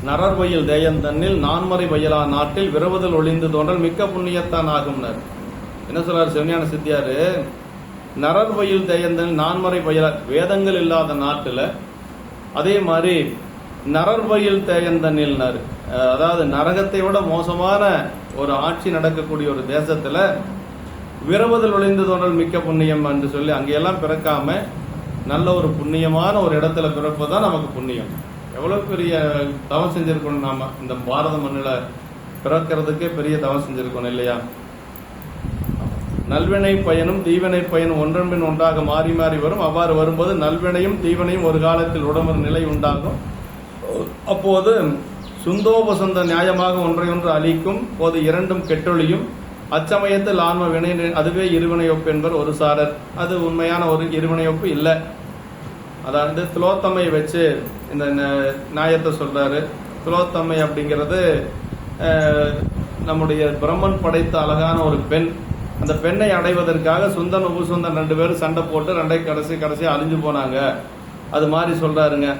S1: நரர் வயல் தேயன் தன்னில் நான்மறை வயலா நாட்டில் விரவுதல் ஒளிந்து தோன்றல் மிக்க புண்ணியத்தான் ஆகும்னர். என்ன சொல்றாரு சிவஞான சித்தியாரு? நரர் வயல் தேயந்தனில் நான்மறை வயலா, வேதங்கள் இல்லாத நாட்டுல, அதே மாதிரி நரர் வயல் தேயந்தனில்னாரு, அதாவது நரகத்தை விட மோசமான ஒரு ஆட்சி நடக்கக்கூடிய ஒரு தேசத்துல விரவுதல் ஒளிந்து தோன்றல் மிக்க புண்ணியம் என்று சொல்லி அங்கெல்லாம் பிறக்காம நல்ல ஒரு புண்ணியமான ஒரு இடத்துல பிறப்பதான் நமக்கு புண்ணியம். எவ்வளவு பெரிய தவம் செஞ்சிருக்கணும் நாம, இந்த பாரத மண்ணில பிறக்கிறதுக்கே பெரிய தவம் செஞ்சிருக்கணும் இல்லையா? நல்வினை பயனும் தீவினை பயனும் ஒன்றன் பின் ஒன்றாக மாறி மாறி வரும். அவ்வாறு வரும்போது நல்வினையும் தீவனையும் ஒரு காலத்தில் உடம்பு நிலை உண்டாகும். அப்போது சுந்தோபசந்த நியாயமாக ஒன்றையொன்று அளிக்கும் போது இரண்டும் கெட்டொழியும். அச்சமயத்தில் ஆன்ம வினை, அதுவே இருவினை ஒப்பு என்பர் ஒரு சாரர். அது உண்மையான ஒரு இருவினை ஒப்பு இல்லை. அதாவது துலோத்தமை வச்சு இந்த நியாயத்தை சொல்றாரு. துலோத்தமை அப்படிங்கிறது நம்முடைய பிரம்மன் படைத்த அழகான ஒரு பெண். அந்த பெண்ணை அடைவதற்காக சுந்தன் உபசுந்தன் 2 பேரும் சண்டை போட்டு 2 கடைசி அழிஞ்சு போனாங்க. அது மாதிரி சொல்றாருங்க.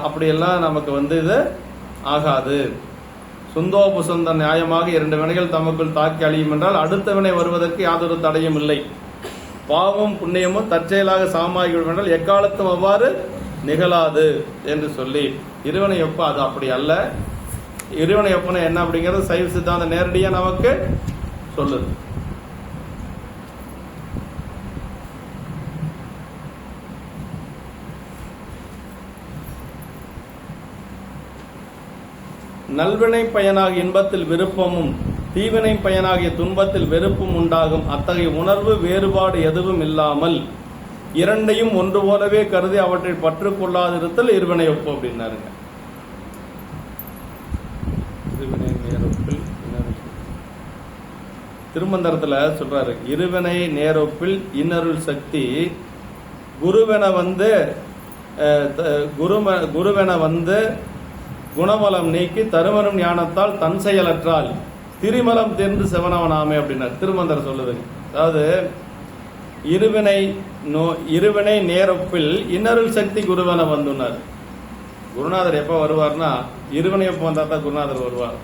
S1: அப்படியெல்லாம் நமக்கு வந்து இது ஆகாது. சுந்தோபுசந்த நியாயமாக 2 வினைகள் தமக்குள் தாக்கி அழியும் என்றால் அடுத்த வினை வருவதற்கு யாதொரு தடையும் இல்லை. பாவம் புண்ணியமும் தற்செயலாக சமமாகிவிடும் என்றால் எக்காலத்தும் அவ்வாறு நிகழாது என்று சொல்லி இருவினை ஒப்பு அது அப்படி அல்ல. இருவினை ஒப்புனை என்ன அப்படிங்கிறது சைவ சித்தாந்தம் நேரடியா நமக்கு சொல்லுது. நல்வினை பயனாகிய இன்பத்தில் விருப்பமும் தீவினை பயனாகிய துன்பத்தில் வெறுப்பும் உண்டாகும். அத்தகைய உணர்வு வேறுபாடு எதுவும் இல்லாமல் இரண்டையும் ஒன்று போலவே கருதி அவற்றை பற்று கொள்ளாதிருத்தல் இருவினை ஒப்பு அப்படின்னாருங்க. திருமந்திரத்துல சொல்றாரு, இருவினை நேரொப்பில் இன்னருள் சக்தி குருவென வந்து குணமலம் நீக்கி தருமரும் ஞானத்தால் தன் செயலற்றால் திரிமலம் தேர்ந்து சிவனவனாமே அப்படின்னார். திருமந்திரம் சொல்லுதுங்க. அதாவது இருவினை நேரொப்பில் இன்னருள் சக்தி குருவென வந்துனார். குருநாதர் எப்ப வருவார்னா இருவினை எப்ப வந்தா தான் குருநாதர் வருவார்.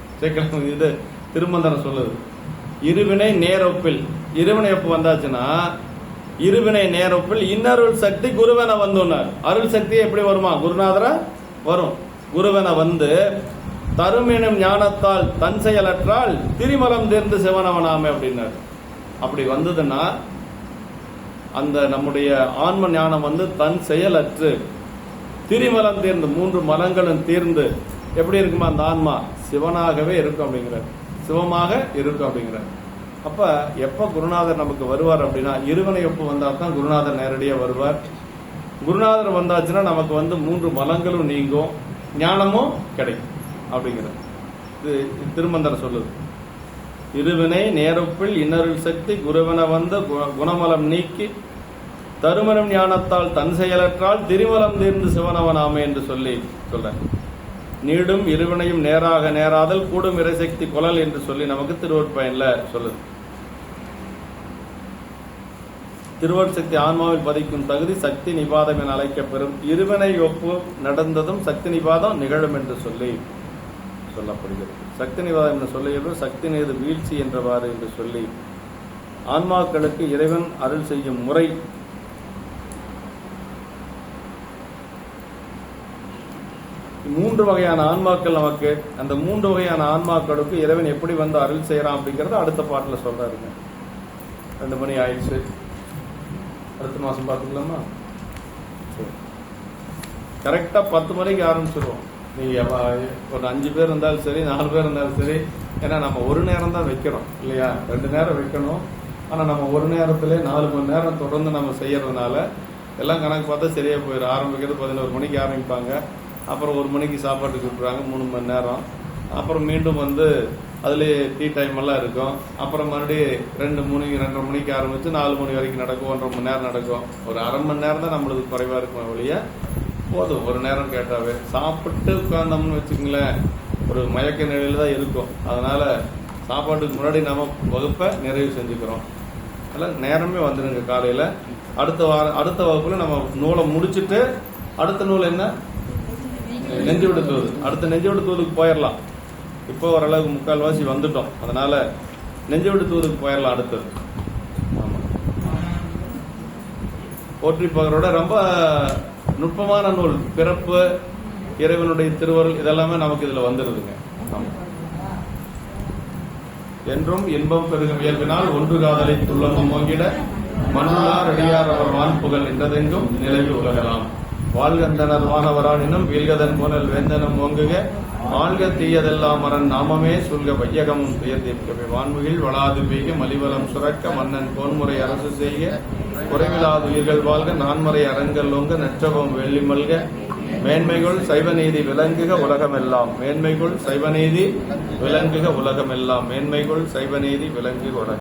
S1: இது திருமந்திரம் சொல்லுது. இருவினை நேரொப்பில் இருவினை எப்ப வந்தாச்சுன்னா இருவினை நேரொப்பில் இன்னருள் சக்தி குருவென வந்துனார். அருள் சக்தி எப்படி வருமா? குருநாதர வரும். குருவென வந்து தருமெனும் ஞானத்தால் தன் செயலற்றால் திரிமலம் தேர்ந்து சிவனவனாமே அப்படின்னாரு. அப்படி வந்ததுன்னா அந்த நம்முடைய ஆன்ம ஞானம் வந்து தன் செயலற்று திரிமலம் தேர்ந்து 3 மலங்களும் தீர்ந்து எப்படி இருக்குமா அந்த ஆன்மா சிவனாகவே இருக்கும் அப்படிங்கிறார். சிவமாக இருக்கும் அப்படிங்கிறார். அப்ப எப்ப குருநாதர் நமக்கு வருவார் அப்படின்னா இருவினை ஒப்பு வந்தா தான் குருநாதர் நேரடியாக வருவார். குருநாதர் வந்தாச்சுன்னா நமக்கு வந்து 3 மலங்களும் நீங்கும், ஞானமும் கிடைக்கும் அப்படிங்கிறார். இது திருமந்திரம் சொல்லுது. இருவினை நேரொப்பில் இன்னருள் சக்தி குருவென வந்து குணமலம் நீக்கி தருமனம் ஞானத்தால் தன் செயலற்றால் திரிமலம் தீர்ந்து சிவனவனாமே என்று சொல்லி சொல்ற. நீடும் இருவினையும் நேராக நேராதல் கூடும் இறைசக்தி கொலல் என்று சொல்லி நமக்கு திருவொற்பயன்ல சொல்லுது. திருவொற்சக்தி ஆன்மாவில் பதிக்கும் தகுதி சக்தி நிபாதம் என அழைக்கப்பெறும். இருவினை ஒப்பு நடந்ததும் சக்தி நிபாதம் நிகழும் என்று சொல்லி சொல்லப்படுகிறது. சக்தி நிவாதம் என்று சொல்லுகிறது சக்தி நீது வீழ்ச்சி என்றவாறு என்று சொல்லி ஆன்மாக்களுக்கு இறைவன் அருள் செய்யும் முறை மூன்று வகையான ஆன்மாக்கள் நமக்கு. அந்த 3 வகையான ஆன்மாக்களுக்கு இறைவன் எப்படி வந்து அருள் செய்யறான் அப்படிங்கறத அடுத்த பாட்டுல சொல்றாருங்க. 2 மணி ஆயிடுச்சு. அடுத்த மாசம் பாத்துக்கலாமா? கரெக்டா 10 மணிக்கு ஆரம்பிச்சிருவோம். நீங்க ஒரு 5 பேர் இருந்தாலும் சரி 4 பேர் இருந்தாலும் சரி. ஏன்னா நம்ம ஒரு நேரம் தான் வைக்கிறோம் இல்லையா? 2 நேரம் வைக்கணும். ஆனா நம்ம ஒரு நேரத்துல 4 மணி நேரம் தொடர்ந்து நம்ம செய்யறதுனால எல்லாம் கணக்கு பார்த்தா சரியா போயிடும். ஆரம்பிக்கிறது 11 மணிக்கு ஆரம்பிப்பாங்க. அப்புறம் 1 மணிக்கு சாப்பாட்டுக்கு விட்டுறாங்க 3 மணி நேரம். அப்புறம் மீண்டும் வந்து அதுலேயே டீ டைம் எல்லாம் இருக்கும். அப்புறம் மறுபடியும் 2 மணிக்கு 2:30 மணிக்கு ஆரம்பிச்சு 4 மணி வரைக்கும் நடக்கும். 1.5 மணி நேரம் நடக்கும். ஒரு அரை மணி நேரம் தான் நம்மளுக்கு குறைவா இருக்கும் வழியா போதும். ஒரு நேரம் கேட்டாவே சாப்பிட்டு உட்கார்ந்தோம்னு வச்சுக்கங்களேன் ஒரு மயக்க நிலையில தான் இருக்கும். அதனால சாப்பாட்டுக்கு முன்னாடி நம்ம வகுப்பை நிறைவு செஞ்சுக்கிறோம். அதெல்லாம் நேரமே வந்துடுங்க காலையில. அடுத்த வகுப்புல நம்ம நூலை முடிச்சுட்டு அடுத்த நூல் என்ன நெஞ்சு விடுத்துவது. அடுத்த நெஞ்சு விடுத்துவதுக்கு போயிடலாம். இப்போ ஓரளவுக்கு 3/4 வந்துட்டோம். அதனால நெஞ்சு விடுத்துவதுக்கு போயிடலாம் அடுத்தது. ஆமா, போற்றி பகரோட ரொம்ப நுட்பமான நூல். பிறப்பு, இறைவனுடைய திருவருள் இதெல்லாமே நமக்கு இதுல வந்துருதுங்க. என்றும் இன்பம் பெருகும் இயல்பினால் ஒன்று காதலை துள்ளமும் ஓங்கிட மண்ணுளார் அடியார் அவர் வான்புகழ் என்றதெங்கும் நிலவி உலகலாம். வாழ்கந்தனர் வானவரானினும் வீழ்கதன் போனல் வேந்தனம் ஓங்குக ஆழ்க தீயதெல்லாம் மரன் நாமமே சொல்க வையகமும் துயர் தீர்க்கவே. வான்முகில் வளாது பெய்க மலிவலம் சுரக்க மன்னன் கோன்முறை அரசு செய்க குறைவிலாது உயிர்கள் வாழ்க நான்மறை அரங்கல் ஓங்க நற்றவம் வெள்ளி மல்க. மேன்மைகள் சைவநீதி விளங்குக உலகமெல்லாம். மேன்மைகள் சைவநீதி விளங்குக உலகமெல்லாம். மேன்மைகள் சைவநீதி விளங்குக உலகம்.